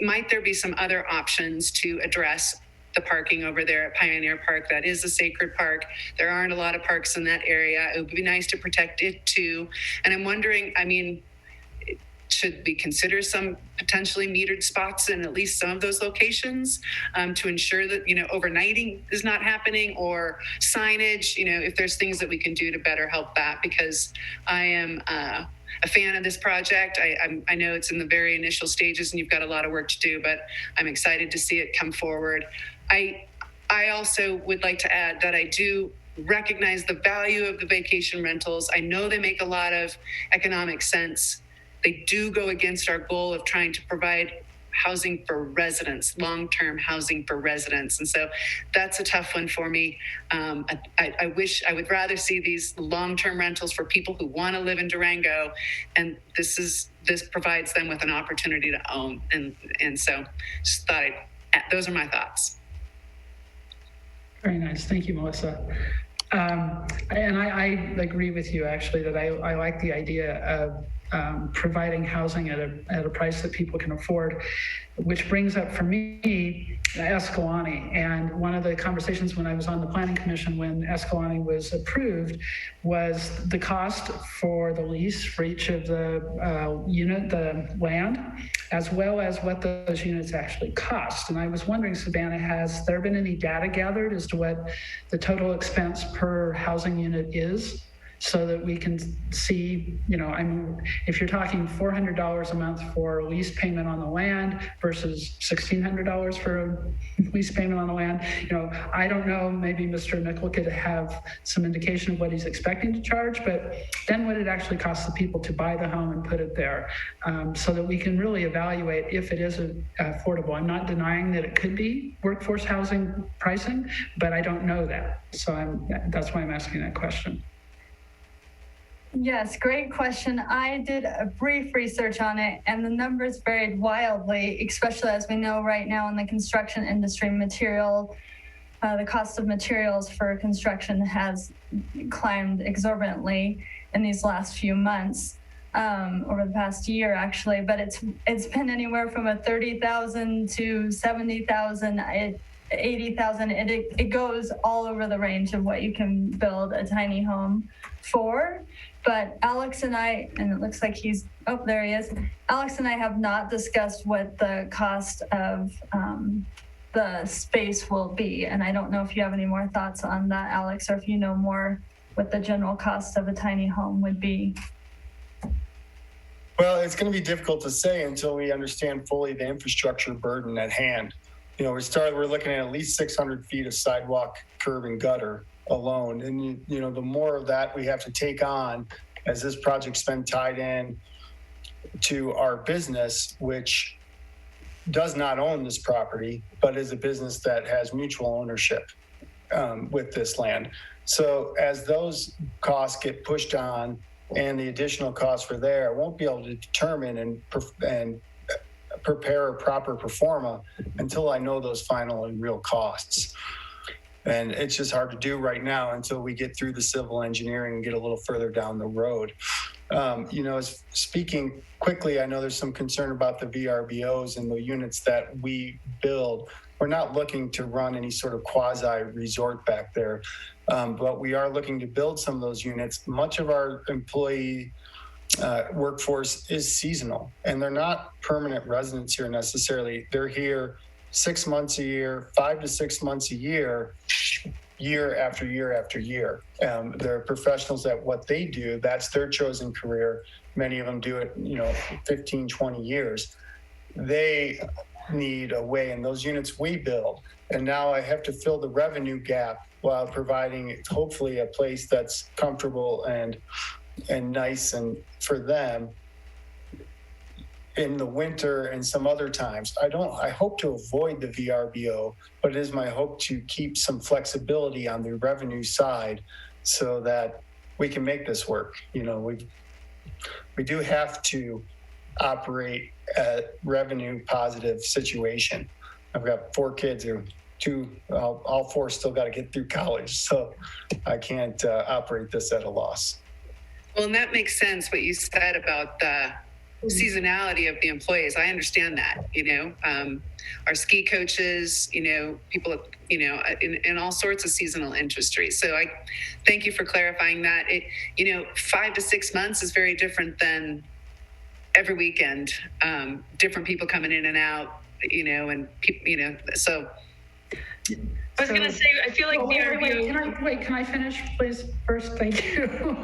might there be some other options to address the parking over there at Pioneer Park? That is a sacred park. There aren't a lot of parks in that area. It would be nice to protect it too. And I'm wondering, should we consider some potentially metered spots in at least some of those locations to ensure that, overnighting is not happening, or signage, if there's things that we can do to better help that, because I am a fan of this project. I know it's in the very initial stages and you've got a lot of work to do, but I'm excited to see it come forward. I also would like to add that I do recognize the value of the vacation rentals. I know they make a lot of economic sense. They do go against our goal of trying to provide housing for residents, long-term housing for residents. And so that's a tough one for me. I would rather see these long-term rentals for people who want to live in Durango. And this provides them with an opportunity to own. And so just thought those are my thoughts. Very nice. Thank you, Melissa. And I agree with you, actually, that I like the idea of providing housing at a price that people can afford, which brings up for me Escalante. And one of the conversations when I was on the Planning Commission when Escalante was approved was the cost for the lease for each of the the land, as well as what those units actually cost. And I was wondering, Savannah, has there been any data gathered as to what the total expense per housing unit is, so that we can see, if you're talking $400 a month for a lease payment on the land versus $1,600 for a lease payment on the land, I don't know, maybe Mr. Nickel could have some indication of what he's expecting to charge, but then what it actually costs the people to buy the home and put it there, so that we can really evaluate if it is affordable. I'm not denying that it could be workforce housing pricing, but I don't know that. So that's why I'm asking that question. Yes, great question. I did a brief research on it, and the numbers varied wildly, especially as we know right now in the construction industry, the cost of materials for construction has climbed exorbitantly in these last few months, over the past year actually. But it's been anywhere from a $30,000 to $70,000. 80,000. It goes all over the range of what you can build a tiny home for. But Alex and I, and it looks like there he is. Alex and I have not discussed what the cost of the space will be. And I don't know if you have any more thoughts on that, Alex, or if you know more what the general cost of a tiny home would be. Well, it's going to be difficult to say until we understand fully the infrastructure burden at hand. We're looking at least 600 feet of sidewalk, curb, and gutter alone. And, the more of that we have to take on as this project's been tied in to our business, which does not own this property, but is a business that has mutual ownership with this land. So as those costs get pushed on and the additional costs for there, I won't be able to determine and prepare a proper pro forma until I know those final and real costs. And it's just hard to do right now until we get through the civil engineering and get a little further down the road. Speaking quickly, I know there's some concern about the VRBOs and the units that we build. We're not looking to run any sort of quasi resort back there, but we are looking to build some of those units. Much of our employee workforce is seasonal, and they're not permanent residents here necessarily. They're here 6 months a year, 5 to 6 months a year, year after year after year. They're professionals at what they do. That's their chosen career. Many of them do it, 15, 20 years. They need a way in those units we build. And now I have to fill the revenue gap while providing hopefully a place that's comfortable and nice and for them in the winter and some other times. I hope to avoid the VRBO, but it is my hope to keep some flexibility on the revenue side so that we can make this work. We do have to operate a revenue positive situation. I've got 4 kids who all 4 still got to get through college. So I can't operate this at a loss. Well, and that makes sense what you said about the seasonality of the employees. I understand that, our ski coaches, people, in all sorts of seasonal industries. So I thank you for clarifying that. 5 to 6 months is very different than every weekend, different people coming in and out, and people, so. I was going to say, I feel like VRBO. Can I finish, please? First, thank you.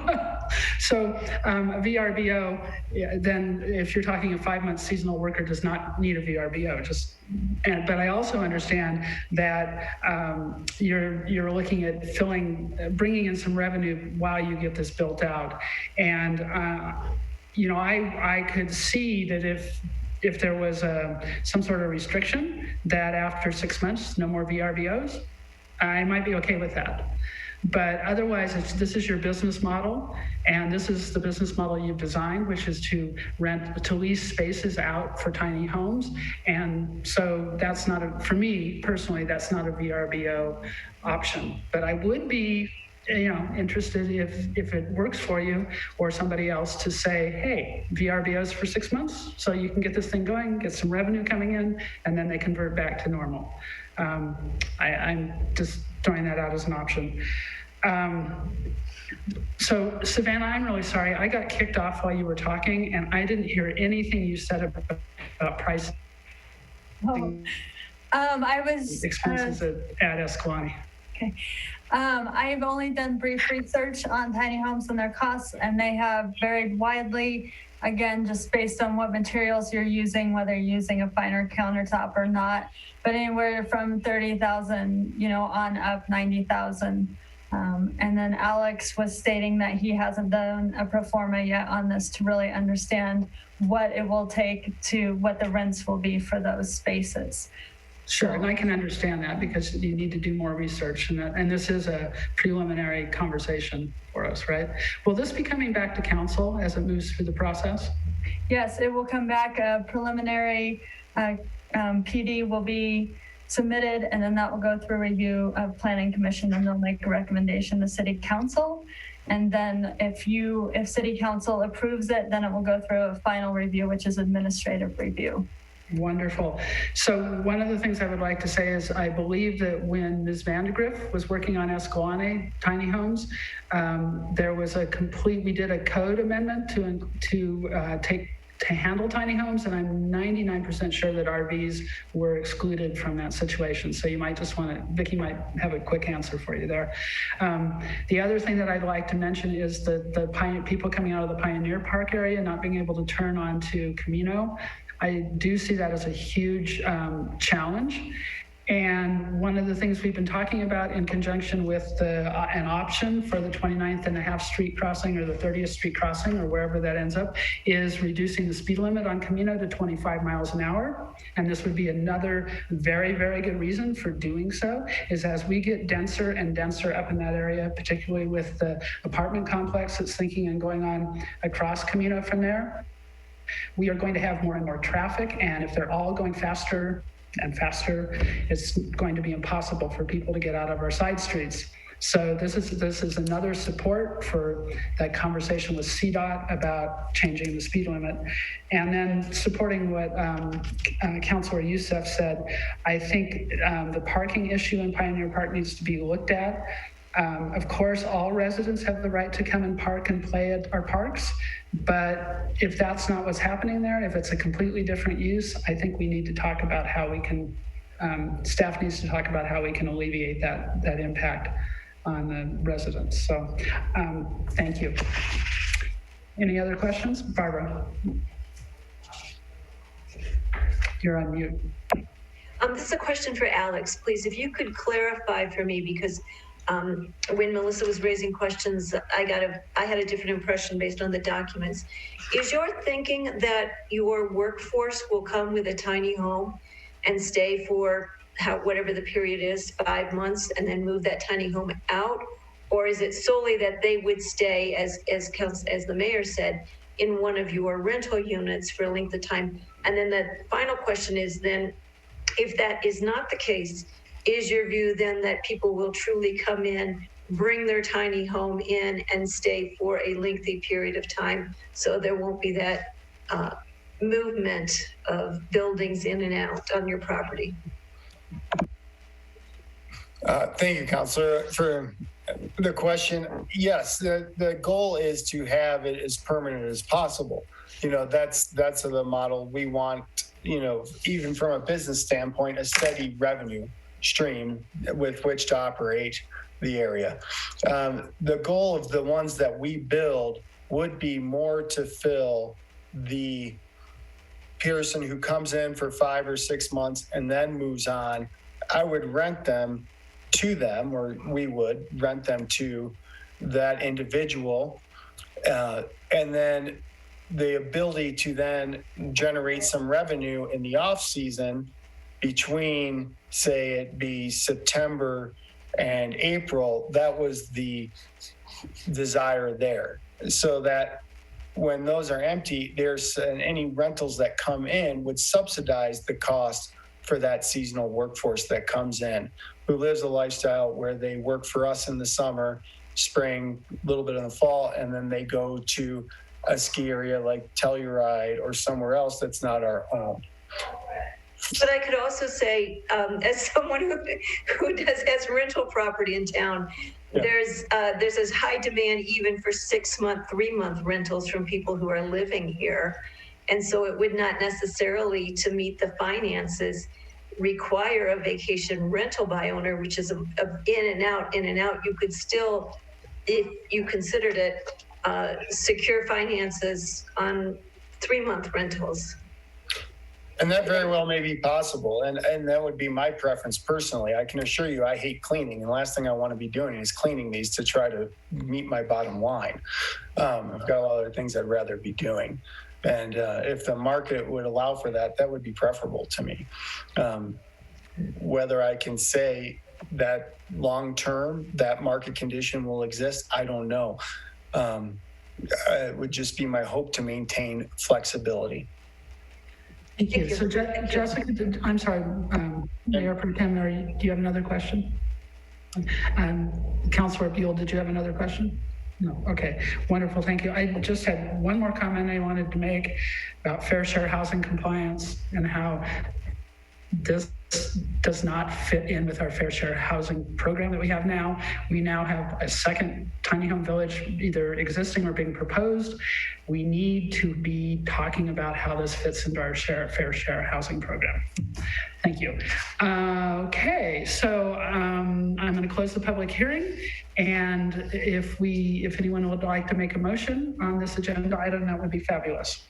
So VRBO, then if you're talking a 5-month seasonal worker does not need a VRBO, but I also understand that you're looking at bringing in some revenue while you get this built out. And, I could see that if there was some sort of restriction that after 6 months, no more VRBOs, I might be okay with that. But otherwise, this is your business model, and this is the business model you've designed, which is to lease spaces out for tiny homes. And so that's for me personally, that's not a VRBO option. But I would be interested if it works for you or somebody else to say, hey, VRBOs for 6 months so you can get this thing going, get some revenue coming in, and then they convert back to normal. I'm just throwing that out as an option. So Savannah, I'm really sorry. I got kicked off while you were talking and I didn't hear anything you said about pricing. I was expenses at Escalante. Okay. I've only done brief research on tiny homes and their costs, and they have varied widely, again, just based on what materials you're using, whether you're using a finer countertop or not, but anywhere from 30,000, on up 90,000. And then Alex was stating that he hasn't done a pro forma yet on this to really understand what it will take what the rents will be for those spaces. Sure, and I can understand that because you need to do more research, and this is a preliminary conversation for us, right? Will this be coming back to council as it moves through the process? Yes, it will come back. A preliminary PD will be submitted, and then that will go through review of Planning Commission, and they'll make a recommendation to City Council. And then if City Council approves it, then it will go through a final review, which is administrative review. Wonderful. So one of the things I would like to say is I believe that when Ms. Vandegrift was working on Escalante tiny homes, there was we did a code amendment to handle tiny homes, and I'm 99% sure that RVs were excluded from that situation. So you might just Vicki might have a quick answer for you there. The other thing that I'd like to mention is the people coming out of the Pioneer Park area not being able to turn onto Camino. I do see that as a huge challenge. And one of the things we've been talking about in conjunction with an option for the 29th and a half street crossing or the 30th street crossing or wherever that ends up is reducing the speed limit on Camino to 25 miles an hour. And this would be another very, very good reason for doing so is as we get denser and denser up in that area, particularly with the apartment complex that's thinking and going on across Camino from there, we are going to have more and more traffic, and if they're all going faster and faster, it's going to be impossible for people to get out of our side streets. So this is another support for that conversation with CDOT about changing the speed limit. And then supporting what Councilor Youssef said, I think the parking issue in Pioneer Park needs to be looked at. Of course, all residents have the right to come and park and play at our parks, but if that's not what's happening there, if it's a completely different use, I think we need to talk about how we can, staff needs to talk about how we can alleviate that impact on the residents. So thank you. Any other questions? Barbara. You're on mute. This is a question for Alex, please. If you could clarify for me, because when Melissa was raising questions, I had a different impression based on the documents. Is your thinking that your workforce will come with a tiny home and stay for whatever the period is, 5 months, and then move that tiny home out? Or is it solely that they would stay, as the mayor said, in one of your rental units for a length of time? And then the final question is then, if that is not the case, is your view then that people will truly come in, bring their tiny home in and stay for a lengthy period of time, so there won't be that movement of buildings in and out on your property? Thank you, Councilor, for the question. Yes, the goal is to have it as permanent as possible. You know, that's the model we want, you know, even from a business standpoint, a steady revenue stream with which to operate the area. The goal of the ones that we build would be more to fill the person who comes in for 5 or 6 months and then moves on. I would rent them to them, or we would rent them to that individual, and then the ability to then generate some revenue in the off season between, say, it be September and April. That was the desire there, so that when those are empty, there's any rentals that come in would subsidize the cost for that seasonal workforce that comes in, who lives a lifestyle where they work for us in the summer, spring, a little bit in the fall, and then they go to a ski area like Telluride or somewhere else that's not our own. But I could also say, as someone who has rental property in town, yeah, there's this high demand even for 6-month, 3-month rentals from people who are living here. And so it would not necessarily, to meet the finances, require a vacation rental by owner, which is a in and out. You could still, if you considered it, secure finances on 3-month rentals. And that very well may be possible. And that would be my preference personally. I can assure you I hate cleaning. And the last thing I want to be doing is cleaning these to try to meet my bottom line. I've got a lot of other things I'd rather be doing. And if the market would allow for that, that would be preferable to me. Whether I can say that long-term, that market condition will exist, I don't know. It would just be my hope to maintain flexibility. Thank you. So Jessica, I'm sorry, Mayor Pro Tem, do you have another question? Councilor Buell, did you have another question? No. Okay. Wonderful. Thank you. I just had one more comment I wanted to make about fair share housing compliance and how this does not fit in with our fair share housing program that we have now. We now have a second tiny home village either existing or being proposed. We need to be talking about how this fits into our fair share housing program. Thank you. Okay, so I'm going to close the public hearing. And if anyone would like to make a motion on this agenda item, that would be fabulous.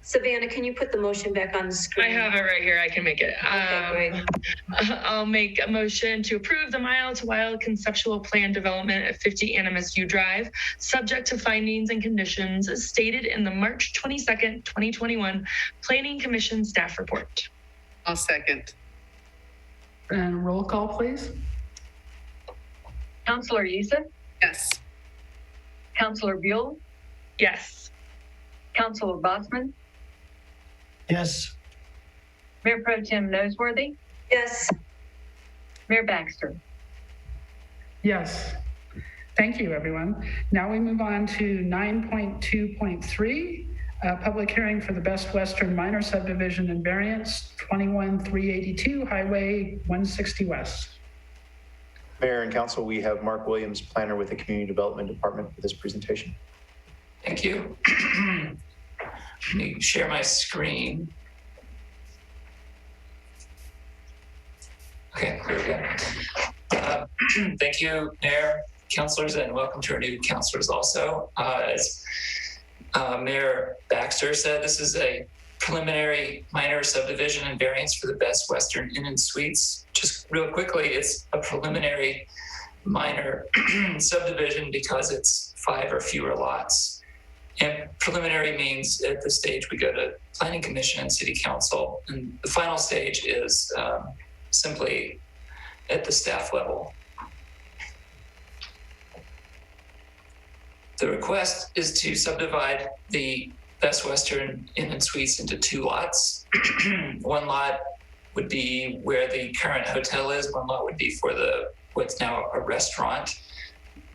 Savannah, can you put the motion back on the screen? I have it right here. I can make it. Okay, great. I'll make a motion to approve the Mile to Wild conceptual plan development at 50 Animas U Drive, subject to findings and conditions as stated in the March 22nd, 2021 Planning Commission staff report. I'll second. And roll call, please. Councilor Youssef? Yes. Councilor Buell? Yes. Councilor Bosman? Yes. Mayor Pro Tem Noseworthy? Yes. Mayor Baxter? Yes. Thank you, everyone. Now we move on to 9.2.3, public hearing for the Best Western Minor Subdivision and Variance 21382 Highway 160 West. Mayor and Council, we have Mark Williams, planner with the Community Development Department for this presentation. Thank you. Let me share my screen. Okay, there we go. Thank you, Mayor, councilors, and welcome to our new councilors also. As Mayor Baxter said, this is a preliminary minor subdivision and variance for the Best Western Inn and Suites. Just real quickly, it's a preliminary minor subdivision because it's 5 or fewer lots. And preliminary means at this stage we go to Planning Commission and City Council. And the final stage is simply at the staff level. The request is to subdivide the Best Western Inn and Suites into 2 lots. One lot would be where the current hotel is. One lot would be for what's now a restaurant.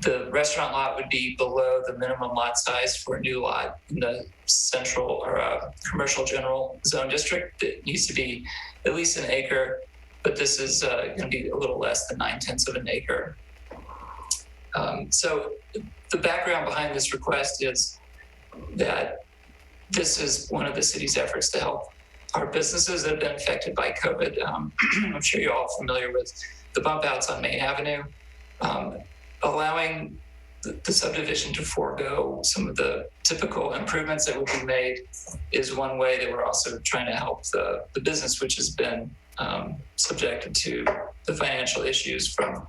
The restaurant lot would be below the minimum lot size for a new lot in the central or commercial general zone district. It needs to be at least an acre, but this is going to be a little less than 9/10 of an acre. So the background behind this request is that this is one of the city's efforts to help our businesses that have been affected by COVID. I'm sure you're all familiar with the bump outs on Main Avenue. Allowing the subdivision to forego some of the typical improvements that would be made is one way that we're also trying to help the business, which has been subjected to the financial issues from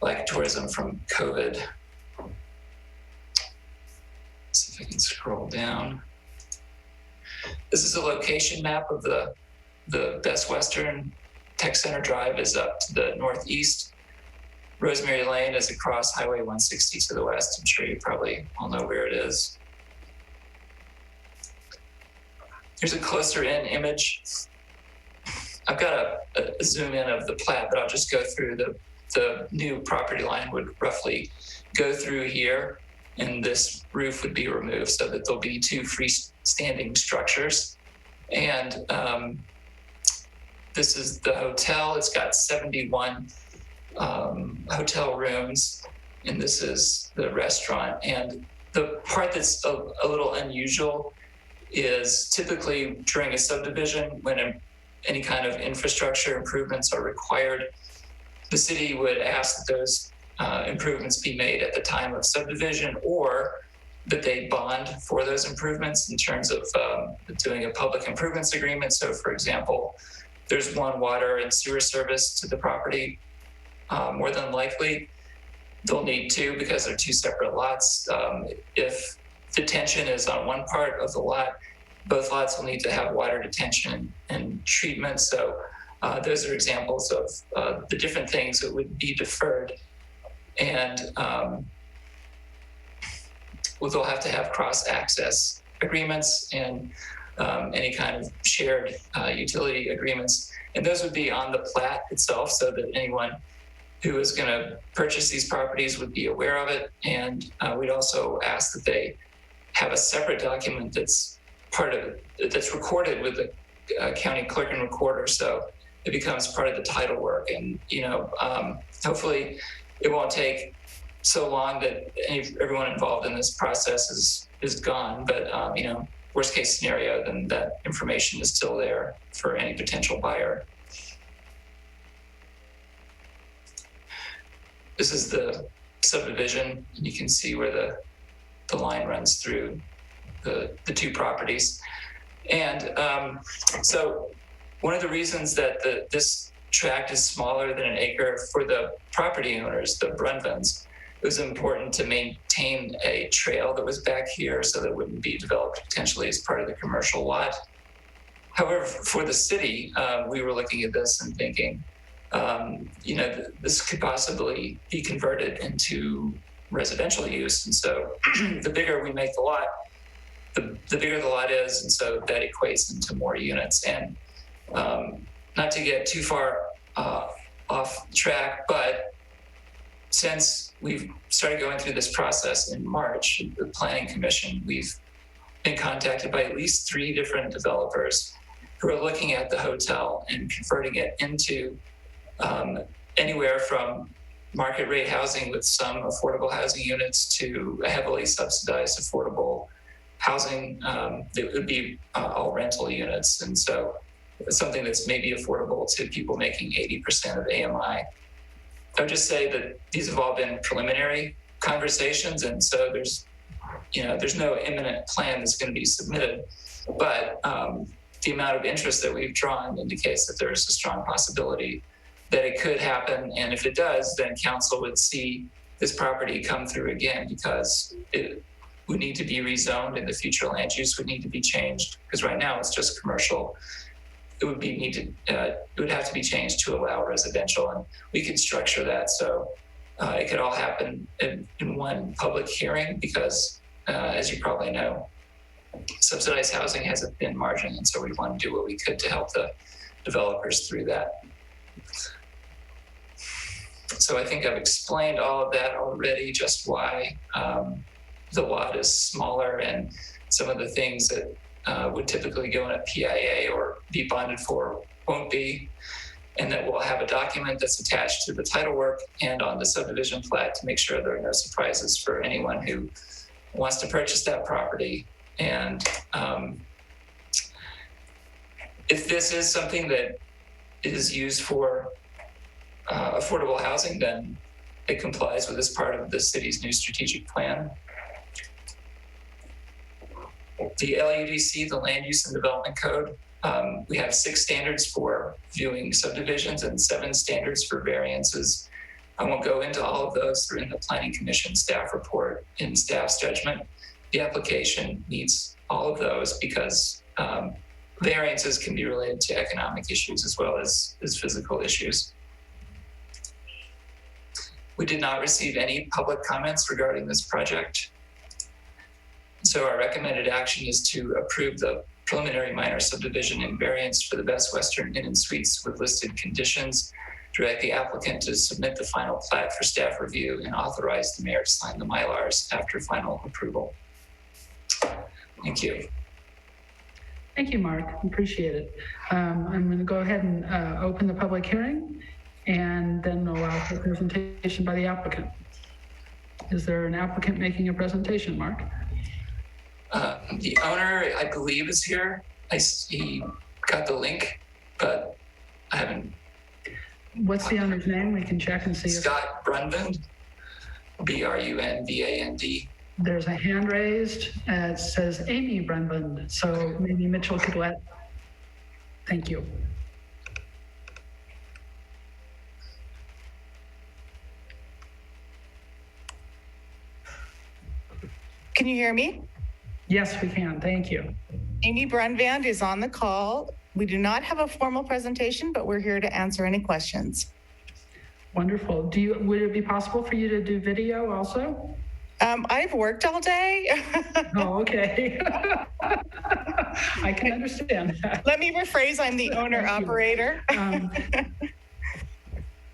like tourism from COVID. See if I can scroll down. This is a location map of the Best Western. Tech Center Drive is up to the northeast. Rosemary Lane is across Highway 160 to the west. I'm sure you probably all know where it is. Here's a closer in image. I've got a zoom in of the plat, but I'll just go through the new property line would roughly go through here, and this roof would be removed so that there'll be 2 freestanding structures. And this is the hotel. It's got 71 hotel rooms, and this is the restaurant. And the part that's a little unusual is typically during a subdivision, when any kind of infrastructure improvements are required, the city would ask that those improvements be made at the time of subdivision, or that they bond for those improvements in terms of doing a public improvements agreement. So for example, there's one water and sewer service to the property. More than likely, they'll need 2 because they're 2 separate lots. If detention is on one part of the lot, both lots will need to have water detention and treatment. So those are examples of the different things that would be deferred. And they'll have to have cross-access agreements and any kind of shared utility agreements. And those would be on the plat itself so that anyone who is going to purchase these properties would be aware of it. And we'd also ask that they have a separate document that's that's recorded with the county clerk and recorder, so it becomes part of the title work. And hopefully it won't take so long that everyone involved in this process is gone. But worst case scenario, then that information is still there for any potential buyer. This is the subdivision, and you can see where the line runs through the 2 properties. And so one of the reasons that this tract is smaller than an acre for the property owners, the Brunvans, it was important to maintain a trail that was back here so that it wouldn't be developed potentially as part of the commercial lot. However, for the city, we were looking at this and thinking, this could possibly be converted into residential use. And so the bigger we make the lot, the bigger the lot is. And so that equates into more units. And not to get too far off track, but since we've started going through this process in March, the Planning Commission, we've been contacted by at least 3 different developers who are looking at the hotel and converting it into anywhere from market rate housing with some affordable housing units to a heavily subsidized affordable housing that would be all rental units. And so it's something that's maybe affordable to people making 80% of AMI. I would just say that these have all been preliminary conversations, and so there's no imminent plan that's going to be submitted, but the amount of interest that we've drawn indicates that there's a strong possibility that it could happen. And if it does, then council would see this property come through again, because it would need to be rezoned and the future land use would need to be changed, because right now it's just commercial. it would have to be changed to allow residential, and we could structure that so it could all happen in one public hearing because, as you probably know, subsidized housing has a thin margin, and so we want to do what we could to help the developers through that. So I think I've explained all of that already, just why the lot is smaller and some of the things that would typically go in a PIA or be bonded for won't be, and that we'll have a document that's attached to the title work and on the subdivision plat to make sure there are no surprises for anyone who wants to purchase that property. And if this is something that is used for affordable housing, then it complies with this part of the city's new strategic plan. The LUDC, the Land Use and Development Code, we have 6 standards for viewing subdivisions and 7 standards for variances. I won't go into all of those. They're in the Planning Commission staff report. In staff's judgment, the application meets all of those because variances can be related to economic issues as well as physical issues. We did not receive any public comments regarding this project. So our recommended action is to approve the preliminary minor subdivision and variance for the Best Western Inn and Suites with listed conditions, direct the applicant to submit the final plat for staff review, and authorize the mayor to sign the Mylars after final approval. Thank you. Thank you, Mark. Appreciate it. I'm going to go ahead and open the public hearing and then allow for a presentation by the applicant. Is there an applicant making a presentation, Mark? The owner, I believe, is here. He got the link, but I haven't. What's the owner's name? We can check and see. Scott Brunvand, Brunvand. There's a hand raised. It says Amy Brunvand. So maybe Mitchell could let. Thank you. Can you hear me? Yes, we can. Thank you. Amy Brunvand is on the call. We do not have a formal presentation, but we're here to answer any questions. Wonderful. Would it be possible for you to do video also? I've worked all day. Oh, okay. I can understand that. Let me rephrase, I'm the owner operator.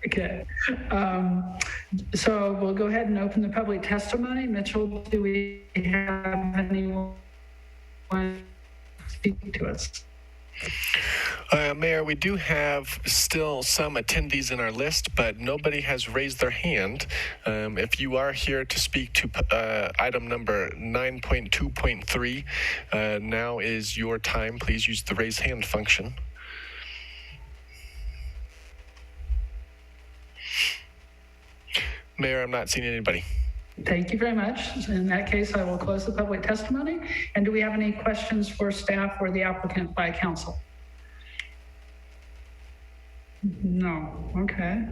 Okay. So we'll go ahead and open the public testimony. Mitchell, do we have anyone speak to us? Mayor, we do have still some attendees in our list, but nobody has raised their hand. If you are here to speak to item number 9.2.3, now is your time. Please use the raise hand function. Mayor, I'm not seeing anybody. Thank you very much. In that case, I will close the public testimony. And do we have any questions for staff or the applicant by council? No. Okay.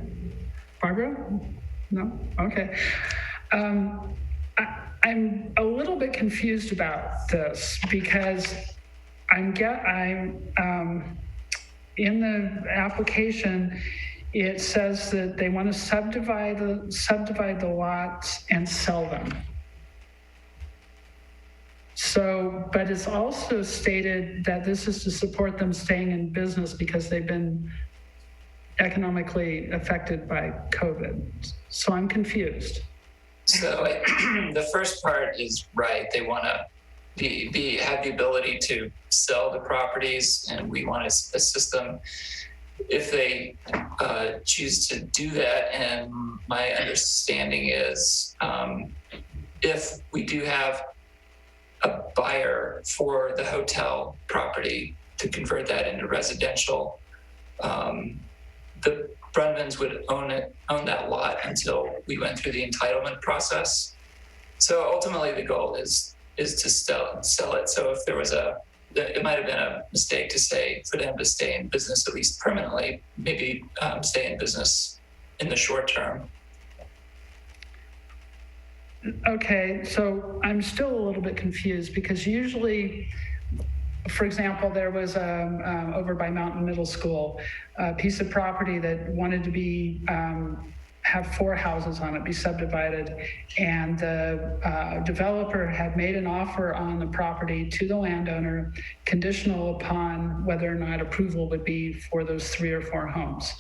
Barbara? No? Okay. I'm a little bit confused about this because I'm in the application, it says that they want to subdivide the lots and sell them. So, but it's also stated that this is to support them staying in business because they've been economically affected by COVID. So I'm confused. So the first part is right. They want to have the ability to sell the properties, and we want to assist them if they choose to do that. And my understanding is if we do have a buyer for the hotel property to convert that into residential, the Brunvands would own that lot until we went through the entitlement process. So ultimately the goal is to sell it. So if there was it might have been a mistake to say for them to stay in business, at least permanently, maybe stay in business in the short term. Okay, so I'm still a little bit confused because usually for example, there was over by Mountain Middle School, a piece of property that wanted to be have 4 houses on it, be subdivided, and the developer had made an offer on the property to the landowner, conditional upon whether or not approval would be for those 3 or 4 homes.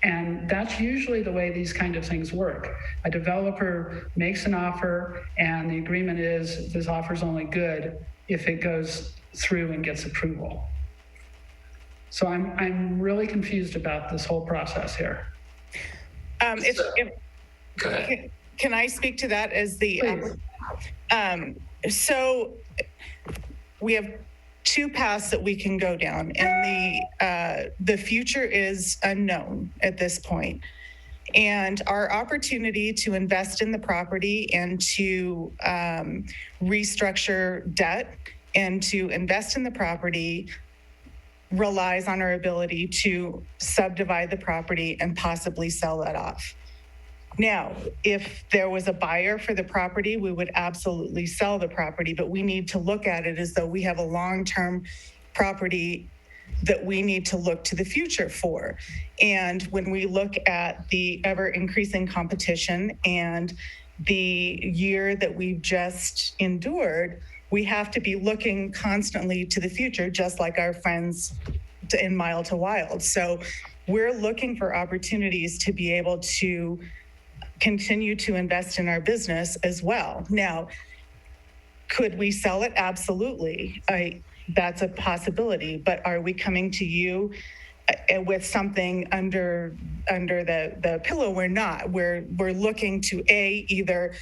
And that's usually the way these kind of things work. A developer makes an offer, and the agreement is this offer is only good if it goes through and gets approval. So I'm really confused about this whole process here. Go ahead. Can I speak to that as the, so we have 2 paths that we can go down, and the future is unknown at this point. And our opportunity to invest in the property and to restructure debt and to invest in the property relies on our ability to subdivide the property and possibly sell that off. Now, if there was a buyer for the property, we would absolutely sell the property, but we need to look at it as though we have a long-term property that we need to look to the future for. And when we look at the ever increasing competition and the year that we've just endured, we have to be looking constantly to the future, just like our friends in Mild to Wild. So we're looking for opportunities to be able to continue to invest in our business as well. Now, could we sell it? Absolutely. That's a possibility, but are we coming to you with something under the pillow? We're not. We're looking to either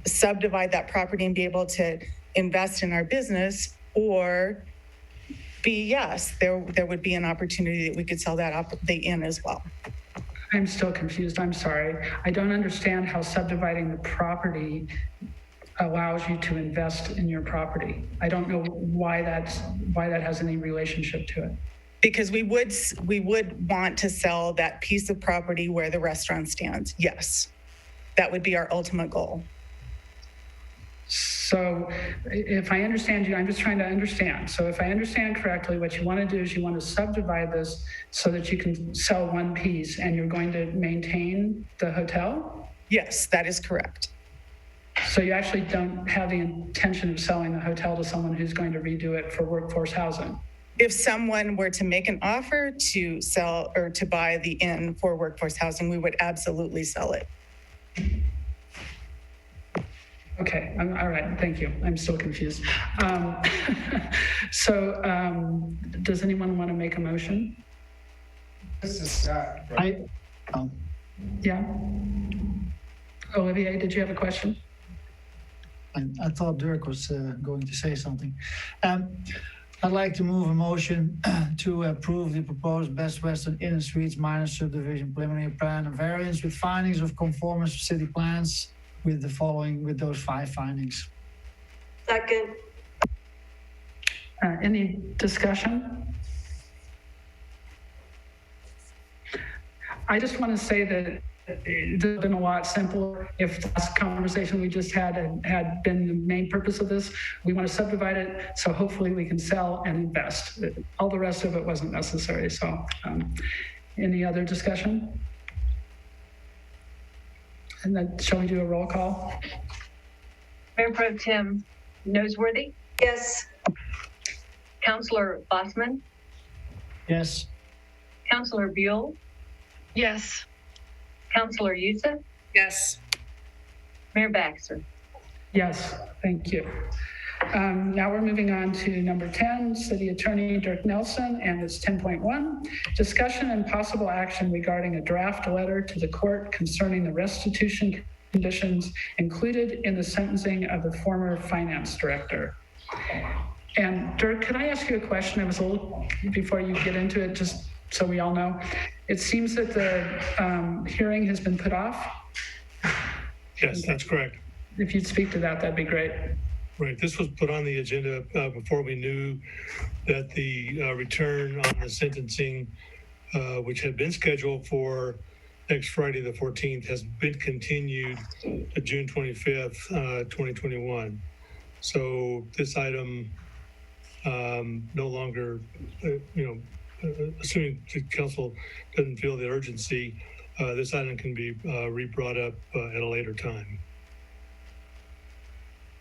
subdivide that property and be able to invest in our business, or yes, there would be an opportunity that we could sell that up the inn as well. I'm still confused. I'm sorry. I don't understand how subdividing the property allows you to invest in your property. I don't know why that has any relationship to it. Because we would want to sell that piece of property where the restaurant stands. Yes, that would be our ultimate goal. So if I understand you, I'm just trying to understand. So if I understand correctly, what you want to do is you want to subdivide this so that you can sell one piece, and you're going to maintain the hotel? Yes, that is correct. So you actually don't have the intention of selling the hotel to someone who's going to redo it for workforce housing? If someone were to make an offer to sell or to buy the inn for workforce housing, we would absolutely sell it. Okay, all right, thank you. I'm still confused. Does anyone want to make a motion? This is Scott. Yeah. Olivier, did you have a question? I thought Dirk was going to say something. I'd like to move a motion to approve the proposed Best Western Inn and Suites minor subdivision preliminary plan and variance with findings of conformance with city plans with those 5 findings. Second. Any discussion? I just want to say that it would have been a lot simpler if this conversation we just had been the main purpose of this. We want to subdivide it, so hopefully we can sell and invest. All the rest of it wasn't necessary. So any other discussion? And then shall we do a roll call? Mayor Pro Tem Noseworthy? Yes. Councilor Bossman? Yes. Councilor Buell? Yes. Councilor Youssef? Yes. Mayor Baxter? Yes, thank you. Now we're moving on to number 10, City Attorney Dirk Nelson, and it's 10.1, discussion and possible action regarding a draft letter to the court concerning the restitution conditions included in the sentencing of the former finance director. And Dirk, could I ask you a question? I was a little, before you get into it, just so we all know, it seems that the hearing has been put off. Yes, okay. That's correct. If you'd speak to that, that'd be great. Right. This was put on the agenda before we knew that the return on the sentencing, which had been scheduled for next Friday, the 14th, has been continued to June 25th, 2021. So this item no longer, assuming the council doesn't feel the urgency, this item can be re-brought up at a later time.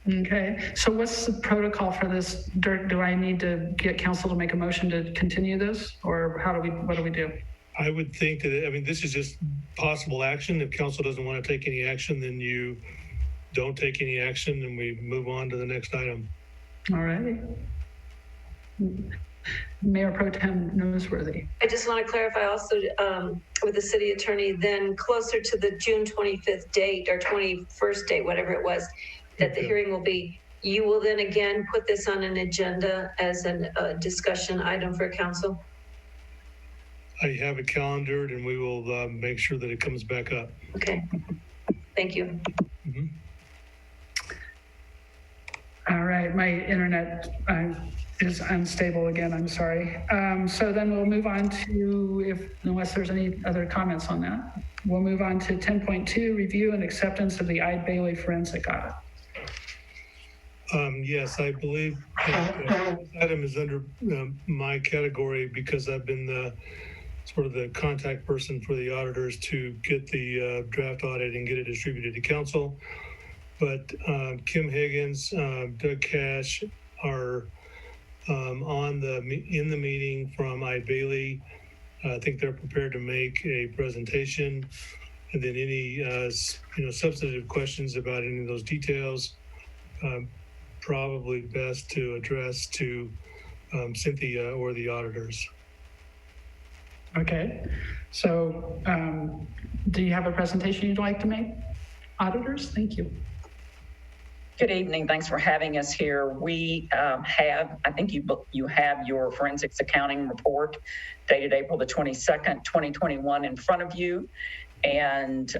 Okay, so what's the protocol for this? Dirk, do I need to get council to make a motion to continue this, or what do we do? I would think that, this is just possible action. If council doesn't want to take any action, then you don't take any action and we move on to the next item. All right. Mayor Pro Tem Noseworthy. I just want to clarify also with the city attorney, then closer to the June 25th date or 21st date, whatever it was, that the hearing will be, you will then again put this on an agenda as a discussion item for council? I have it calendared and we will make sure that it comes back up. Okay, thank you. Mm-hmm. All right, my internet is unstable again, I'm sorry. So then we'll move on to, unless there's any other comments on that, we'll move on to 10.2, review and acceptance of the Eide Bailey forensic audit. Yes, I believe this item is under my category because I've been the contact person for the auditors to get the draft audit and get it distributed to council. But Kim Higgins, Doug Cash are in the meeting from Eide Bailey. I think they're prepared to make a presentation, and then any substantive questions about any of those details, probably best to address to Cynthia or the auditors. Okay, so do you have a presentation you'd like to make? Auditors, thank you. Good evening. Thanks for having us here. We I think you have your forensics accounting report dated April the 22nd, 2021 in front of you. And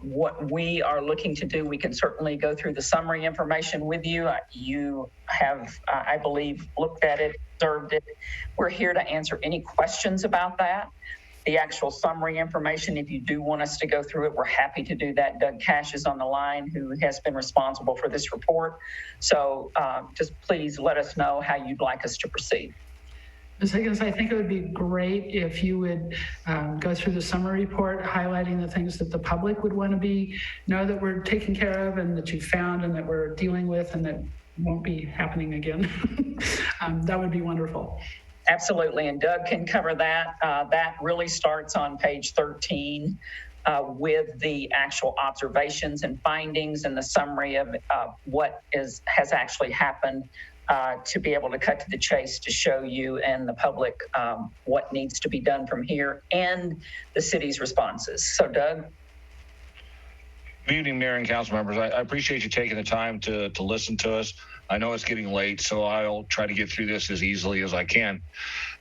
what we are looking to do, we can certainly go through the summary information with you. You have, I believe, looked at it, observed it. We're here to answer any questions about that. The actual summary information, if you do want us to go through it, we're happy to do that. Doug Cash is on the line, who has been responsible for this report. So just please let us know how you'd like us to proceed. Ms. Higgins, I think it would be great if you would go through the summary report, highlighting the things that the public would want to know that we're taking care of and that you found and that we're dealing with and that won't be happening again. That would be wonderful. Absolutely, and Doug can cover that. That really starts on page 13 with the actual observations and findings and the summary of what has actually happened to be able to cut to the chase to show you and the public what needs to be done from here and the city's responses. So, Doug. Good evening, Mayor and council members. I appreciate you taking the time to listen to us. I know it's getting late, so I'll try to get through this as easily as I can.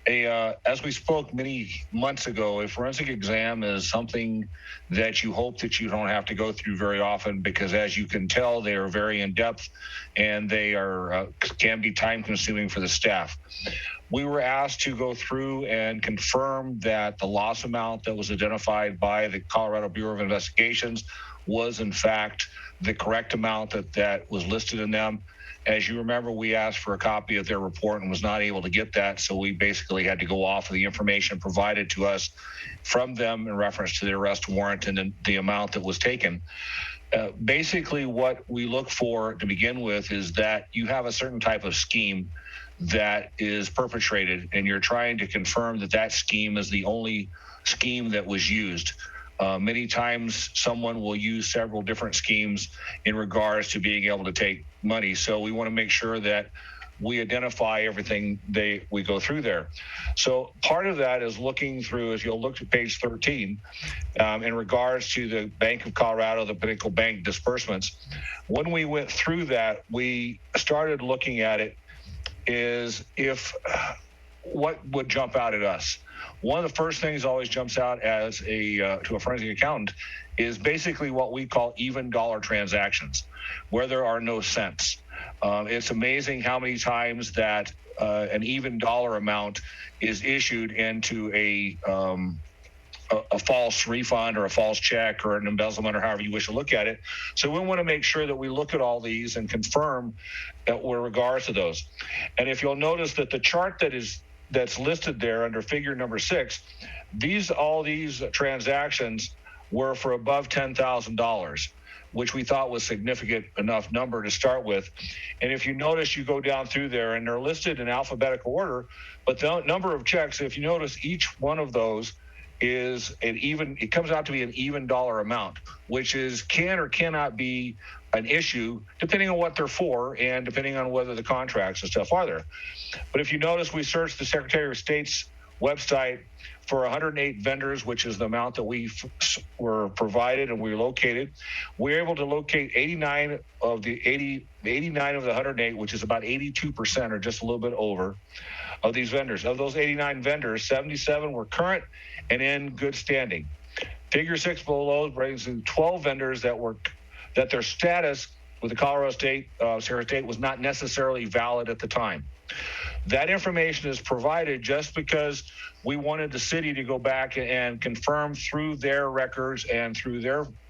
As we spoke many months ago, a forensic exam is something that you hope that you don't have to go through very often because, as you can tell, they are very in-depth and they are can be time-consuming for the staff. We were asked to go through and confirm that the loss amount that was identified by the Colorado Bureau of Investigations was, in fact, the correct amount that was listed in them. As you remember, we asked for a copy of their report and was not able to get that, so we basically had to go off of the information provided to us from them in reference to the arrest warrant and the amount that was taken. Basically, what we look for to begin with is that you have a certain type of scheme that is perpetrated, and you're trying to confirm that that scheme is the only scheme that was used. Many times someone will use several different schemes in regards to being able to take money. So we want to make sure that we identify everything we go through there. So part of that is looking through, as you'll look at page 13, in regards to the Bank of Colorado, the Pinnacle Bank disbursements. When we went through that, we started looking at it is what would jump out at us. One of the first things always jumps out as to a forensic accountant is basically what we call even dollar transactions, where there are no cents. It's amazing how many times that an even dollar amount is issued into a a false refund or a false check or an embezzlement or however you wish to look at it. So we want to make sure that we look at all these and confirm that with regards to those. And if you'll notice that the chart that's listed there under figure number 6, all these transactions were for above $10,000, which we thought was significant enough number to start with. And if you notice, you go down through there and they're listed in alphabetical order, but the number of checks, if you notice, each one of those is it comes out to be an even dollar amount, which can or cannot be an issue depending on what they're for and depending on whether the contracts and stuff are there. But if you notice, we searched the Secretary of State's website for 108 vendors, which is the amount that we were provided and we located. We were able to locate 89 of the 108, which is about 82% or just a little bit over of these vendors. Of those 89 vendors, 77 were current and in good standing. Figure 6 below brings in 12 vendors that their status with the Colorado State Secretary of State was not necessarily valid at the time. That information is provided just because we wanted the city to go back and confirm through their records and through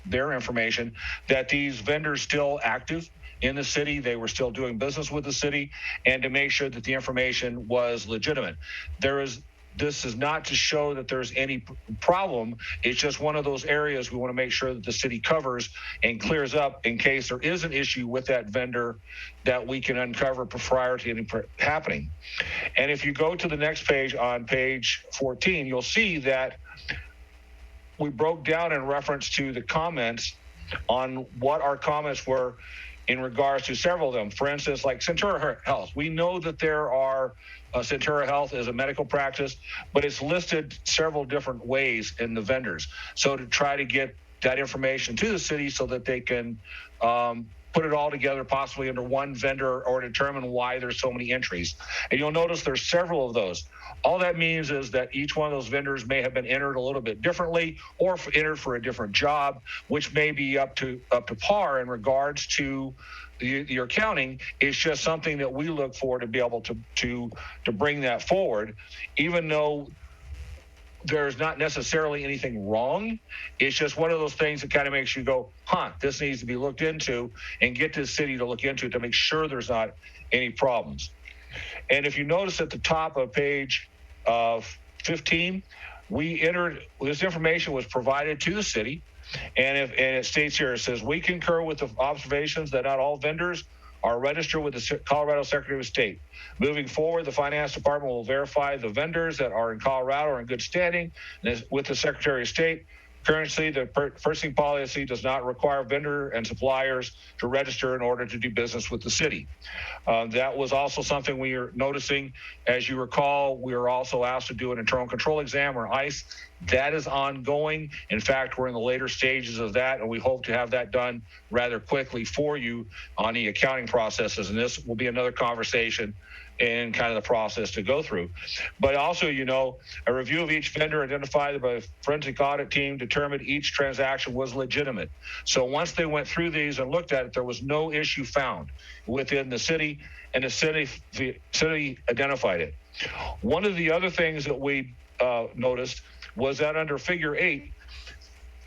their information that these vendors still active in the city, they were still doing business with the city, and to make sure that the information was legitimate. This is not to show that there's any problem. It's just one of those areas we want to make sure that the city covers and clears up in case there is an issue with that vendor that we can uncover prior to any happening. And if you go to the next page, on page 14, you'll see that we broke down in reference to the comments on what our comments were in regards to several of them. For instance, like Centura Health. We know that there are Centura Health is a medical practice, but it's listed several different ways in the vendors. So to try to get that information to the city so that they can put it all together possibly under one vendor or determine why there's so many entries. And you'll notice there's several of those. All that means is that each one of those vendors may have been entered a little bit differently or entered for a different job, which may be up to par in regards to your accounting. Is just something that we look for to be able to bring that forward, even though there's not necessarily anything wrong. It's just one of those things that kind of makes you go, this needs to be looked into, and get the city to look into it to make sure there's not any problems. And if you notice at the top of page 15, this information was provided to the city. And it states here, it says, we concur with the observations that not all vendors are registered with the Colorado Secretary of State. Moving forward, the Finance Department will verify the vendors that are in Colorado are in good standing with the Secretary of State. Currently, the purchasing policy does not require vendor and suppliers to register in order to do business with the city. That was also something we are noticing. As you recall, we were also asked to do an internal control exam, or ICE. That is ongoing. In fact, we're in the later stages of that, and we hope to have that done rather quickly for you on the accounting processes. And this will be another conversation in kind of the process to go through. But also, a review of each vendor identified by a forensic audit team determined each transaction was legitimate. So once they went through these and looked at it, there was no issue found within the city, and the city identified it. One of the other things that we noticed was that under figure 8,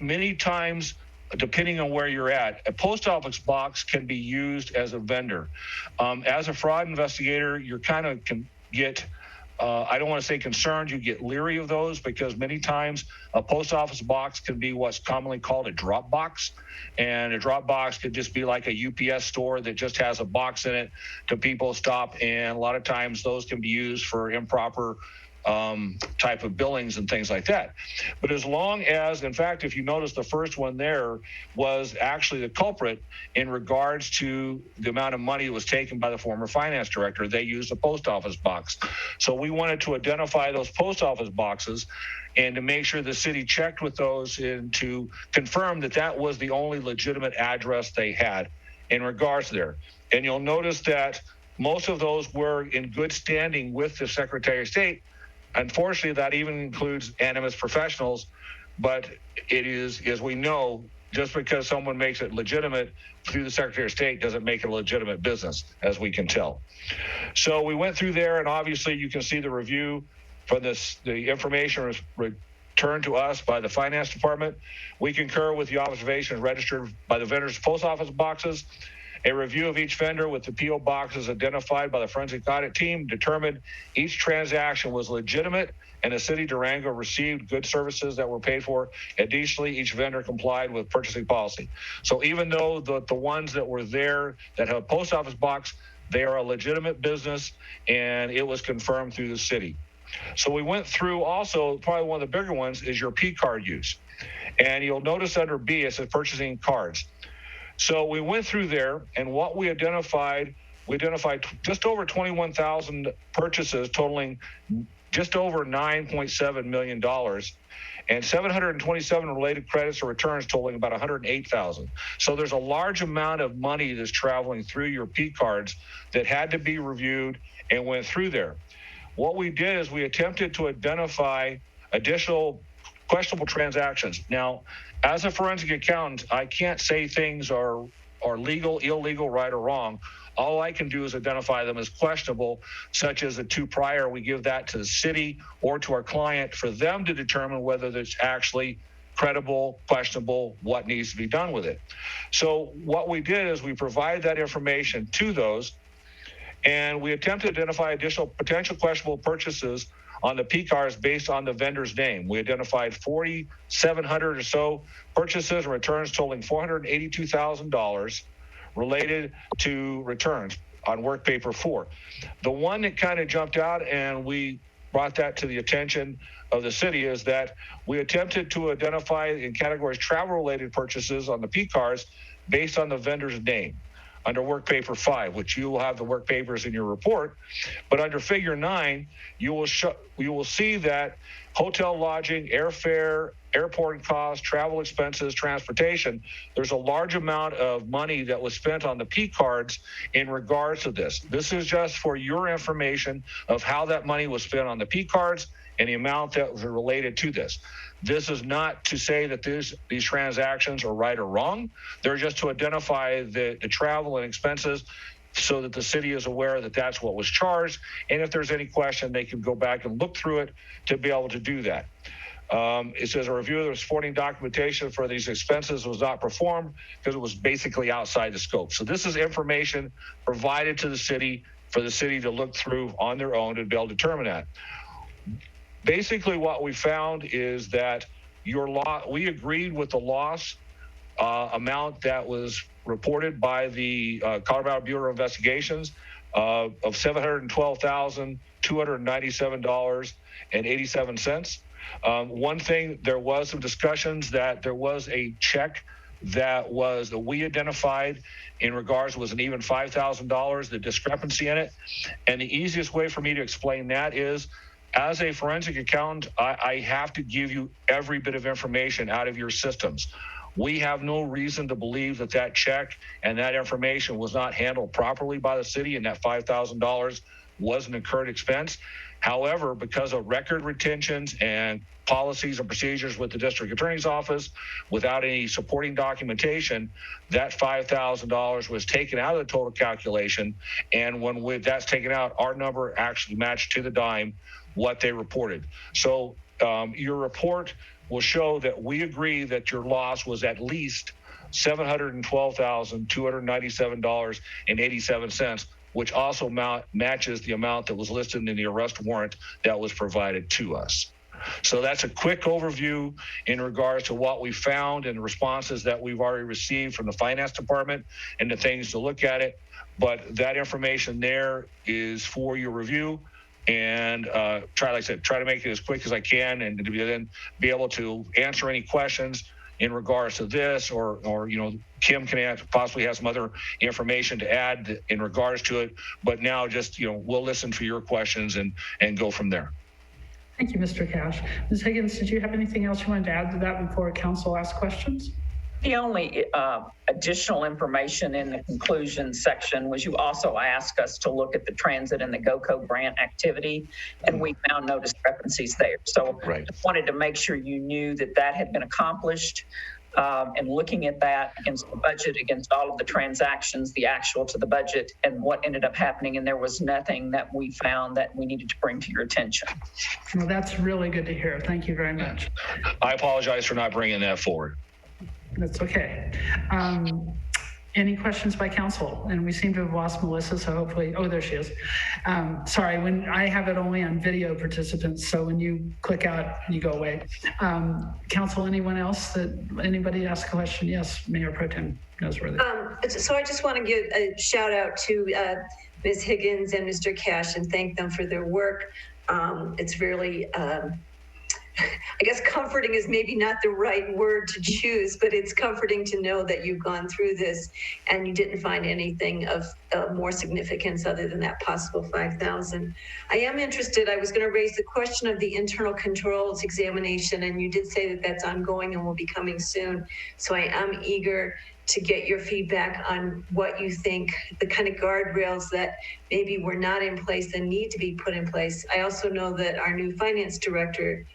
many times, depending on where you're at, a post office box can be used as a vendor. As a fraud investigator, you're kind of can get, I don't want to say concerned, you get leery of those, because many times a post office box can be what's commonly called a drop box. And a drop box could just be like a UPS store that just has a box in it to people stop. And a lot of times those can be used for improper type of billings and things like that. But as long as, in fact, if you notice, the first one there was actually the culprit in regards to the amount of money that was taken by the former finance director. They used a post office box. So we wanted to identify those post office boxes and to make sure the city checked with those and to confirm that that was the only legitimate address they had in regards to there. And you'll notice that most of those were in good standing with the Secretary of State. Unfortunately, that even includes Animas Professionals, but it is, as we know, just because someone makes it legitimate through the Secretary of State doesn't make it a legitimate business, as we can tell. So we went through there, and obviously you can see the review from this. The information was returned to us by the finance department. We concur with the observations registered by the vendor's post office boxes. A review of each vendor with the PO boxes identified by the forensic audit team determined each transaction was legitimate and the city of Durango received good services that were paid for. Additionally, each vendor complied with purchasing policy. So even though the ones that were there that have a post office box, they are a legitimate business, and it was confirmed through the city. So we went through also, probably one of the bigger ones is your P card use. And you'll notice under B, it says purchasing cards. So we went through there, and what we identified just over 21,000 purchases totaling just over $9.7 million, and 727 related credits or returns totaling about 108,000. So there's a large amount of money that's traveling through your P cards that had to be reviewed and went through there. What we did is we attempted to identify additional questionable transactions. Now, as a forensic accountant, I can't say things are legal, illegal, right, or wrong. All I can do is identify them as questionable, such as the two prior. We give that to the city or to our client for them to determine whether it's actually credible, questionable, what needs to be done with it. So what we did is we provide that information to those, and we attempt to identify additional potential questionable purchases on the P cards based on the vendor's name. We identified 4,700 or so purchases and returns totaling $482,000 related to returns on work paper 4. The one that kind of jumped out, and we brought that to the attention of the city, is that we attempted to identify in categories travel-related purchases on the P cards based on the vendor's name under work paper 5, which you will have the work papers in your report. But under figure 9, you will see that hotel lodging, airfare, airport costs, travel expenses, transportation, there's a large amount of money that was spent on the P cards in regards to this. This is just for your information of how that money was spent on the P cards and the amount that was related to this. This is not to say that these transactions are right or wrong. They're just to identify the travel and expenses so that the city is aware that that's what was charged. And if there's any question, they can go back and look through it to be able to do that. It says a review of the supporting documentation for these expenses was not performed because it was basically outside the scope. So this is information provided to the city for the city to look through on their own and be able to determine that. Basically, what we found is that we agreed with the loss amount that was reported by the Colorado Bureau of Investigations of $712,297.87. One thing, there was some discussions that there was a check that we identified in regards was an even $5,000, the discrepancy in it. And the easiest way for me to explain that is, as a forensic accountant, I have to give you every bit of information out of your systems. We have no reason to believe that that check and that information was not handled properly by the city and that $5,000 was an incurred expense. However, because of record retentions and policies and procedures with the district attorney's office, without any supporting documentation, that $5,000 was taken out of the total calculation. And when that's taken out, our number actually matched to the dime what they reported. So your report will show that we agree that your loss was at least $712,297.87, which also matches the amount that was listed in the arrest warrant that was provided to us. So that's a quick overview in regards to what we found and the responses that we've already received from the finance department and the things to look at it. But that information there is for your review. And try to make it as quick as I can, and to then be able to answer any questions in regards to this, or Kim can possibly have some other information to add in regards to it. But now just we'll listen for your questions and go from there. Thank you, Mr. Cash. Ms. Higgins, did you have anything else you wanted to add to that before council asks questions? The only additional information in the conclusion section was you also asked us to look at the transit and the GOCO grant activity, and we found no discrepancies there. So I wanted to make sure you knew that had been accomplished. and looking at that against the budget, against all of the transactions, the actual to the budget, and what ended up happening. And there was nothing that we found that we needed to bring to your attention. Well, that's really good to hear. Thank you very much. I apologize for not bringing that forward. That's okay. Any questions by council? And we seem to have lost Melissa, so hopefully, oh, there she is. Sorry, when I have it only on video participants, so when you click out, you go away. Council, anyone else anybody ask a question? Yes, Mayor Pro Tem Noseworthy. So I just want to give a shout out to Ms. Higgins and Mr. Cash and thank them for their work. It's really, I guess comforting is maybe not the right word to choose, but it's comforting to know that you've gone through this and you didn't find anything of more significance other than that possible 5,000. I am interested, I was going to raise the question of the internal controls examination, and you did say that that's ongoing and will be coming soon. So I am eager to get your feedback on what you think, the kind of guardrails that maybe were not in place and need to be put in place. I also know that our new finance director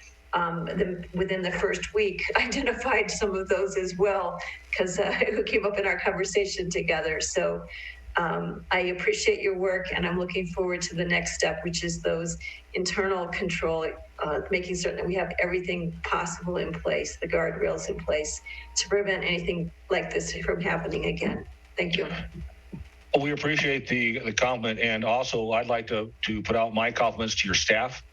within the first week identified some of those as well, because who came up in our conversation together. So I appreciate your work, and I'm looking forward to the next step, which is those internal control, making certain that we have everything possible in place, the guardrails in place to prevent anything like this from happening again. Thank you. We appreciate the compliment, and also I'd like to put out my compliments to your staff.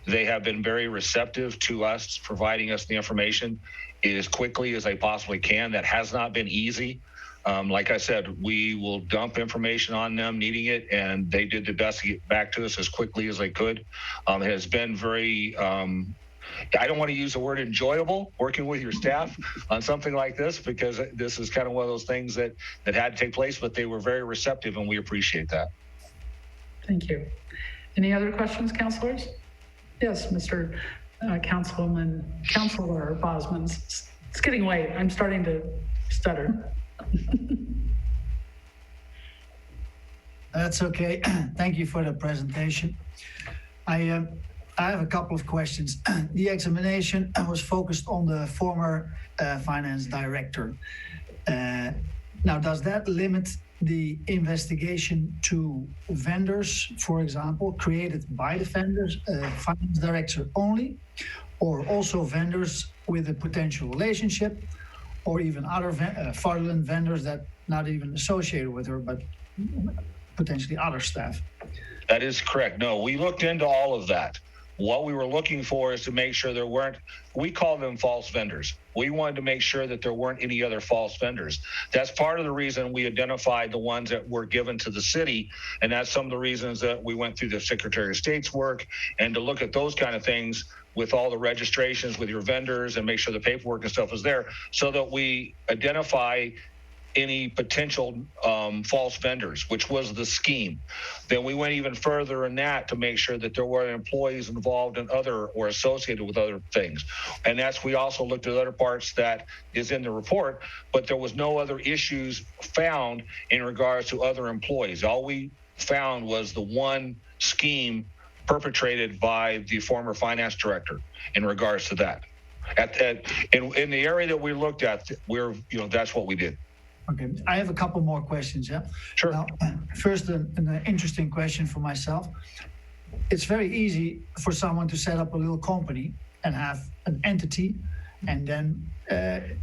They have been very receptive to us, providing us the information as quickly as they possibly can. That has not been easy. Like I said, we will dump information on them needing it, and they did the best to get back to us as quickly as they could. It has been very, I don't want to use the word enjoyable working with your staff on something like this, because this is kind of one of those things that had to take place, but they were very receptive, and we appreciate that. Thank you. Any other questions, councilors? Yes, Mr. Councilor Bosmans. It's getting late. I'm starting to stutter. That's okay. Thank you for the presentation. I have a couple of questions. The examination was focused on the former finance director. Now, does that limit the investigation to vendors, for example, created by the vendors, finance director only, or also vendors with a potential relationship, or even other fraudulent vendors that not even associated with her, but potentially other staff? That is correct. No, we looked into all of that. What we were looking for is to make sure there weren't, we call them false vendors. We wanted to make sure that there weren't any other false vendors. That's part of the reason we identified the ones that were given to the city. And that's some of the reasons that we went through the Secretary of State's work, and to look at those kind of things with all the registrations with your vendors and make sure the paperwork and stuff is there, so that we identify any potential false vendors, which was the scheme. Then we went even further in that to make sure that there were employees involved in other or associated with other things. And we also looked at other parts that is in the report, but there was no other issues found in regards to other employees. All we found was the one scheme perpetrated by the former finance director in regards to that. In the area that we looked at, that's what we did. Okay, I have a couple more questions. Yeah, sure. Now, first, an interesting question for myself. It's very easy for someone to set up a little company and have an entity, and then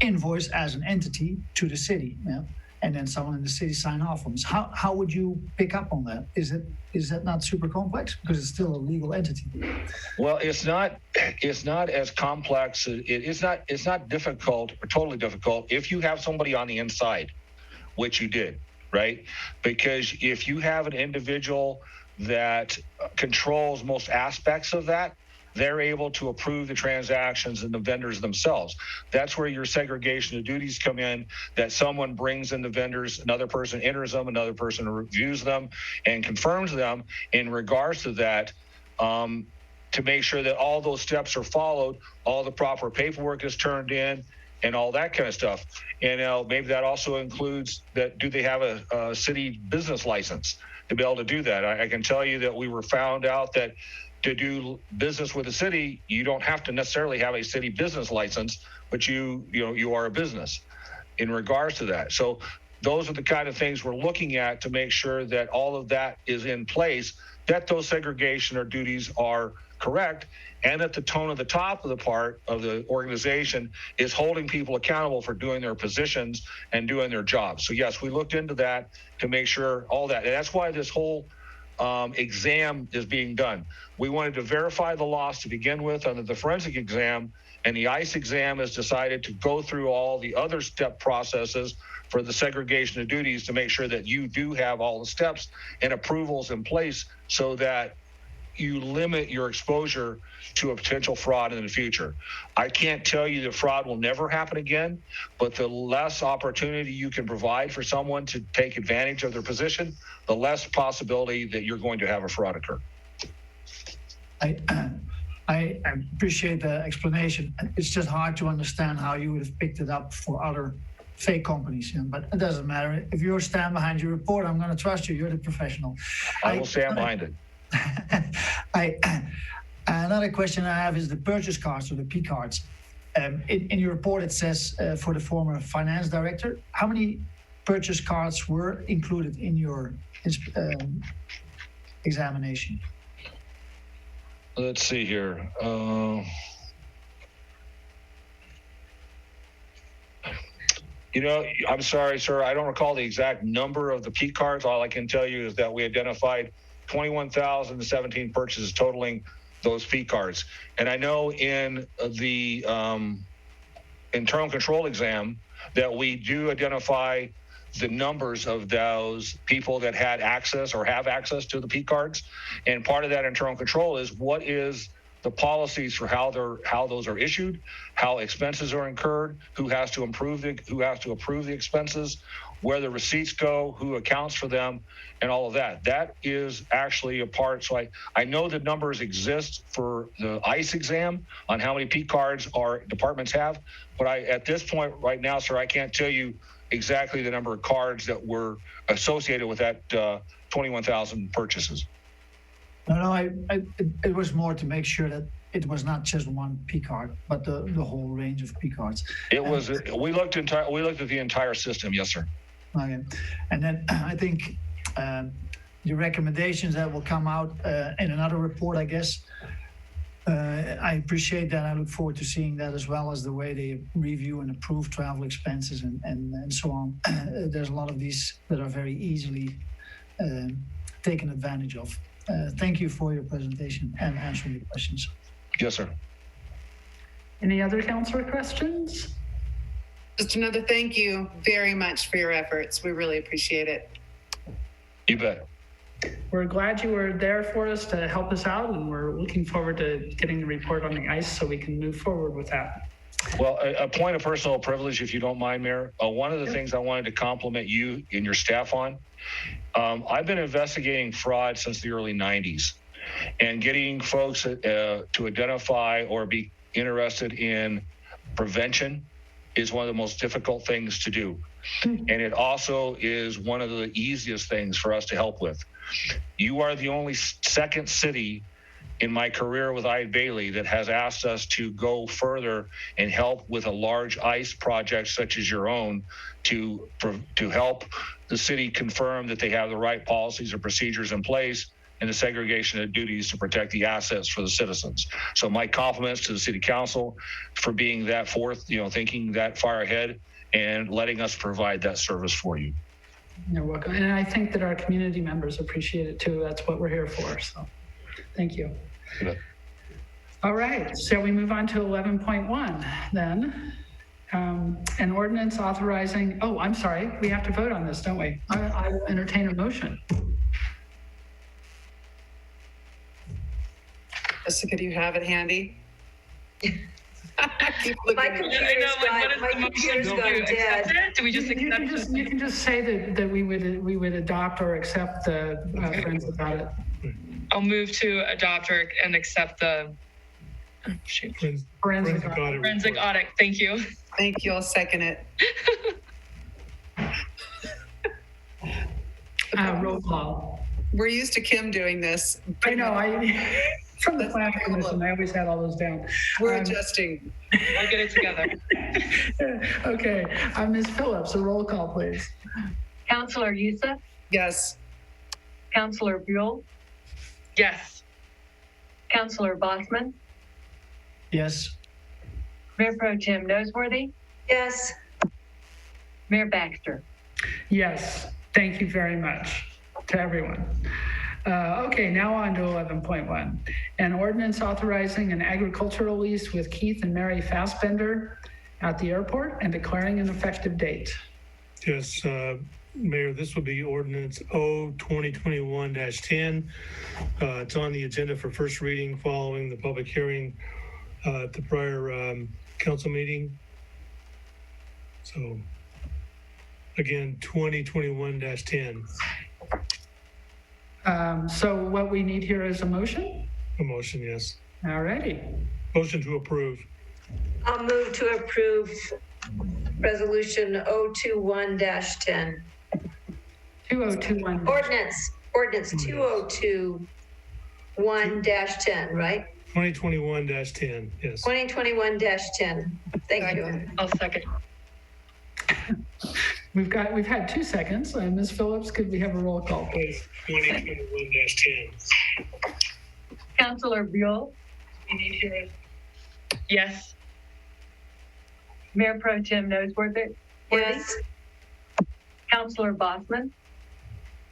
invoice as an entity to the city. Yeah? And then someone in the city sign off on this. How would you pick up on that? Is that not super complex, because it's still a legal entity? Well, it's not as complex. It's not difficult or totally difficult if you have somebody on the inside, which you did, right? Because if you have an individual that controls most aspects of that, they're able to approve the transactions and the vendors themselves. That's where your segregation of duties come in, that someone brings in the vendors, another person enters them, another person reviews them and confirms them in regards to that, to make sure that all those steps are followed, all the proper paperwork is turned in, and all that kind of stuff. And maybe that also includes that, do they have a city business license to be able to do that? I can tell you that we were found out that to do business with the city, you don't have to necessarily have a city business license, but you are a business in regards to that. So those are the kind of things we're looking at to make sure that all of that is in place, that those segregation or duties are correct, and that the tone of the top of the part of the organization is holding people accountable for doing their positions and doing their jobs. So yes, we looked into that to make sure all that. And that's why this whole exam is being done. We wanted to verify the loss to begin with under the forensic exam, and the ICE exam has decided to go through all the other step processes for the segregation of duties to make sure that you do have all the steps and approvals in place so that you limit your exposure to a potential fraud in the future. I can't tell you that fraud will never happen again, but the less opportunity you can provide for someone to take advantage of their position, the less possibility that you're going to have a fraud occur. I appreciate the explanation. It's just hard to understand how you would have picked it up for other fake companies, but it doesn't matter. If you stand behind your report, I'm going to trust you. You're the professional. I will stand behind it. Another question I have is the purchase cards or the P cards. In your report, it says for the former finance director, how many purchase cards were included in your examination? Let's see here. I'm sorry, sir. I don't recall the exact number of the P cards. All I can tell you is that we identified 21,017 purchases totaling those P cards. And I know in the internal control exam that we do identify the numbers of those people that had access or have access to the P cards. And part of that internal control is what is the policies for how those are issued, how expenses are incurred, who has to approve the expenses, where the receipts go, who accounts for them, and all of that. That is actually a part. So I know the numbers exist for the ICE exam on how many P cards our departments have, but at this point right now, sir, I can't tell you exactly the number of cards that were associated with that 21,000 purchases. No, it was more to make sure that it was not just one P card, but the whole range of P cards. It was. We looked at the entire system. Yes, sir. Okay, and then I think the recommendations that will come out in another report, I guess. I appreciate that. I look forward to seeing that, as well as the way they review and approve travel expenses and so on. There's a lot of these that are very easily taken advantage of. Thank you for your presentation and answering the questions. Yes, sir. Any other councilor questions? Just another thank you very much for your efforts. We really appreciate it. You bet. We're glad you were there for us to help us out, and we're looking forward to getting the report on the ICE so we can move forward with that. Well, a point of personal privilege, if you don't mind, Mayor. One of the things I wanted to compliment you and your staff on, I've been investigating fraud since the early 90s, and getting folks to identify or be interested in prevention is one of the most difficult things to do. And it also is one of the easiest things for us to help with. You are the only second city in my career with Eide Bailly that has asked us to go further and help with a large ICE project such as your own to help the city confirm that they have the right policies or procedures in place and the segregation of duties to protect the assets for the citizens. So my compliments to the city council for being that forth, thinking that far ahead and letting us provide that service for you. You're welcome. And I think that our community members appreciate it too. That's what we're here for. So thank you. Good. All right. Shall we move on to 11.1 then? An ordinance authorizing, I'm sorry. We have to vote on this, don't we? I will entertain a motion. Jessica, do you have it handy? My computer's gone dead. Do we just accept it? You can just say that we would adopt or accept the forensic audit. I'll move to adopt and accept the forensic audit. Thank you. Thank you. I'll second it. Roll call. We're used to Kim doing this. I know. from the planning commission. I always had all those down. We're adjusting. We'll get it together. Okay, Ms. Phillips, a roll call, please. Counselor Youssef, Yes. Counselor Buell, Yes. Counselor Bossman, Yes. Mayor Pro Tem Noseworthy, Yes. Mayor Baxter. Yes, thank you very much to everyone. Okay, now on to 11.1. An ordinance authorizing an agricultural lease with Keith and Mary Fassbender at the airport and declaring an effective date. Yes, Mayor, this will be ordinance O 2021-10. It's on the agenda for first reading following the public hearing at the prior council meeting. So again, 2021-10. So what we need here is a motion? A motion, yes. All righty. Motion to approve. I'll move to approve resolution 021-10. 2021. Ordinance 2021-10, right? 2021-10, yes. 2021-10. Thank you. I'll second. We've had 2 seconds. Ms. Phillips, could we have a roll call, please? 2021-10. Counselor Buell, Yes. Mayor Pro Tem Noseworthy, Yes. Counselor Bossman,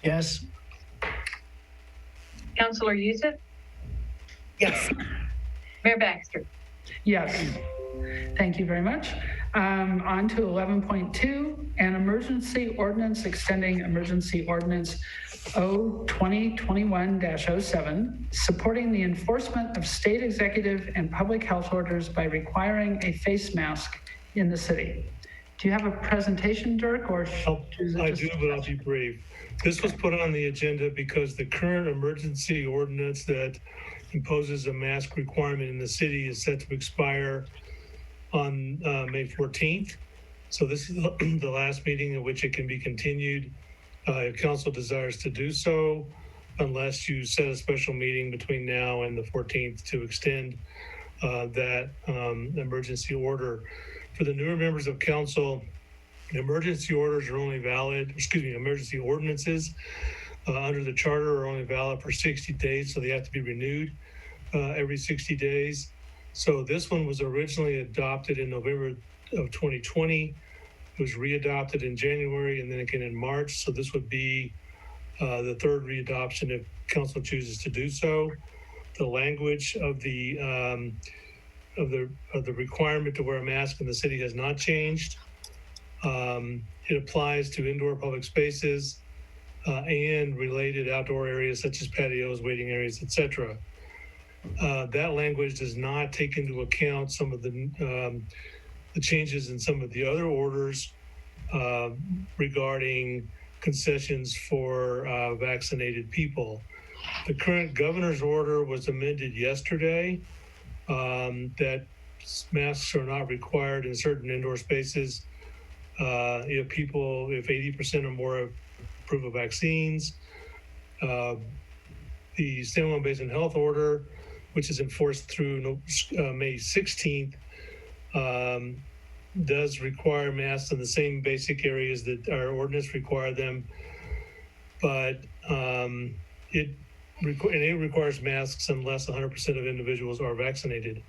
Yes. Counselor Youssef, Yes. Mayor Baxter. Yes. Thank you very much. On to 11.2, an emergency ordinance extending emergency ordinance O 2021-07, supporting the enforcement of state executive and public health orders by requiring a face mask in the city. Do you have a presentation, Dirk, or? I do, but I'll be brief. This was put on the agenda because the current emergency ordinance that imposes a mask requirement in the city is set to expire on May 14th. So this is the last meeting in which it can be continued if council desires to do so, unless you set a special meeting between now and the 14th to extend that emergency order. For the newer members of council, emergency orders are only valid, emergency ordinances under the charter are only valid for 60 days, so they have to be renewed every 60 days. So this one was originally adopted in November of 2020. It was readopted in January and then again in March. So this would be the third readoption if council chooses to do so. The language of the requirement to wear a mask in the city has not changed. It applies to indoor public spaces and related outdoor areas such as patios, waiting areas, etc. That language does not take into account some of the changes in some of the other orders regarding concessions for vaccinated people. The current governor's order was amended yesterday that masks are not required in certain indoor spaces if 80% or more approve of vaccines. The San Juan Basin Health Order, which is enforced through May 16th, does require masks in the same basic areas that our ordinance require them, but it requires masks unless 100% of individuals are vaccinated.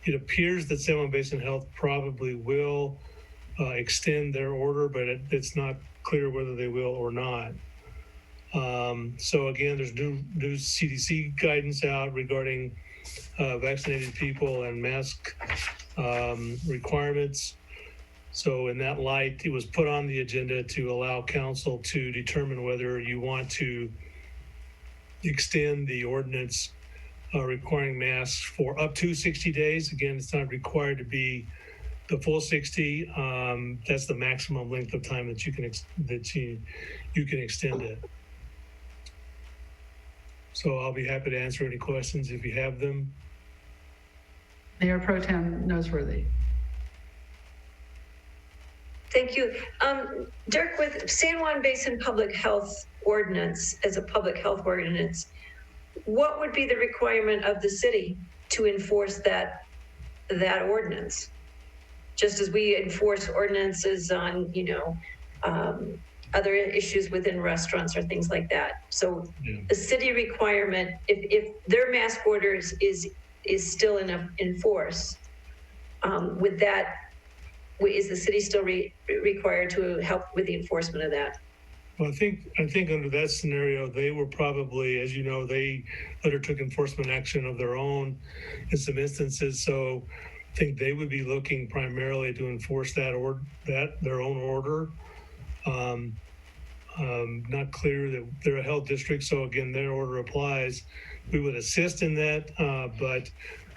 It appears that San Juan Basin Health probably will extend their order, but it's not clear whether they will or not. So again, there's new CDC guidance out regarding vaccinated people and mask requirements. So in that light, it was put on the agenda to allow council to determine whether you want to extend the ordinance requiring masks for up to 60 days. Again, it's not required to be the full 60. That's the maximum length of time that you can extend it. So I'll be happy to answer any questions if you have them. Mayor Pro Tem Noseworthy. Thank you. Dirk, with San Juan Basin Public Health Ordinance as a public health ordinance, what would be the requirement of the city to enforce that ordinance? Just as we enforce ordinances on, other issues within restaurants or things like that. So the city requirement, if their mask orders is still in force, is the city still required to help with the enforcement of that? Well, I think under that scenario, they were probably, as you know, they undertook enforcement action of their own in some instances. So I think they would be looking primarily to enforce their own order. Not clear that they're a health district, so again, their order applies. We would assist in that, but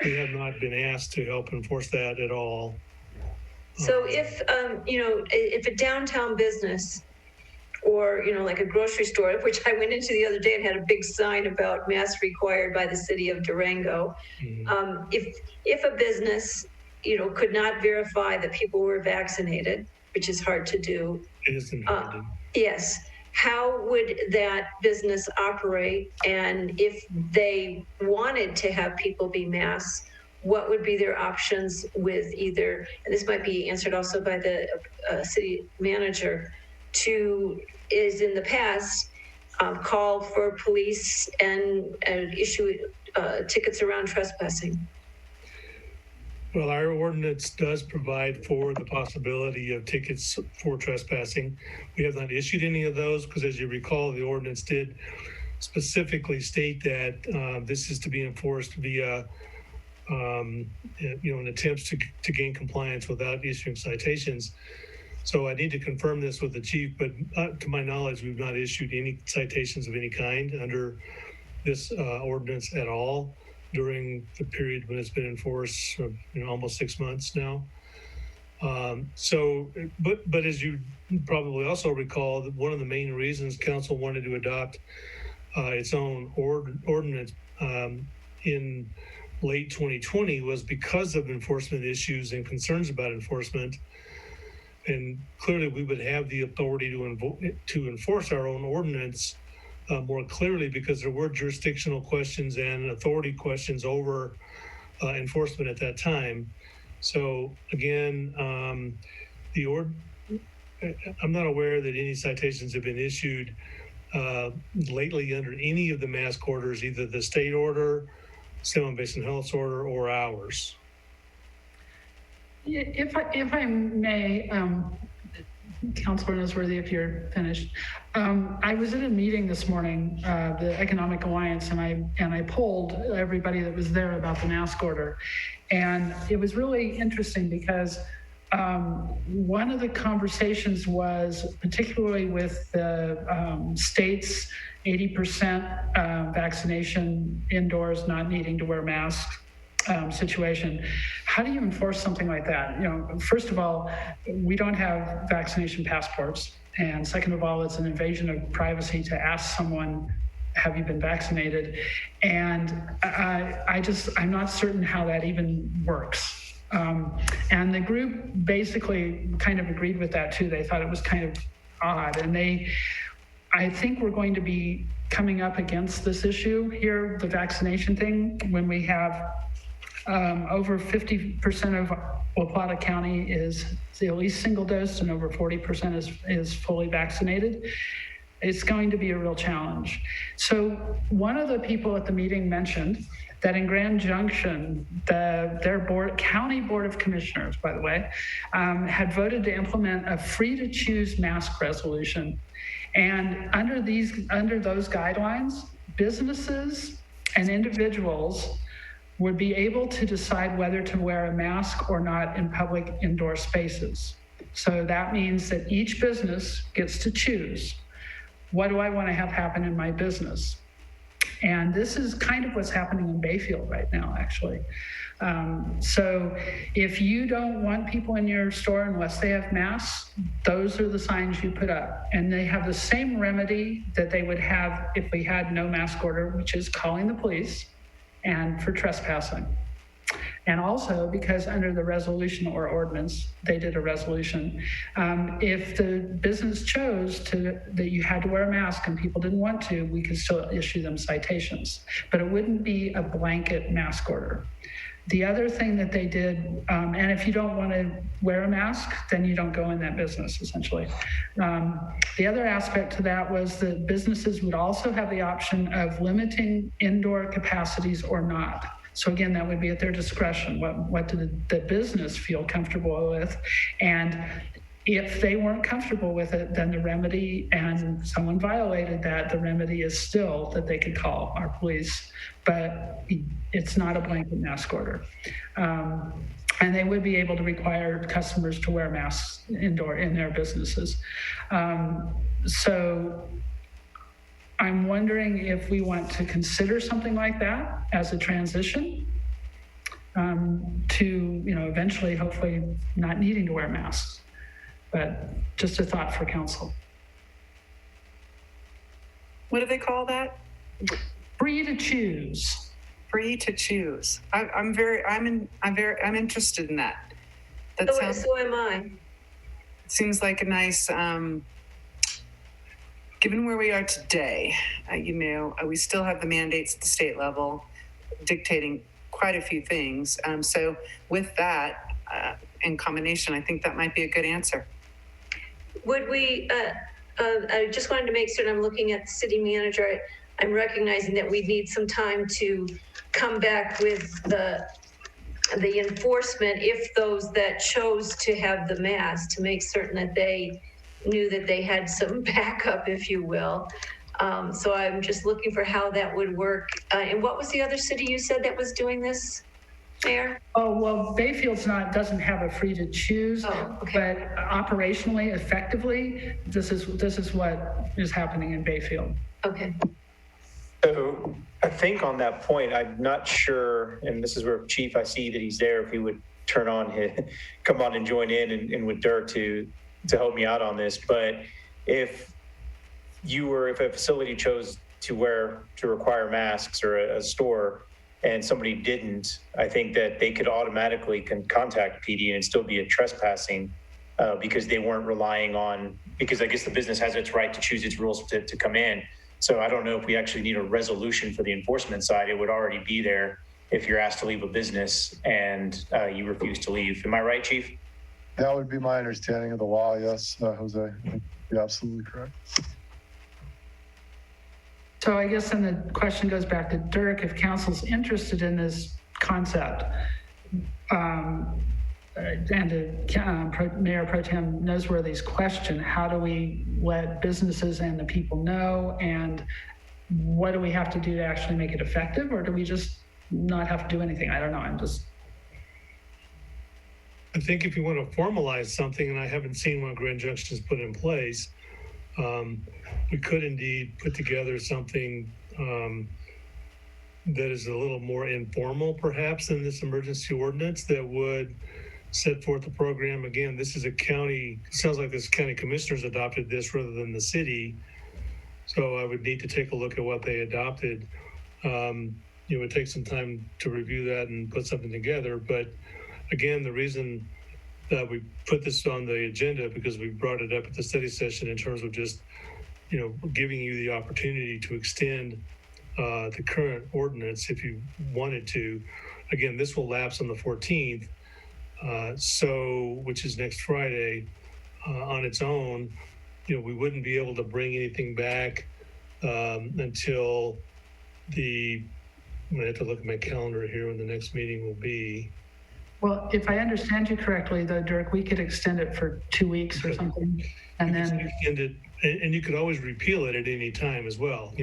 we have not been asked to help enforce that at all. So if a downtown business or, like a grocery store, which I went into the other day and had a big sign about masks required by the city of Durango. If a business, could not verify that people were vaccinated, which is hard to do. It isn't hard to do. Yes. How would that business operate? And if they wanted to have people be masked, what would be their options with either, and this might be answered also by the city manager, is in the past, call for police and issue tickets around trespassing? Well, our ordinance does provide for the possibility of tickets for trespassing. We have not issued any of those because, as you recall, the ordinance did specifically state that this is to be enforced via in attempts to gain compliance without issuing citations. So I need to confirm this with the chief, but to my knowledge, we've not issued any citations of any kind under this ordinance at all during the period when it's been enforced, almost 6 months now. But as you probably also recall, that one of the main reasons council wanted to adopt its own ordinance in late 2020 was because of enforcement issues and concerns about enforcement. And clearly we would have the authority to enforce our own ordinance more clearly because there were jurisdictional questions and authority questions over enforcement at that time. So again, I'm not aware that any citations have been issued lately under any of the mask orders, either the state order, Salmon Basin Health's order, or ours. If I may, Councilor Noseworthy, if you're finished. I was in a meeting this morning, the Economic Alliance, and I polled everybody that was there about the mask order. And it was really interesting because one of the conversations was, particularly with the states, 80% vaccination indoors, not needing to wear masks situation. How do you enforce something like that? First of all, we don't have vaccination passports. And second of all, it's an invasion of privacy to ask someone, have you been vaccinated? And I'm not certain how that even works. And the group basically kind of agreed with that too. They thought it was kind of odd. And I think we're going to be coming up against this issue here, the vaccination thing, when we have over 50% of La Plata County is at least single dose and over 40% is fully vaccinated. It's going to be a real challenge. So one of the people at the meeting mentioned that in Grand Junction, their county board of commissioners, by the way, had voted to implement a free to choose mask resolution. And under those guidelines, businesses and individuals would be able to decide whether to wear a mask or not in public indoor spaces. So that means that each business gets to choose, what do I want to have happen in my business? And this is kind of what's happening in Bayfield right now, actually. So if you don't want people in your store unless they have masks, those are the signs you put up. And they have the same remedy that they would have if we had no mask order, which is calling the police and for trespassing. And also because under the resolution or ordinance, they did a resolution. If the business chose that you had to wear a mask and people didn't want to, we could still issue them citations, but it wouldn't be a blanket mask order. The other thing that they did, and if you don't want to wear a mask, then you don't go in that business, essentially. The other aspect to that was that businesses would also have the option of limiting indoor capacities or not. So again, that would be at their discretion. What did the business feel comfortable with? And if they weren't comfortable with it, then the remedy, and someone violated that, the remedy is still that they could call our police, but it's not a blanket mask order. And they would be able to require customers to wear masks indoor in their businesses. So I'm wondering if we want to consider something like that as a transition to, eventually, hopefully not needing to wear masks. But just a thought for council. What do they call that? Free to choose. Free to choose. I'm interested in that. So am I. Seems like a nice, given where we are today, we still have the mandates at the state level dictating quite a few things. So with that, in combination, I think that might be a good answer. Would we, I just wanted to make certain I'm looking at the city manager. I'm recognizing that we need some time to come back with the enforcement if those that chose to have the mask, to make certain that they knew that they had some backup, if you will. So I'm just looking for how that would work. And what was the other city you said that was doing this, Mayor? Oh, well, Bayfield's doesn't have a free to choose, but operationally, effectively, this is what is happening in Bayfield. Okay. So I think on that point, I'm not sure, and this is where Chief, I see that he's there, if he would come on and join in and with Dirk to help me out on this. But if a facility chose to require masks, or a store, and somebody didn't, I think that they could automatically contact PD and still be a trespassing because they weren't relying on, because I guess the business has its right to choose its rules to come in. So I don't know if we actually need a resolution for the enforcement side. It would already be there if you're asked to leave a business and you refuse to leave. Am I right, Chief? That would be my understanding of the law, yes, Jose. I think you're absolutely correct. So I guess then the question goes back to Dirk, if council's interested in this concept, and Mayor Pro Tem Noseworthy's question, how do we let businesses and the people know, and what do we have to do to actually make it effective, or do we just not have to do anything? I don't know. I think if you want to formalize something, and I haven't seen one Grand Junction's put in place, we could indeed put together something that is a little more informal, perhaps, than this emergency ordinance that would set forth a program. Again, this is a county, it sounds like this county commissioners adopted this rather than the city. So I would need to take a look at what they adopted. It would take some time to review that and put something together. But again, the reason that we put this on the agenda, because we brought it up at the study session in terms of just, giving you the opportunity to extend the current ordinance if you wanted to. Again, this will lapse on the 14th, which is next Friday. On its own, we wouldn't be able to bring anything back until I'm gonna have to look at my calendar here when the next meeting will be. Well, if I understand you correctly, though, Dirk, we could extend it for 2 weeks or something, and then extend it, and you could always repeal it at any time as well.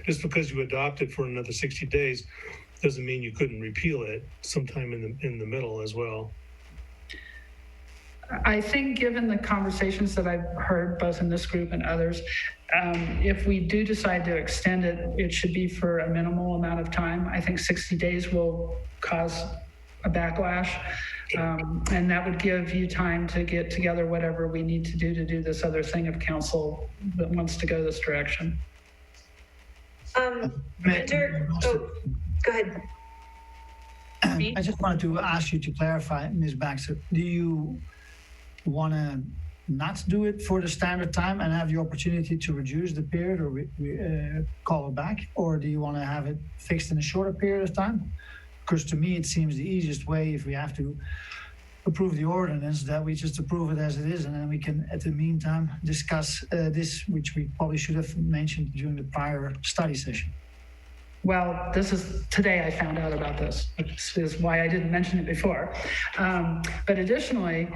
Just because you adopt it for another 60 days doesn't mean you couldn't repeal it sometime in the middle as well. I think, given the conversations that I've heard both in this group and others, if we do decide to extend it, it should be for a minimal amount of time. I think 60 days will cause a backlash, and that would give you time to get together whatever we need to do this other thing if council that wants to go this direction. Dirk, go ahead. I just wanted to ask you to clarify, Ms. Baxter, do you want to not do it for the standard time and have the opportunity to reduce the period or call it back? Or do you want to have it fixed in a shorter period of time? Because to me, it seems the easiest way, if we have to approve the ordinance, that we just approve it as it is, and then we can, at the meantime, discuss this, which we probably should have mentioned during the prior study session. Well, today I found out about this, which is why I didn't mention it before. But additionally,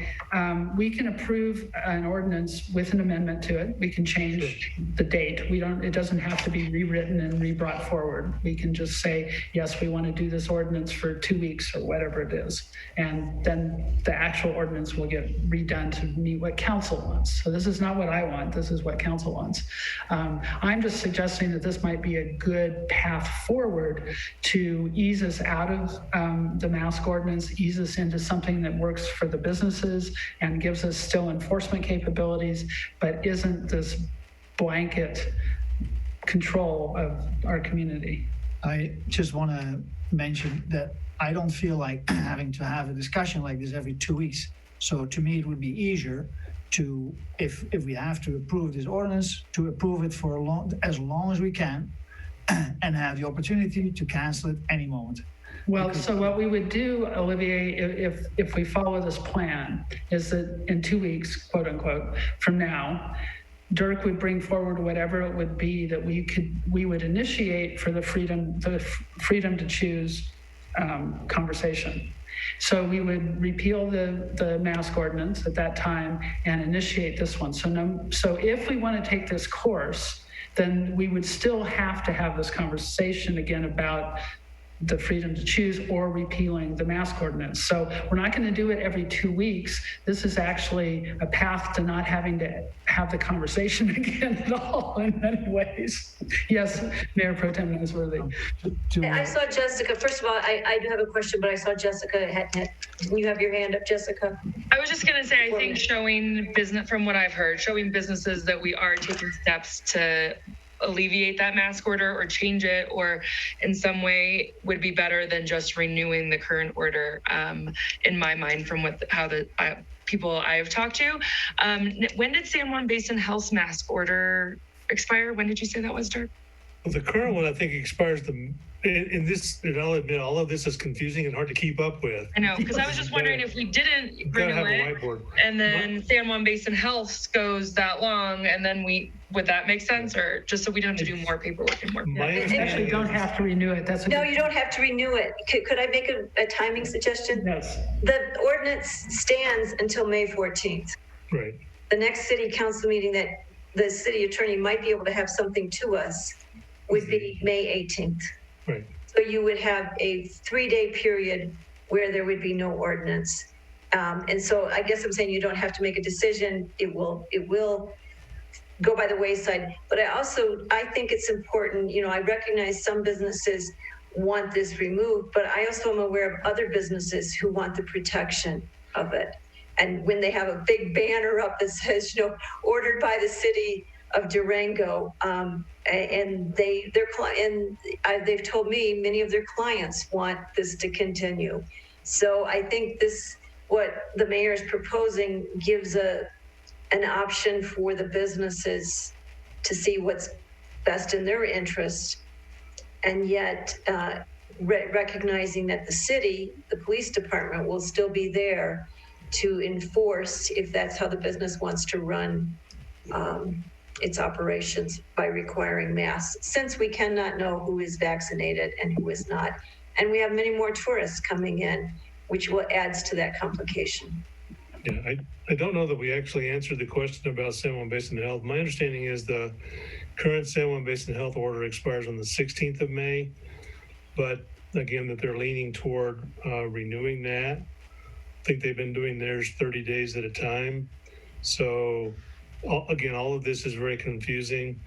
we can approve an ordinance with an amendment to it. We can change the date. It doesn't have to be rewritten and re-brought forward. We can just say, yes, we want to do this ordinance for 2 weeks or whatever it is. And then the actual ordinance will get redone to meet what council wants. So this is not what I want. This is what council wants. I'm just suggesting that this might be a good path forward to ease us out of the mask ordinance, ease us into something that works for the businesses and gives us still enforcement capabilities, but isn't this blanket control of our community. I just want to mention that I don't feel like having to have a discussion like this every 2 weeks. So to me, it would be easier to, if we have to approve this ordinance, to approve it for as long as we can, and have the opportunity to cancel it any moment. Well, so what we would do, Olivier, if we follow this plan, is that in 2 weeks, quote unquote, from now, Dirk would bring forward whatever it would be that we would initiate for the freedom to choose conversation. So we would repeal the mask ordinance at that time and initiate this one. So if we want to take this course, then we would still have to have this conversation again about the freedom to choose or repealing the mask ordinance. So we're not going to do it every 2 weeks. This is actually a path to not having to have the conversation again at all in many ways. Yes, Mayor Pro Tem Nosworthy. I saw Jessica. First of all, I do have a question, but I saw Jessica. You have your hand up, Jessica. I was just going to say, I think showing business, from what I've heard, showing businesses that we are taking steps to alleviate that mask order or change it or in some way would be better than just renewing the current order, in my mind, from how the people I have talked to. When did San Juan Basin Health's mask order expire? When did you say that was, Dirk? Well, the current one, I think, expires in this, and I'll admit, all of this is confusing and hard to keep up with. I know, because I was just wondering if we didn't renew it, and then San Juan Basin Health goes that long, and then would that make sense, or just so we don't have to do more paperwork and more? You actually don't have to renew it. No, you don't have to renew it. Could I make a timing suggestion? Yes. The ordinance stands until May 14th. Right. The next city council meeting that the city attorney might be able to have something to us would be May 18th. Right. So you would have a 3-day period where there would be no ordinance. And so I guess I'm saying you don't have to make a decision. It will go by the wayside. But I think it's important, I recognize some businesses want this removed, but I also am aware of other businesses who want the protection of it. And when they have a big banner up that says, ordered by the city of Durango, and they've told me many of their clients want this to continue. So I think what the mayor is proposing gives an option for the businesses to see what's best in their interest, and yet recognizing that the city, the police department, will still be there to enforce if that's how the business wants to run its operations by requiring masks, since we cannot know who is vaccinated and who is not. And we have many more tourists coming in, which adds to that complication. Yeah, I don't know that we actually answered the question about San Juan Basin Health. My understanding is the current San Juan Basin Health order expires on the 16th of May, but again, that they're leaning toward renewing that. I think they've been doing theirs 30 days at a time. So all of this is very confusing.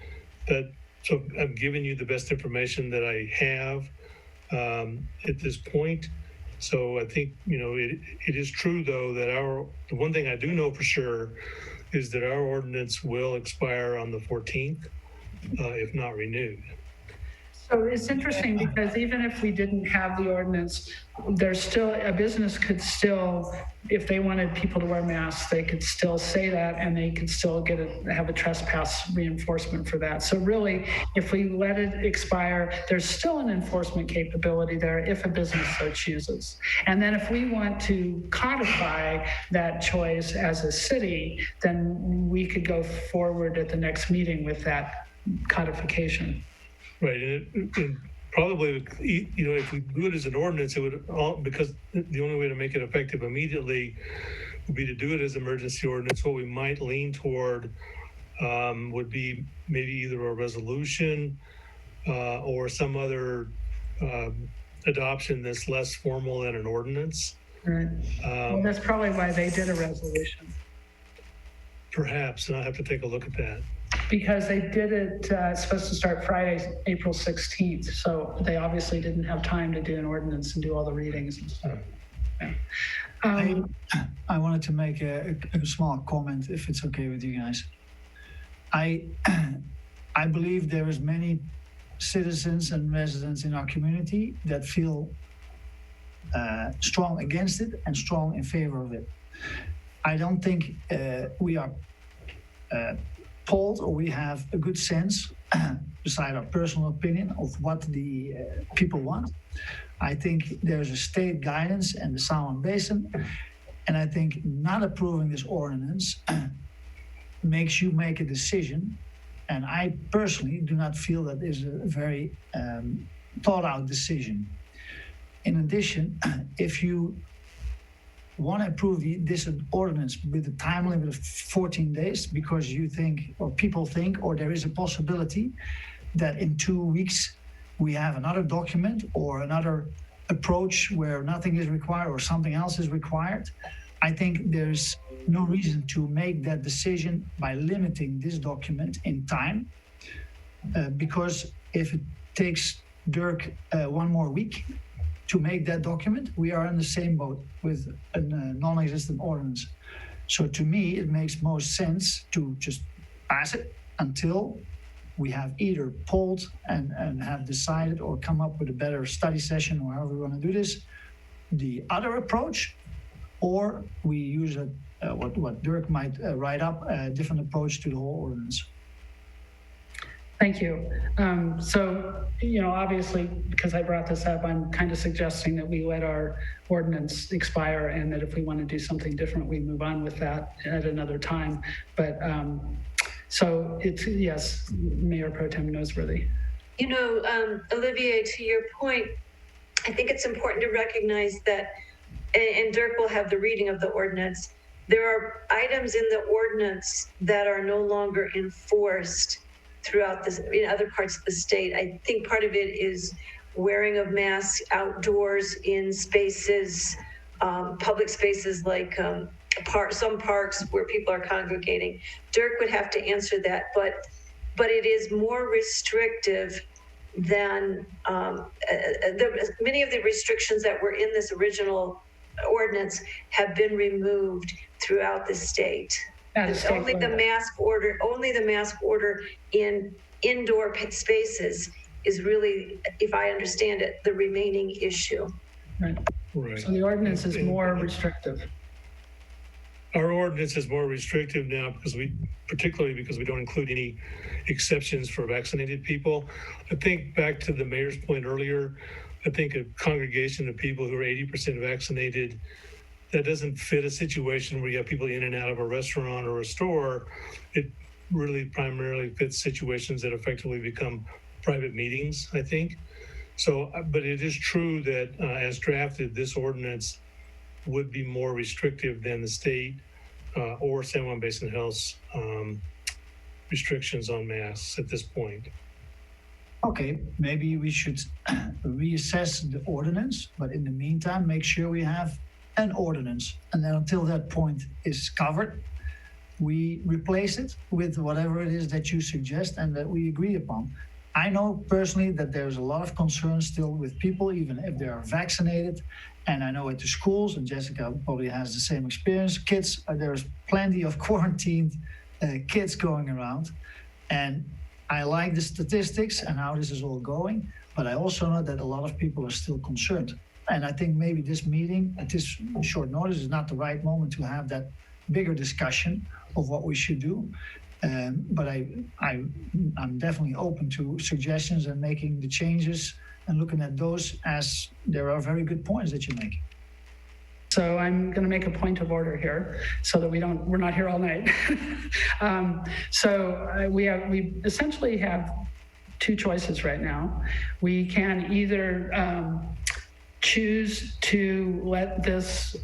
So I'm giving you the best information that I have at this point. So I think, it is true, though, that the one thing I do know for sure is that our ordinance will expire on the 14th, if not renewed. So it's interesting because even if we didn't have the ordinance, there's still, a business could still, if they wanted people to wear masks, they could still say that and they could still have a trespass reinforcement for that. So really, if we let it expire, there's still an enforcement capability there if a business so chooses. And then if we want to codify that choice as a city, then we could go forward at the next meeting with that codification. Right, and probably, if we do it as an ordinance, it would all, because the only way to make it effective immediately would be to do it as emergency ordinance. What we might lean toward would be maybe either a resolution or some other adoption that's less formal than an ordinance. Right. Well, that's probably why they did a resolution. Perhaps, and I'll have to take a look at that. Because they did it, it's supposed to start Friday, April 16th. So they obviously didn't have time to do an ordinance and do all the readings and stuff. Yeah. I wanted to make a small comment, if it's okay with you guys. I believe there is many citizens and residents in our community that feel strong against it and strong in favor of it. I don't think we are told, or we have a good sense, beside our personal opinion, of what the people want. I think there's a state guidance and the Salmon Basin, and I think not approving this ordinance makes you make a decision. And I personally do not feel that is a very thought out decision. In addition, if you want to approve this ordinance with a time limit of 14 days because you think, or people think, or there is a possibility that in 2 weeks we have another document or another approach where nothing is required or something else is required, I think there's no reason to make that decision by limiting this document in time, because if it takes Dirk 1 more week to make that document, we are in the same boat with a non-existent ordinance. So to me, it makes most sense to just pass it until we have either polled and have decided or come up with a better study session, or however we want to do this, the other approach, or we use what Dirk might write up, a different approach to the whole ordinance. Thank you. So, obviously, because I brought this up, I'm kind of suggesting that we let our ordinance expire and that if we want to do something different, we move on with that at another time. But so it's, yes, Mayor Pro Tem Noseworthy. Olivier, to your point, I think it's important to recognize that, and Dirk will have the reading of the ordinance, there are items in the ordinance that are no longer enforced throughout this, in other parts of the state. I think part of it is wearing of masks outdoors in spaces, public spaces like some parks where people are congregating. Dirk would have to answer that, but it is more restrictive than many of the restrictions that were in this original ordinance have been removed throughout the state. Only the mask order in indoor spaces is really, if I understand it, the remaining issue. Right. So the ordinance is more restrictive. Our ordinance is more restrictive now particularly because we don't include any exceptions for vaccinated people. I think back to the mayor's point earlier, I think a congregation of people who are 80% vaccinated, that doesn't fit a situation where you have people in and out of a restaurant or a store. It really primarily fits situations that effectively become private meetings, I think. So, but it is true that as drafted, this ordinance would be more restrictive than the state or San Juan Basin Health's restrictions on masks at this point. Okay, maybe we should reassess the ordinance, but in the meantime, make sure we have an ordinance. And then until that point is covered, we replace it with whatever it is that you suggest and that we agree upon. I know personally that there's a lot of concern still with people, even if they are vaccinated. And I know at the schools, and Jessica probably has the same experience, kids, there's plenty of quarantined kids going around. And I like the statistics and how this is all going. But I also know that a lot of people are still concerned. And I think maybe this meeting at this short notice is not the right moment to have that bigger discussion of what we should do. But I'm definitely open to suggestions and making the changes and looking at those, as there are very good points that you make. So I'm going to make a point of order here so that we're not here all night. We essentially have two choices right now. We can either choose to let this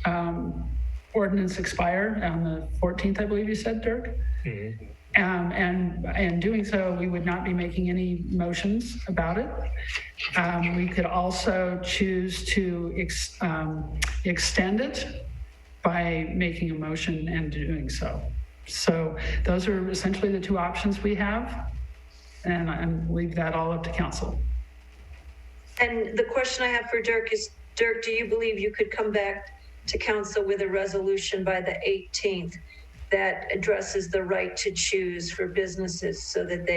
ordinance expire on the 14th, I believe you said, Dirk. Mm-hmm. And doing so, we would not be making any motions about it. We could also choose to extend it by making a motion and doing so. So those are essentially the two options we have, and I leave that all up to council. And the question I have for Dirk is, Dirk, do you believe you could come back to council with a resolution by the 18th that addresses the right to choose for businesses, so that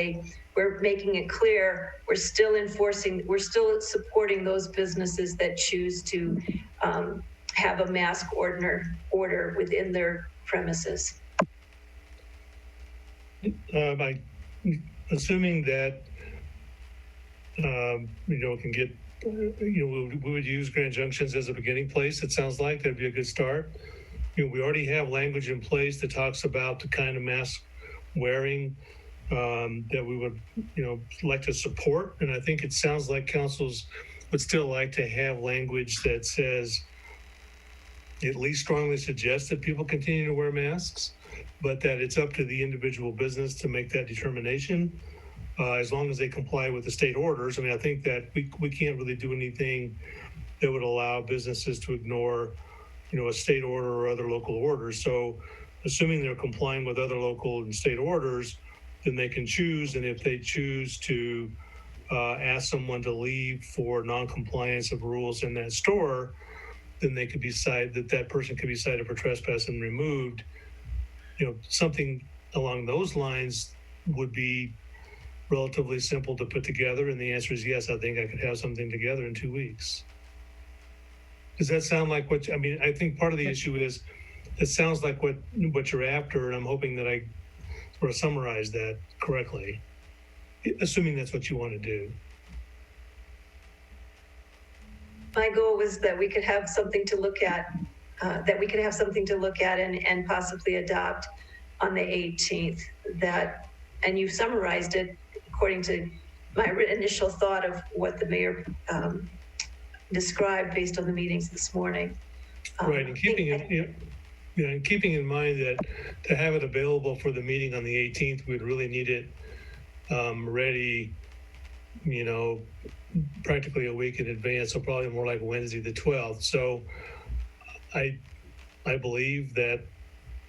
we're making it clear we're still supporting those businesses that choose to have a mask order within their premises? By assuming that can get, we would use Grand Junctions as a beginning place. It sounds like that'd be a good start. We already have language in place that talks about the kind of mask wearing that we would, like to support. And I think it sounds like councils would still like to have language that says, at least strongly suggests that people continue to wear masks, but that it's up to the individual business to make that determination, as long as they comply with the state orders. I mean, I think that we can't really do anything that would allow businesses to ignore a state order or other local orders. So assuming they're complying with other local and state orders, then they can choose. And if they choose to ask someone to leave for non-compliance of rules in that store, then they could be cited, that person could be cited for trespass and removed. Something along those lines would be relatively simple to put together. And the answer is yes, I think I could have something together in 2 weeks. Does that sound like I think part of the issue is it sounds like what you're after, and I'm hoping that I sort of summarize that correctly, assuming that's what you want to do. My goal was that we could have something to look at, and possibly adopt on the 18th. And you summarized it according to my initial thought of what the mayor described based on the meetings this morning. Right, and keeping in mind that to have it available for the meeting on the 18th, we'd really need it ready, practically a week in advance, so probably more like Wednesday the 12th. So I believe that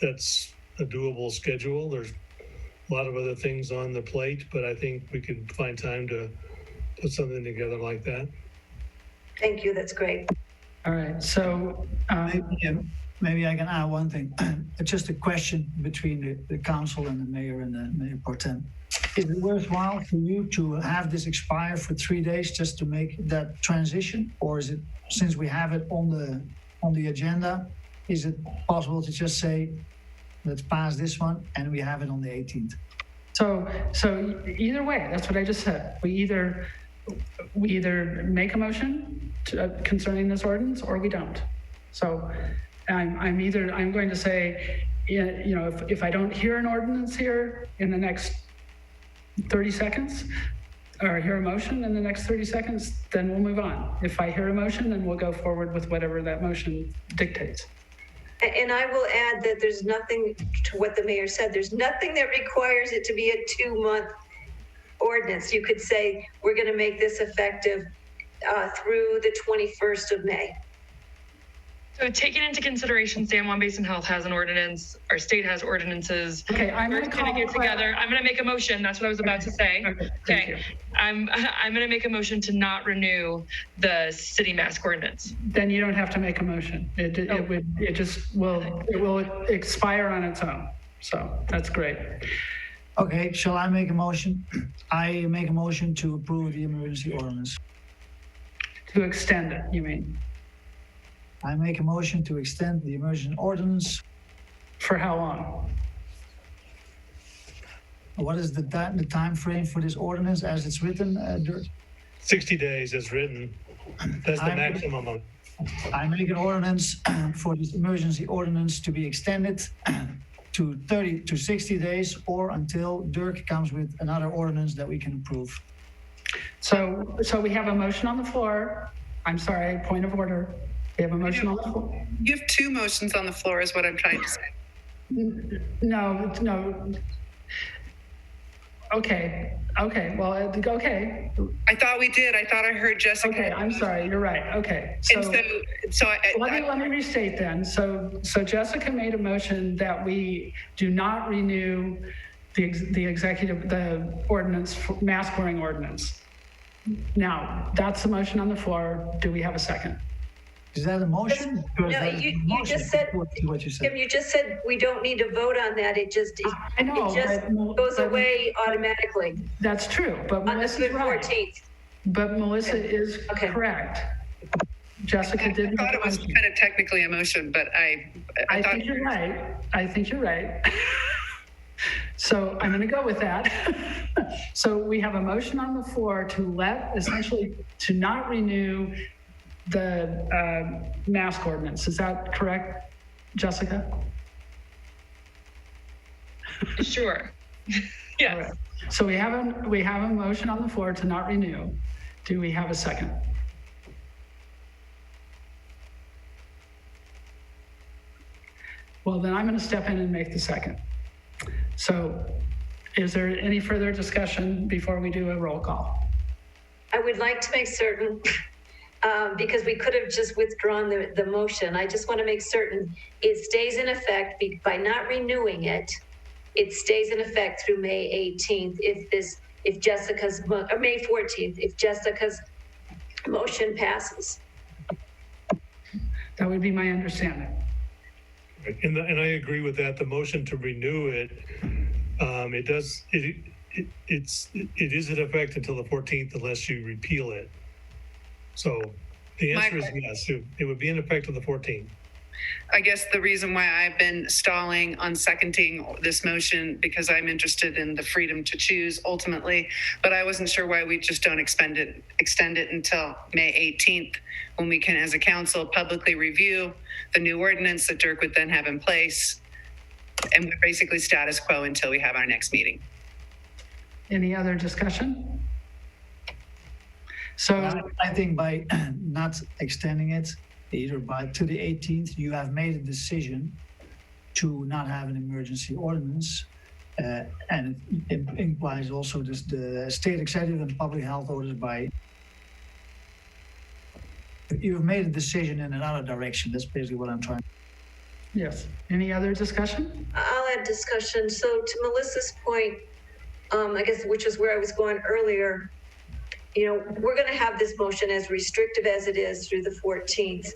that's a doable schedule. There's a lot of other things on the plate, but I think we could find time to put something together like that. Thank you. That's great. All right. So maybe I can add one thing. It's just a question between the council and the mayor and the mayor pro tem. Is it worthwhile for you to have this expire for 3 days just to make that transition? Or is it, since we have it on the agenda, is it possible to just say, let's pass this one and we have it on the 18th? So either way, that's what I just said. We either make a motion concerning this ordinance, or we don't. So I'm going to say, if I don't hear an ordinance here in the next 30 seconds, or hear a motion in the next 30 seconds, then we'll move on. If I hear a motion, then we'll go forward with whatever that motion dictates. And I will add that there's nothing to what the mayor said. There's nothing that requires it to be a 2-month ordinance. You could say, we're going to make this effective through the 21st of May. So taking into consideration San Juan Basin Health has an ordinance, our state has ordinances. Okay, I'm going to get together. I'm going to make a motion. That's what I was about to say. Okay. I'm going to make a motion to not renew the city mask ordinance. Then you don't have to make a motion. It will expire on its own. So that's great. Okay, shall I make a motion? I make a motion to approve the emergency ordinance. To extend it, you mean? I make a motion to extend the emergency ordinance. For how long? What is the time frame for this ordinance as it's written, Dirk? 60 days as written. That's the maximum of. I make an ordinance for this emergency ordinance to be extended to 30 to 60 days or until Dirk comes with another ordinance that we can approve. So we have a motion on the floor. I'm sorry, point of order. We have a motion on the floor. You have two motions on the floor is what I'm trying to say. No. Okay, well, okay. I thought we did. I thought I heard Jessica. Okay, I'm sorry, you're right, okay. Let me restate then. So Jessica made a motion that we do not renew the ordinance, mask wearing ordinance. Now, that's the motion on the floor. Do we have a second? Is that a motion? No, you just said, what you said. Kim, you just said we don't need to vote on that. It just goes away automatically. That's true, but Melissa's right. 14th. But Melissa is correct. Jessica didn't. I thought it was kind of technically a motion, but I think you're right. I think you're right. So I'm going to go with that. So we have a motion on the floor to not renew the mask ordinance. Is that correct, Jessica? Sure. Yes. Right. So we have a motion on the floor to not renew. Do we have a second? Well, then I'm going to step in and make the second. So is there any further discussion before we do a roll call? I would like to make certain, because we could have just withdrawn the motion. I just want to make certain it stays in effect by not renewing it. It stays in effect through May 18th or May 14th, if Jessica's motion passes. That would be my understanding. And I agree with that. The motion to renew it, it is in effect until the 14th unless you repeal it. So the answer is yes, it would be in effect on the 14th. I guess the reason why I've been stalling on seconding this motion, because I'm interested in the freedom to choose ultimately, but I wasn't sure why we just don't extend it until May 18th, when we can, as a council, publicly review the new ordinance that Dirk would then have in place. And we're basically status quo until we have our next meeting. Any other discussion? So I think by not extending it to the 18th, you have made a decision to not have an emergency ordinance. And it implies also the state executive and public health orders you've made a decision in another direction. That's basically what I'm trying. Yes. Any other discussion? I'll add discussion. So to Melissa's point, I guess, which is where I was going earlier, we're going to have this motion as restrictive as it is through the 14th.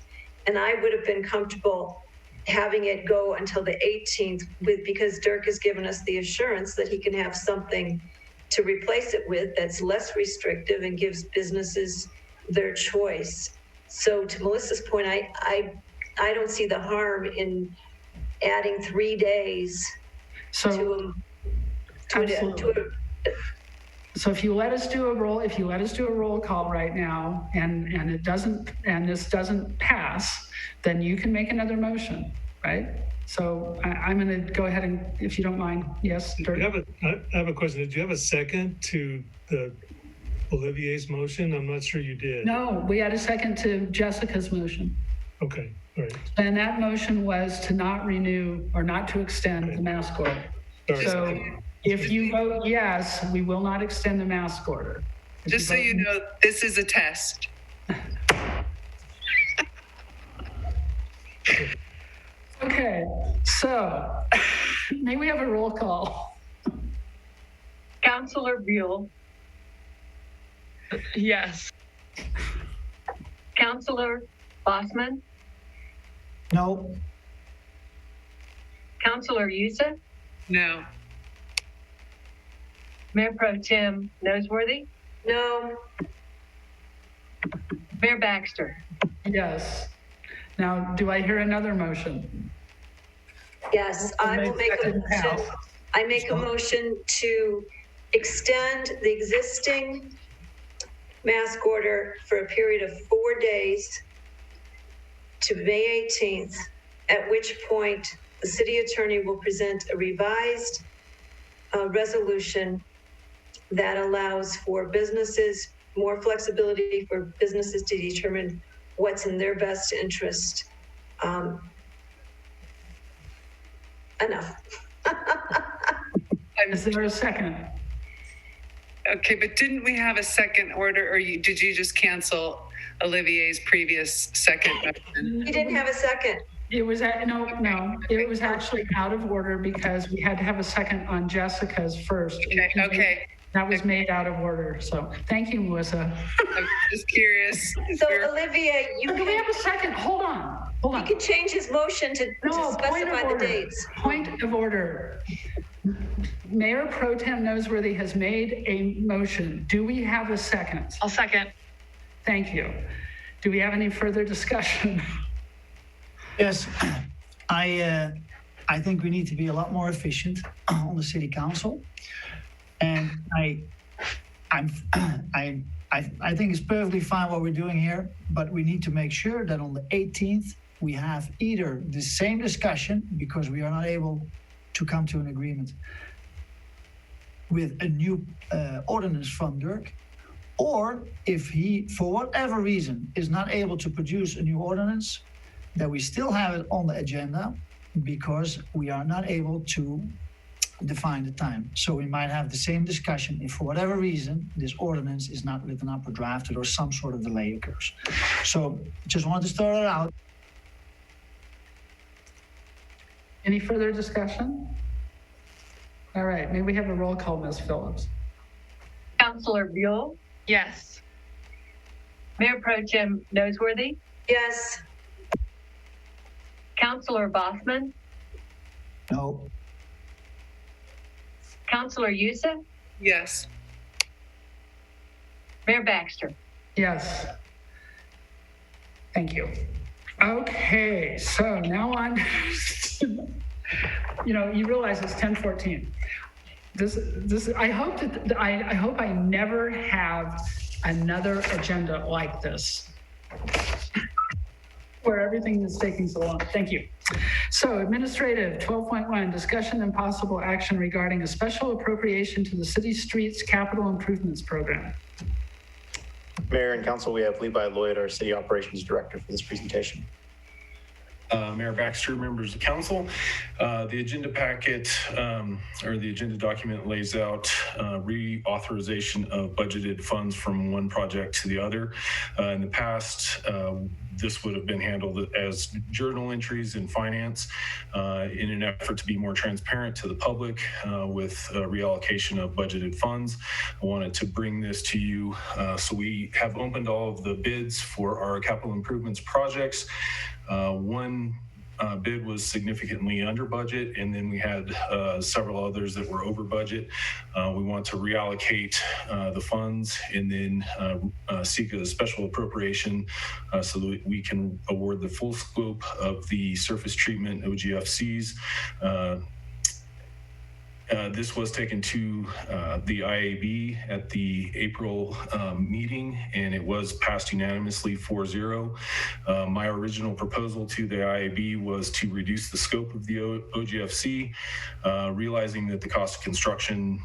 And I would have been comfortable having it go until the 18th because Dirk has given us the assurance that he can have something to replace it with that's less restrictive and gives businesses their choice. So to Melissa's point, I don't see the harm in adding 3 days to So if you let us do a roll call right now and this doesn't pass, then you can make another motion, right? So I'm going to go ahead and, if you don't mind, yes, Dirk? I have a question. Did you have a second to the Olivier's motion? I'm not sure you did. No, we had a second to Jessica's motion. Okay, all right. And that motion was to not renew or not to extend the mask order. So if you vote yes, we will not extend the mask order. Just so you know, this is a test. Okay, so may we have a roll call? Councilor Buell. Yes. Councilor Bosman. No. Councilor Youssef. No. Mayor Pro Tem Noseworthy, No. Mayor Baxter. Yes. Now, do I hear another motion? Yes, I will make a motion. I make a motion to extend the existing mask order for a period of 4 days to May 18th, at which point the city attorney will present a revised resolution that allows for businesses, more flexibility for businesses to determine what's in their best interest. Enough. Is there a second? Okay, but didn't we have a second order, or did you just cancel Olivier's previous second motion? You didn't have a second. It was, no, it was actually out of order because we had to have a second on Jessica's first. Okay. That was made out of order. So thank you, Melissa. I'm just curious. So Olivier, Do we have a second? Hold on. He can change his motion to specify the dates. Point of order. Mayor Pro Tem Noseworthy has made a motion. Do we have a second? I'll second. Thank you. Do we have any further discussion? Yes, I think we need to be a lot more efficient on the city council, and I think it's perfectly fine what we're doing here, but we need to make sure that on the 18th we have either the same discussion, because we are not able to come to an agreement with a new ordinance from Dirk, or if he, for whatever reason, is not able to produce a new ordinance, that we still have it on the agenda because we are not able to define the time. So we might have the same discussion if for whatever reason this ordinance is not written up or drafted or some sort of delay occurs. So just wanted to start it out. Any further discussion? All right, may we have a roll call, Ms. Phillips? Councilor Buell, Yes. Mayor Pro Tem Noseworthy, Yes. Councilor Bossman, No. Councilor Youssef, Yes. Mayor Baxter. Yes. Thank you. Okay, so now on, you realize it's 10:14. I hope I never have another agenda like this where everything is taking so long. Thank you. So administrative 12.1, discussion and possible action regarding a special appropriation to the city streets capital improvements program. Mayor and council, we have Levi Lloyd, our city operations director, for this presentation. Mayor Baxter, members of council, the agenda packet or the agenda document lays out reauthorization of budgeted funds from one project to the other. In the past, this would have been handled as journal entries in finance in an effort to be more transparent to the public with reallocation of budgeted funds. I wanted to bring this to you. So we have opened all of the bids for our capital improvements projects. One bid was significantly under budget, and then we had several others that were over budget. We want to reallocate the funds and then seek a special appropriation so that we can award the full scope of the surface treatment OGFCs. This was taken to the IAB at the April meeting, and it was passed unanimously 4-0. My original proposal to the IAB was to reduce the scope of the OGFC, realizing that the cost of construction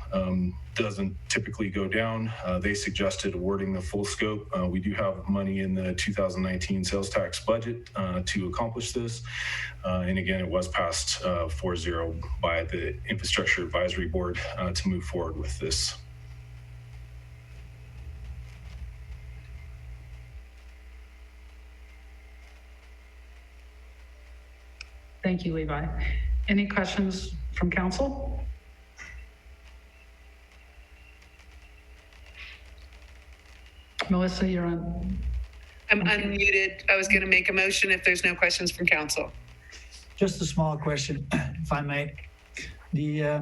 doesn't typically go down. They suggested awarding the full scope. We do have money in the 2019 sales tax budget to accomplish this. And again, it was passed 4-0 by the Infrastructure Advisory Board to move forward with this. Thank you, Levi. Any questions from council? Melissa, you're on. I'm unmuted. I was going to make a motion if there's no questions from council. Just a small question, if I may. The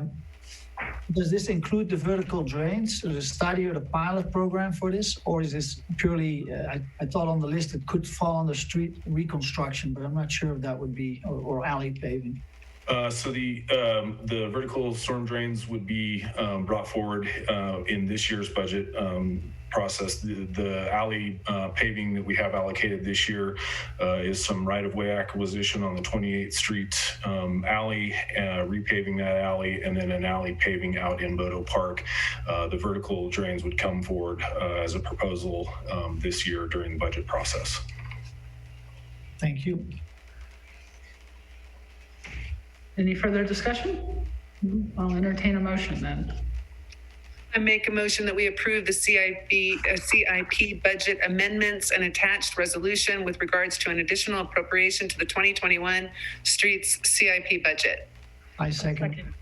does this include the vertical drains, the study or the pilot program for this, or is this purely? I thought on the list it could fall under street reconstruction, but I'm not sure if that would be or alley paving. So the vertical storm drains would be brought forward in this year's budget process. The alley paving that we have allocated this year is some right-of-way acquisition on the 28th Street alley, repaving that alley, and then an alley paving out in Bodo Park. The vertical drains would come forward as a proposal this year during the budget process. Thank you. Any further discussion? I'll entertain a motion then. I make a motion that we approve the CIP budget amendments and attached resolution with regards to an additional appropriation to the 2021 streets CIP budget. I second.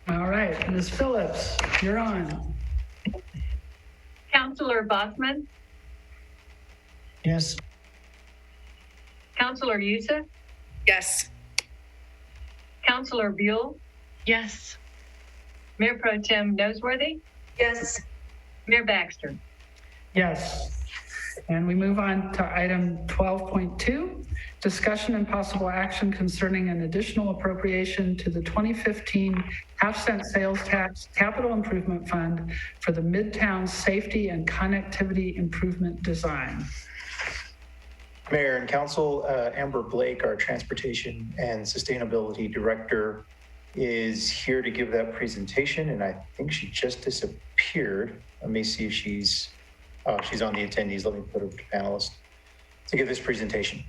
All right, Ms. Phillips, you're on. Councillor Bosman, Yes. Councillor Youssef, Yes. Councillor Buell, Yes. Mayor Pro Tem Noseworthy, Yes. Mayor Baxter. Yes. And we move on to item 12.2, discussion and possible action concerning an additional appropriation to the 2015 half-cent sales tax capital improvement fund for the Midtown Safety and Connectivity Improvement Design. Mayor and Council, Amber Blake, our Transportation and Sustainability Director, is here to give that presentation, and I think she just disappeared. Let me see if she's on the attendees. Let me put her to panelist to give this presentation.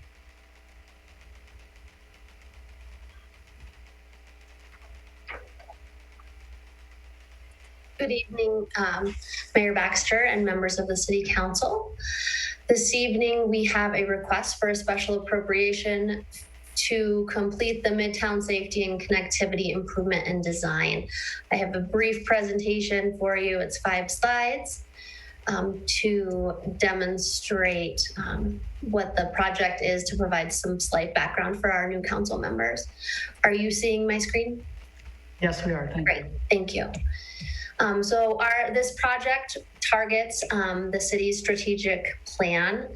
Good evening, Mayor Baxter and members of the City Council. This evening, we have a request for a special appropriation to complete the Midtown Safety and Connectivity Improvement and Design. I have a brief presentation for you. It's 5 slides to demonstrate what the project is, to provide some slight background for our new council members. Are you seeing my screen? Yes, we are. Great, thank you. So this project targets the city's strategic plan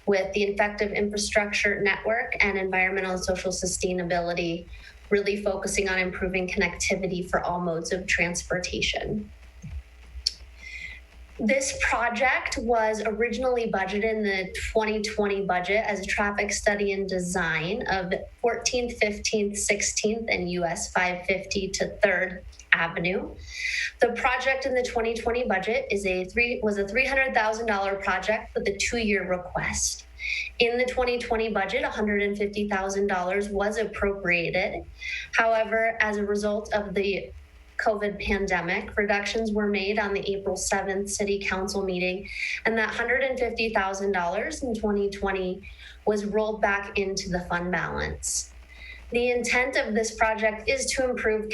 with the effective infrastructure network and environmental and social sustainability, really focusing on improving connectivity for all modes of transportation. This project was originally budgeted in the 2020 budget as a traffic study and design of 14th, 15th, 16th, and US 550 to 3rd Avenue. The project in the 2020 budget was a $300,000 project with a 2-year request. In the 2020 budget, $150,000 was appropriated. However, as a result of the COVID pandemic, reductions were made on the April 7th City Council meeting, and that $150,000 in 2020 was rolled back into the fund balance. The intent of this project is to improve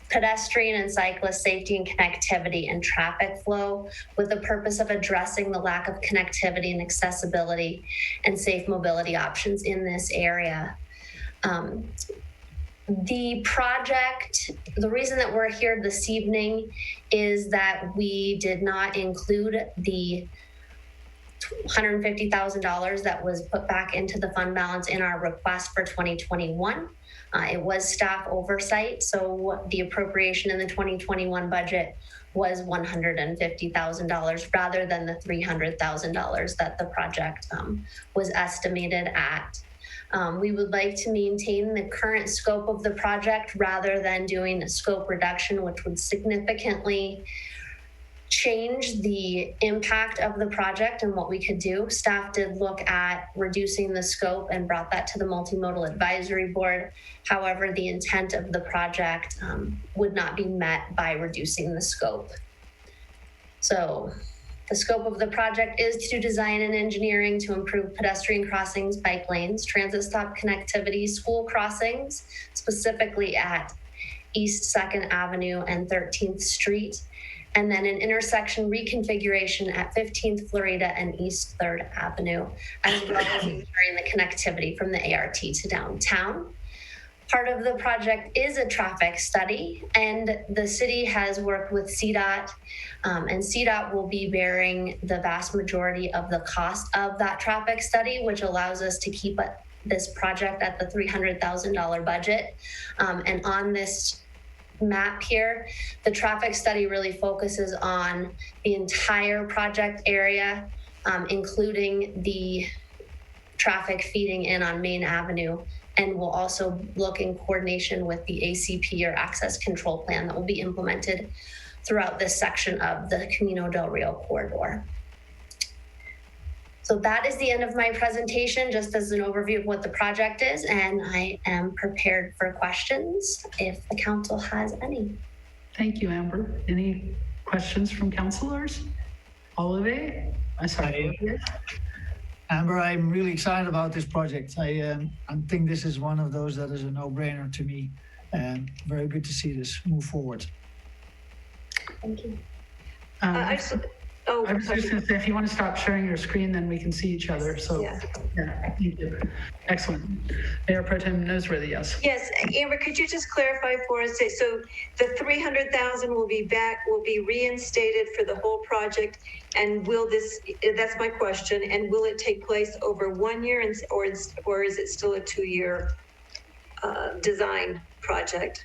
pedestrian and cyclist safety and connectivity and traffic flow with the purpose of addressing the lack of connectivity and accessibility and safe mobility options in this area. The project, the reason that we're here this evening is that we did not include the $150,000 that was put back into the fund balance in our request for 2021. It was staff oversight, so the appropriation in the 2021 budget was $150,000 rather than the $300,000 that the project was estimated at. We would like to maintain the current scope of the project rather than doing a scope reduction, which would significantly change the impact of the project and what we could do. Staff did look at reducing the scope and brought that to the Multimodal Advisory Board. However, the intent of the project would not be met by reducing the scope. So the scope of the project is to design and engineering to improve pedestrian crossings, bike lanes, transit stop connectivity, school crossings, specifically at East 2nd Avenue and 13th Street, and then an intersection reconfiguration at 15th Florida and East 3rd Avenue, as well as ensuring the connectivity from the ART to downtown. Part of the project is a traffic study, and the city has worked with CDOT, and CDOT will be bearing the vast majority of the cost of that traffic study, which allows us to keep this project at the $300,000 budget. And on this map here, the traffic study really focuses on the entire project area, including the traffic feeding in on Main Avenue, and will also look in coordination with the ACP, or Access Control Plan, that will be implemented throughout this section of the Camino del Rio corridor. So that is the end of my presentation, just as an overview of what the project is, and I am prepared for questions if the council has any. Thank you, Amber. Any questions from councilors? Olivier? Olivier? Amber, I'm really excited about this project. I think this is one of those that is a no-brainer to me. Very good to see this move forward. Thank you. I was just going to say, if you want to stop sharing your screen, then we can see each other. So, yeah, thank you. Excellent. Mayor Pro Tem Noseworthy, yes. Yes, Amber, could you just clarify for us? So the 300,000 will be reinstated for the whole project, and that's my question, and will it take place over 1 year, or is it still a 2-year design project?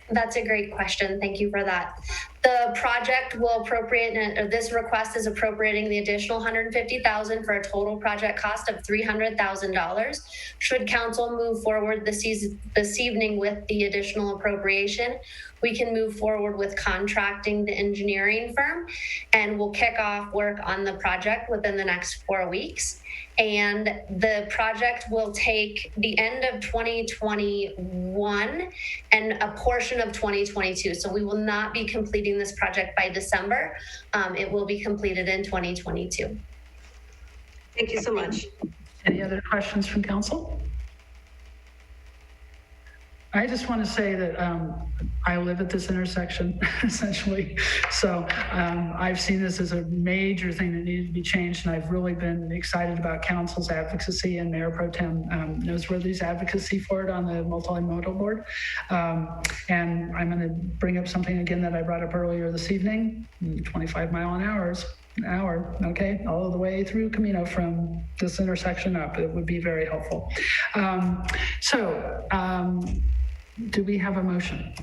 That's a great question. Thank you for that. The project will appropriate, or this request is appropriating the additional $150,000 for a total project cost of $300,000. Should council move forward this evening with the additional appropriation, we can move forward with contracting the engineering firm, and we'll kick off work on the project within the next 4 weeks. And the project will take the end of 2021 and a portion of 2022. So we will not be completing this project by December. It will be completed in 2022. Thank you so much. Any other questions from council? I just want to say that I live at this intersection, essentially. So I've seen this as a major thing that needed to be changed, and I've really been excited about council's advocacy and Mayor Pro Tem Noseworthy's advocacy for it on the multimodal board. And I'm going to bring up something again that I brought up earlier this evening, 25 mile an hour, okay, all the way through Camino from this intersection up. It would be very helpful. Do we have a motion?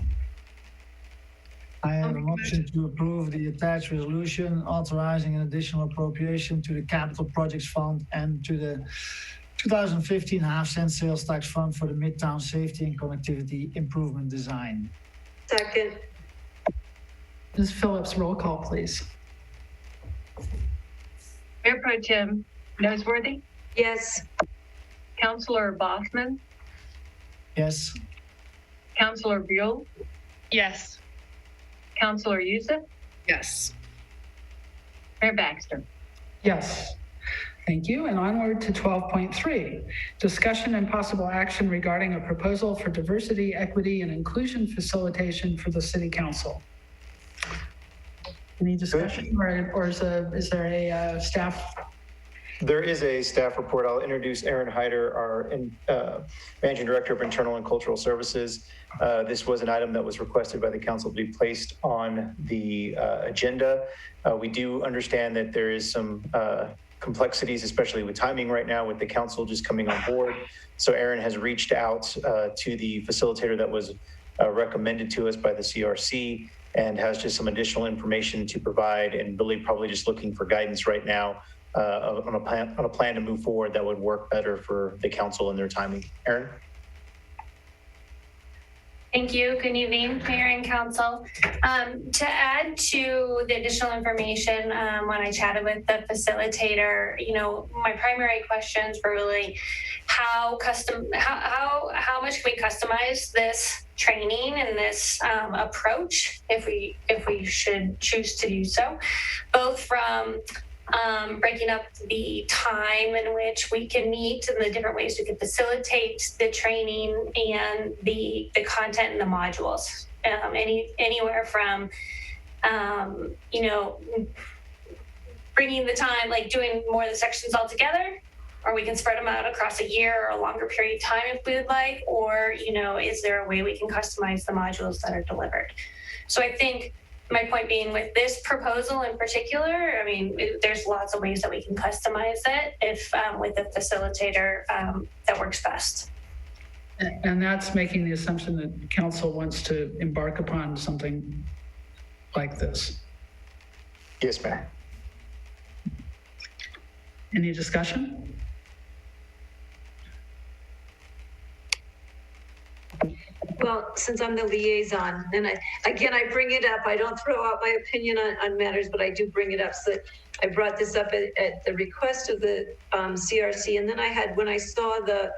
I have a motion to approve the attached resolution authorizing an additional appropriation to the Capital Projects Fund and to the 2015 half-cent sales tax fund for the Midtown Safety and Connectivity Improvement Design. Second. Ms. Phillips, roll call, please. Mayor Pro Tem Noseworthy? Yes. Councilor Bossman? Yes. Councilor Buell? Yes. Councilor Youssef? Yes. Mayor Baxter? Yes. Thank you. And onward to 12.3, discussion and possible action regarding a proposal for diversity, equity, and inclusion facilitation for the City Council. Any discussion, or is there a staff? There is a staff report. I'll introduce Aaron Hyder, our Managing Director of Internal and Cultural Services. This was an item that was requested by the council to be placed on the agenda. We do understand that there is some complexities, especially with timing right now with the council just coming on board. So Aaron has reached out to the facilitator that was recommended to us by the CRC and has just some additional information to provide, and really probably just looking for guidance right now on a plan to move forward that would work better for the council and their timing. Aaron? Thank you. Good evening, Mayor and Council. To add to the additional information, when I chatted with the facilitator, my primary questions were really how much can we customize this training and this approach if we should choose to do so, both from breaking up the time in which we can meet and the different ways we can facilitate the training and the content and the modules. Anywhere from, bringing the time, like doing more of the sections all together, or we can spread them out across a year or a longer period of time if we would like, or, is there a way we can customize the modules that are delivered? So I think my point being with this proposal in particular, there's lots of ways that we can customize it if with the facilitator that works best. And that's making the assumption that council wants to embark upon something like this. Yes, ma'am. Any discussion? Well, since I'm the liaison, and I bring it up. I don't throw out my opinion on matters, but I do bring it up. So I brought this up at the request of the CRC. And then when I saw the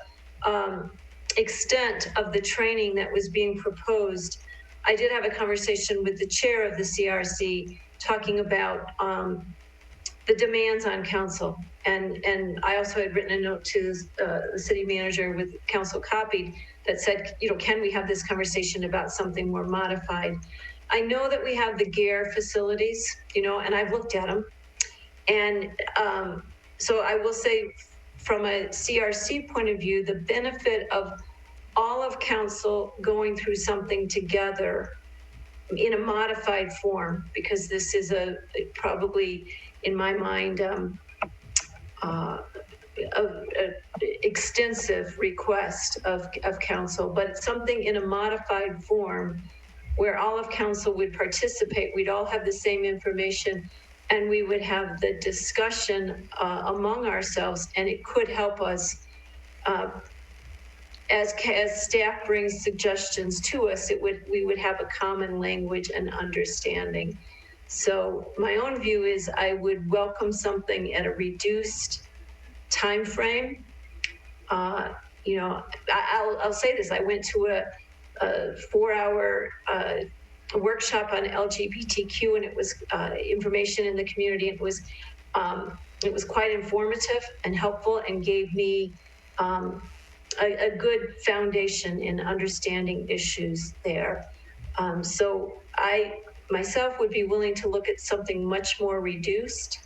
extent of the training that was being proposed, I did have a conversation with the chair of the CRC talking about the demands on council. And I also had written a note to the city manager with council copied that said, can we have this conversation about something more modified? I know that we have the GARE facilities, and I've looked at them. And so I will say from a CRC point of view, the benefit of all of council going through something together in a modified form, because this is probably, in my mind, extensive request of council, but something in a modified form where all of council would participate. We'd all have the same information and we would have the discussion among ourselves, and it could help us as staff brings suggestions to us, we would have a common language and understanding. So my own view is I would welcome something at a reduced time frame. I'll say this. I went to a 4-hour workshop on LGBTQ, and it was information in the community. It was quite informative and helpful, and gave me a good foundation in understanding issues there. So I myself would be willing to look at something much more reduced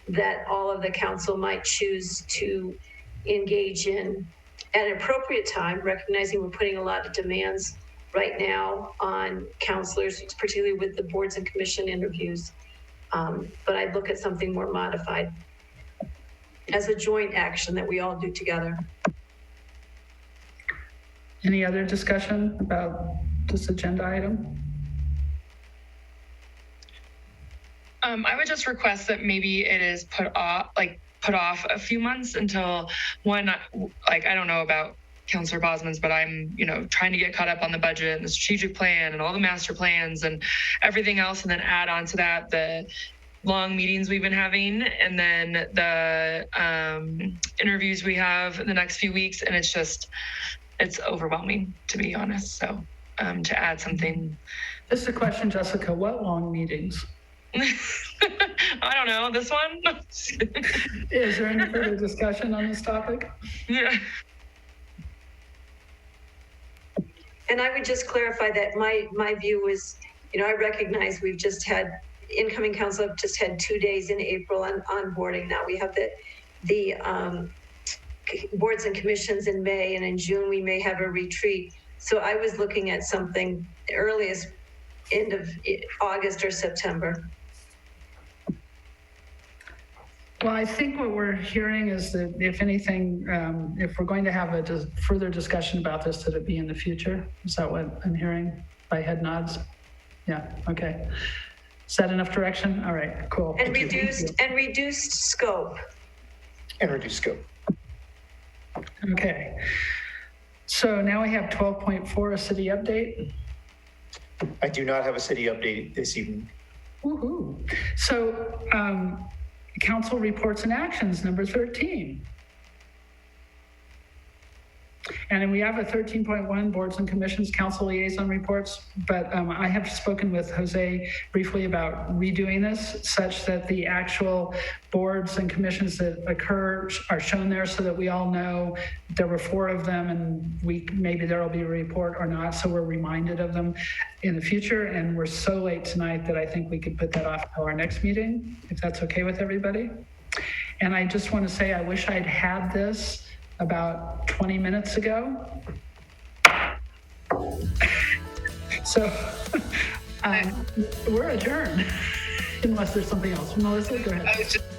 that all of the council might choose to engage in at an appropriate time, recognizing we're putting a lot of demands right now on counselors, particularly with the boards and commission interviews. But I'd look at something more modified as a joint action that we all do together. Any other discussion about this agenda item? I would just request that maybe it is put off a few months until I don't know about Councillor Bosman's, but I'm, trying to get caught up on the budget and the strategic plan and all the master plans and everything else. And then add on to that, the long meetings we've been having, and then the interviews we have in the next few weeks. And it's overwhelming, to be honest. So to add something. Just a question, Jessica, what long meetings? I don't know, this one? Is there any further discussion on this topic? Yeah. And I would just clarify that my view was, I recognize we've just had incoming council have just had 2 days in April on onboarding. Now we have the boards and commissions in May, and in June we may have a retreat. So I was looking at something earliest end of August or September. Well, I think what we're hearing is that if anything, if we're going to have a further discussion about this, that it be in the future. Is that what I'm hearing by head nods? Yeah, okay. Is that enough direction? All right, cool. And reduced scope. And reduced scope. Okay. So now we have 12.4, a city update. I do not have a city update this evening. Woohoo. So, council reports and actions, number 13. And then we have a 13.1 boards and commissions council liaison reports, but I have spoken with Jose briefly about redoing this such that the actual boards and commissions that occur are shown there so that we all know there were 4 of them, and maybe there will be a report or not, so we're reminded of them in the future. And we're so late tonight that I think we could put that off to our next meeting, if that's okay with everybody. And I just want to say, I wish I'd had this about 20 minutes ago. So we're adjourned, unless there's something else. Melissa, go ahead. I was just